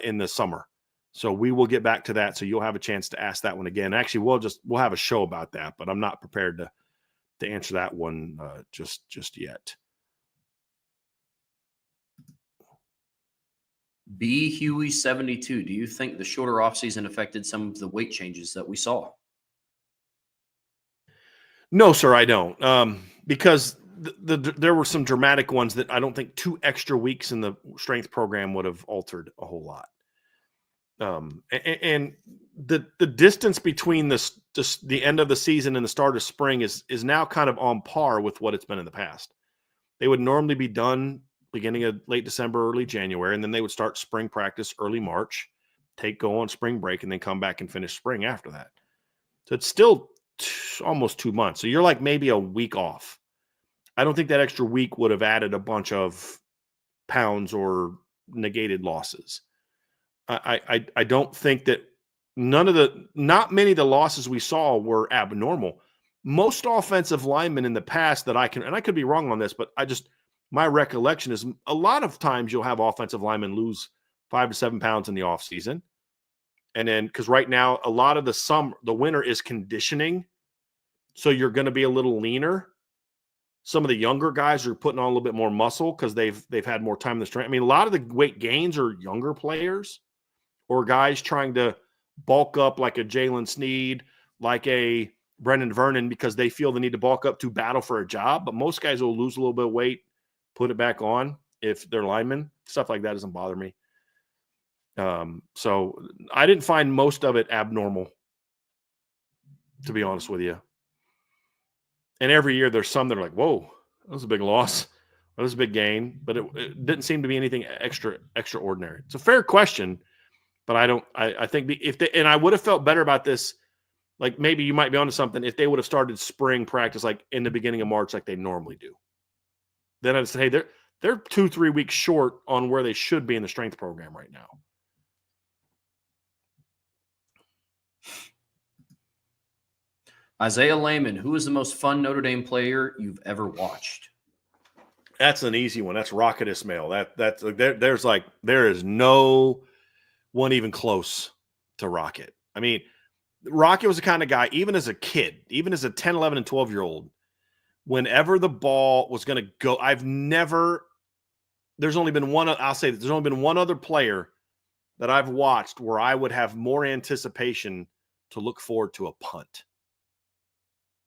[SPEAKER 2] in the summer. So we will get back to that. So you'll have a chance to ask that one again. Actually, we'll have a show about that, but I'm not prepared to answer that one just yet.
[SPEAKER 1] B. Huey 72. Do you think the shorter offseason affected some of the weight changes that we saw?
[SPEAKER 2] No, sir, I don't. Because there were some dramatic ones that I don't think 2 extra weeks in the strength program would have altered a whole lot. And the distance between the end of the season and the start of spring is now kind of on par with what it's been in the past. They would normally be done beginning of late December, early January, and then they would start spring practice early March, go on spring break, and then come back and finish spring after that. So it's still almost 2 months. So you're like maybe a week off. I don't think that extra week would have added a bunch of pounds or negated losses. I don't think that not many of the losses we saw were abnormal. Most offensive linemen in the past that and I could be wrong on this, but my recollection is a lot of times you'll have offensive linemen lose 5 to 7 pounds in the offseason. And then, because right now, a lot of the winter is conditioning. So you're going to be a little leaner. Some of the younger guys are putting on a little bit more muscle because they've had more time in the strength. I mean, a lot of the weight gains are younger players or guys trying to bulk up like a Jalen Sneed, like a Brendan Vernon, because they feel the need to bulk up to battle for a job. But most guys will lose a little bit of weight, put it back on if they're linemen. Stuff like that doesn't bother me. So I didn't find most of it abnormal, to be honest with you. And every year there's some that are like, whoa, that was a big loss. That was a big gain. But it didn't seem to be anything extraordinary. It's a fair question, but I think and I would have felt better about this. Like maybe you might be onto something if they would have started spring practice like in the beginning of March, like they normally do. Then I'd say, hey, they're 2-3 weeks short on where they should be in the strength program right now.
[SPEAKER 1] Isaiah Lehman, who is the most fun Notre Dame player you've ever watched?
[SPEAKER 2] That's an easy one. That's Rocket Ismail. There is no one even close to Rocket. I mean, Rocket was the kind of guy, even as a kid, even as a 10, 11, and 12-year-old, whenever the ball was going to go, there's only been one other player that I've watched where I would have more anticipation to look forward to a punt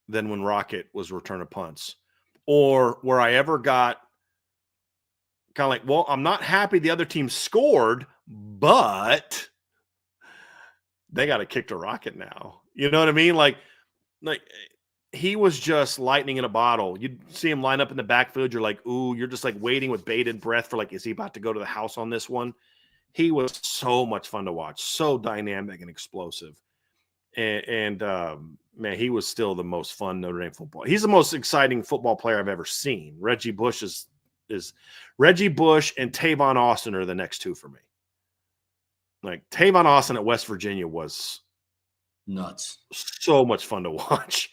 [SPEAKER 2] than when Rocket was returning punts, or where I ever got kind of like, well, I'm not happy the other team scored, but they got to kick to Rocket now. You know what I mean? Like he was just lightning in a bottle. You'd see him line up in the backfield. You're like, ooh, you're just like waiting with bated breath for like, is he about to go to the house on this one? He was so much fun to watch, so dynamic and explosive. And man, he was still the most fun Notre Dame football. He's the most exciting football player I've ever seen. Reggie Bush is Reggie Bush and Tavon Austin are the next two for me. Like Tavon Austin at West Virginia was
[SPEAKER 1] nuts,
[SPEAKER 2] so much fun to watch.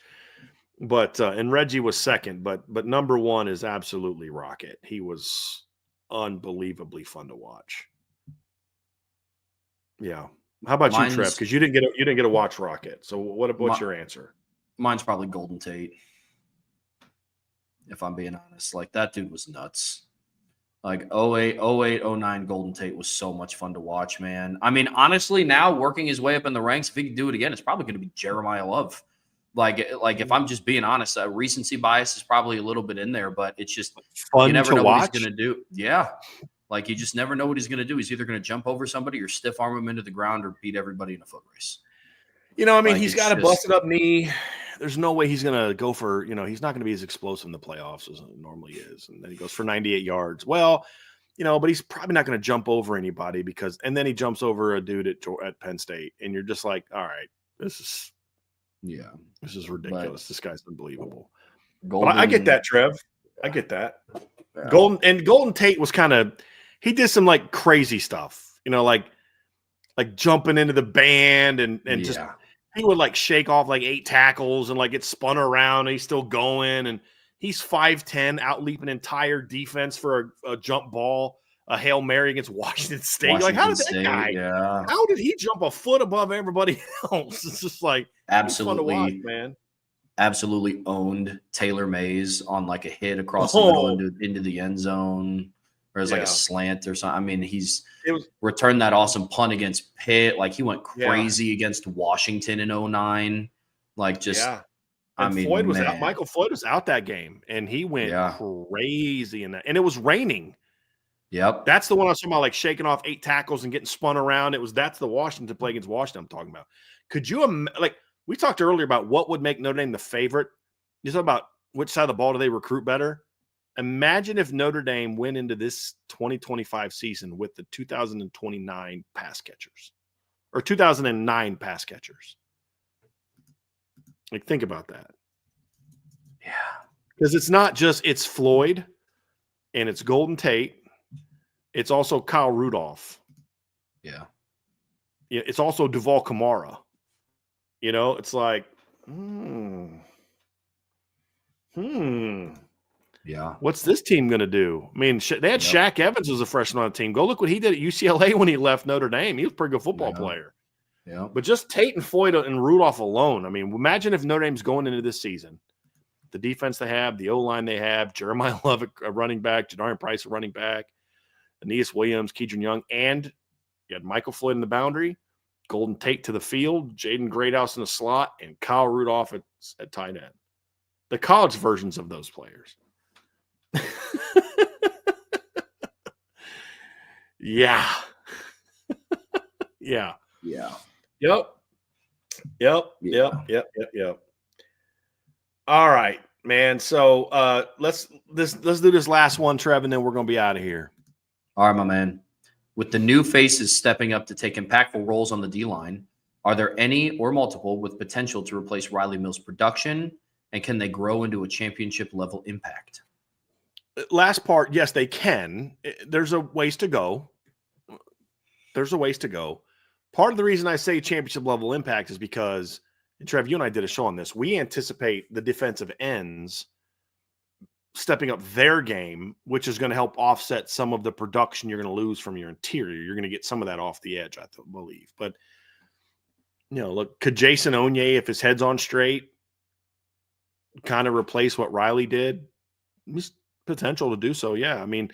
[SPEAKER 2] But and Reggie was second, but number one is absolutely Rocket. He was unbelievably fun to watch. Yeah. How about you, Trev? Because you didn't get to watch Rocket. So what's your answer?
[SPEAKER 1] Mine's probably Golden Tate. If I'm being honest, like that dude was nuts. Like 08, 09 Golden Tate was so much fun to watch, man. I mean, honestly, now working his way up in the ranks, if he could do it again, it's probably going to be Jeremiah Love. Like if I'm just being honest, recency bias is probably a little bit in there, but it's just
[SPEAKER 2] fun
[SPEAKER 1] you never know
[SPEAKER 2] watch.
[SPEAKER 1] What he's going to do. Yeah. Like, you just never know what he's going to do. He's either going to jump over somebody or stiff arm him into the ground or beat everybody in a foot race.
[SPEAKER 2] You know, I mean, like, he's got a busted up knee. There's no way he's going to go for, he's not going to be as explosive in the playoffs as it normally is. And then he goes for 98 yards. Well, but he's probably not going to jump over anybody and then he jumps over a dude at Penn State. And you're just like, all right, this is
[SPEAKER 1] Yeah.
[SPEAKER 2] This is ridiculous. This guy's unbelievable.
[SPEAKER 1] Golden,
[SPEAKER 2] But I get that, Trev. I get that.
[SPEAKER 1] Yeah.
[SPEAKER 2] Golden Tate was he did some like crazy stuff, like jumping into the band and just he would like shake off like 8 tackles and like get spun around and he's still going, and he's 5'10", out leaping entire defense for a jump ball, a Hail Mary against Washington State. How did that guy?
[SPEAKER 1] Yeah.
[SPEAKER 2] How did he jump a foot above everybody else? It's just like
[SPEAKER 1] absolutely
[SPEAKER 2] fun to watch, man.
[SPEAKER 1] Absolutely owned Taylor Mays on like a hit across the middle into the end zone, or it's like a slant or something. I mean, returned that awesome punt against Pitt. Like he went crazy against Washington in 2009. Like just, I mean,
[SPEAKER 2] Floyd was out. Michael Floyd was out that game, and he went crazy in that. And it was raining.
[SPEAKER 1] Yep,
[SPEAKER 2] that's the one I was talking about, like shaking off 8 tackles and getting spun around. That's the Washington play against Washington I'm talking about. Could you we talked earlier about what would make Notre Dame the favorite. You talk about which side of the ball do they recruit better. Imagine if Notre Dame went into this 2025 season with the 2029 pass catchers or 2009 pass catchers. Like, think about that.
[SPEAKER 1] Yeah.
[SPEAKER 2] Because it's Floyd and it's Golden Tate. It's also Kyle Rudolph.
[SPEAKER 1] Yeah.
[SPEAKER 2] Yeah. It's also Duval Kamara. It's like,
[SPEAKER 1] Yeah.
[SPEAKER 2] What's this team going to do? I mean, they had Shaq Evans as a freshman on the team. Go look what he did at UCLA when he left Notre Dame. He was a pretty good football player.
[SPEAKER 1] Yeah.
[SPEAKER 2] But just Tate and Floyd and Rudolph alone. I mean, imagine if Notre Dame's going into this season. The defense they have, the O-line they have, Jeremiah Love, a running back, Jadarian Price, a running back, Aeneas Williams, Keidron Young, and you had Michael Floyd in the boundary, Golden Tate to the field, Jaden Greathouse in the slot, and Kyle Rudolph at tight end. The college versions of those players. Yeah. Yeah.
[SPEAKER 1] Yeah.
[SPEAKER 2] Yep. All right, man. So let's do this last one, Trev, and then we're gonna be out of here.
[SPEAKER 1] All right, my man. With the new faces stepping up to take impactful roles on the D-line, are there any or multiple with potential to replace Riley Mills' production, and can they grow into a championship level impact?
[SPEAKER 2] Last part, yes, they can. There's a ways to go. Part of the reason I say championship level impact is because, and Trev, you and I did a show on this. We anticipate the defensive ends stepping up their game, which is going to help offset some of the production you're going to lose from your interior. You're going to get some of that off the edge, I believe. But, look, could Jason Onye, if his head's on straight, kind of replace what Riley did? There's potential to do so, yeah. I mean,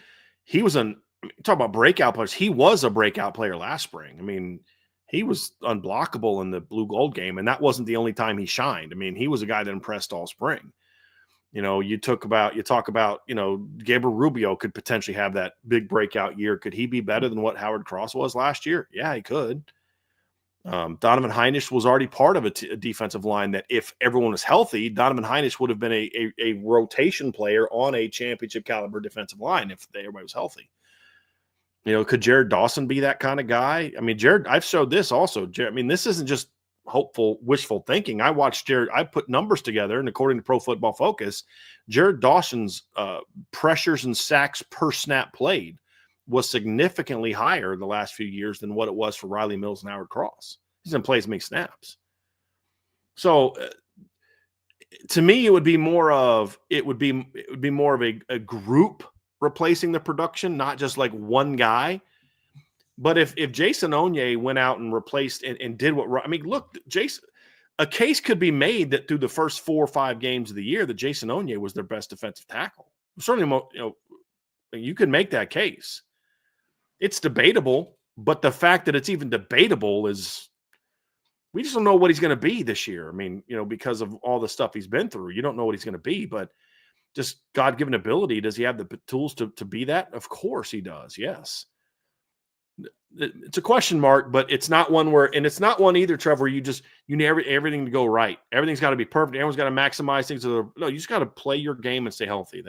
[SPEAKER 2] talk about breakout players. He was a breakout player last spring. I mean, he was unblockable in the blue gold game, and that wasn't the only time he shined. I mean, he was a guy that impressed all spring. You talk about, Gabriel Rubio could potentially have that big breakout year. Could he be better than what Howard Cross was last year? Yeah, he could. Donovan Heinisch was already part of a defensive line that if everyone was healthy, Donovan Heinisch would have been a rotation player on a championship caliber defensive line if everybody was healthy. Could Jared Dawson be that kind of guy? I mean, Jared, I've showed this also. This isn't just hopeful, wishful thinking. I watched Jared. I put numbers together, and according to Pro Football Focus, Jared Dawson's pressures and sacks per snap played was significantly higher the last few years than what it was for Riley Mills and Howard Cross. He's didn't play as many snaps. So to me, it would be more of a group replacing the production, not just like one guy. But if Jason Onye went out and replaced and did look, Jason, a case could be made that through the first 4 or 5 games of the year that Jason Onye was their best defensive tackle. Certainly, you can make that case. It's debatable, but the fact that it's even debatable is we just don't know what he's going to be this year. I mean, because of all the stuff he's been through, you don't know what he's going to be, but just God-given ability. Does he have the tools to be that? Of course he does. Yes. It's a question mark, but it's not one and it's not one either, Trevor, where you need everything to go right. Everything's got to be perfect. Everyone's got to maximize things. No, you just got to play your game and stay healthy.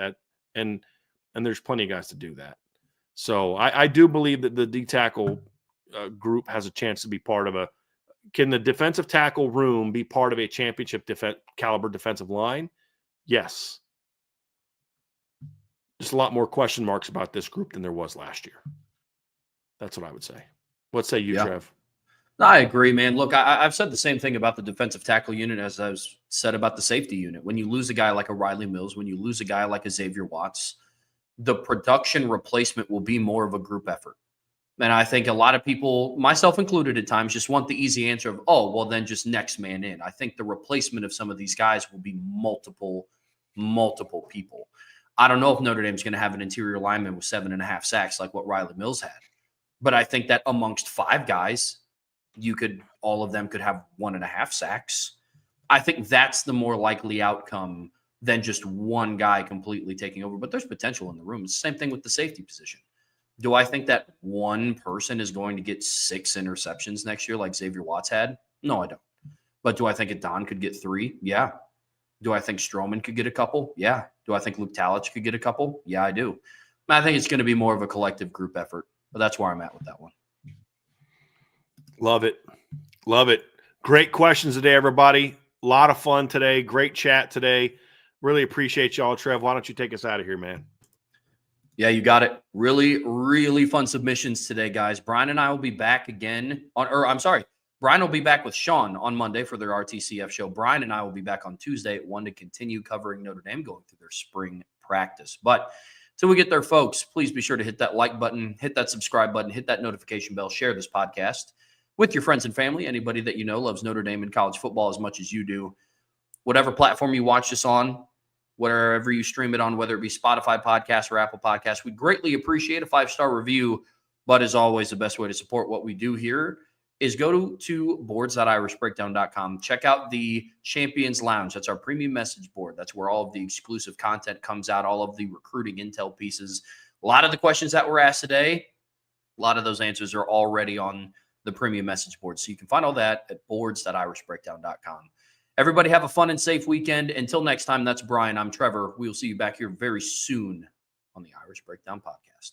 [SPEAKER 2] And there's plenty of guys to do that. So I do believe that the D tackle group has a chance to be part of Can the defensive tackle room be part of a championship caliber defensive line? Yes. Just a lot more question marks about this group than there was last year. That's what I would say. What say you, Trev?
[SPEAKER 1] I agree, man. Look, I've said the same thing about the defensive tackle unit as I've said about the safety unit. When you lose a guy like a Riley Mills, when you lose a guy like a Xavier Watts, the production replacement will be more of a group effort. And I think a lot of people, myself included at times, just want the easy answer of, oh, well, then just next man in. I think the replacement of some of these guys will be multiple people. I don't know if Notre Dame's going to have an interior lineman with 7.5 sacks like what Riley Mills had. But I think that amongst 5 guys, all of them could have 1.5 sacks. I think that's the more likely outcome than just one guy completely taking over. But there's potential in the room. It's the same thing with the safety position. Do I think that one person is going to get 6 interceptions next year like Xavier Watts had? No, I don't. But do I think Adon could get 3? Yeah. Do I think Stroman could get a couple? Yeah. Do I think Luke Talich could get a couple? Yeah, I do. I think it's going to be more of a collective group effort. But that's where I'm at with that one.
[SPEAKER 2] Love it. Love it. Great questions today, everybody. A lot of fun today. Great chat today. Really appreciate y'all. Trev, why don't you take us out of here, man?
[SPEAKER 1] Yeah, you got it. Really, really fun submissions today, guys. Brian and I will be back again Brian will be back with Sean on Monday for their RTCF show. Brian and I will be back on Tuesday at 1 to continue covering Notre Dame going through their spring practice. But till we get there, folks, please be sure to hit that like button, hit that subscribe button, hit that notification bell, share this podcast with your friends and family. Anybody that you know loves Notre Dame and college football as much as you do. Whatever platform you watch this on, wherever you stream it on, whether it be Spotify podcast or Apple Podcasts, we greatly appreciate a 5-star review. But as always, the best way to support what we do here is go to boards.irishbreakdown.com. Check out the Champions Lounge. That's our premium message board. That's where all of the exclusive content comes out, all of the recruiting intel pieces. A lot of the questions that were asked today, a lot of those answers are already on the premium message board. So you can find all that at boards.irishbreakdown.com. Everybody have a fun and safe weekend. Until next time, that's Brian. I'm Trevor. We will see you back here very soon on the Irish Breakdown Podcast.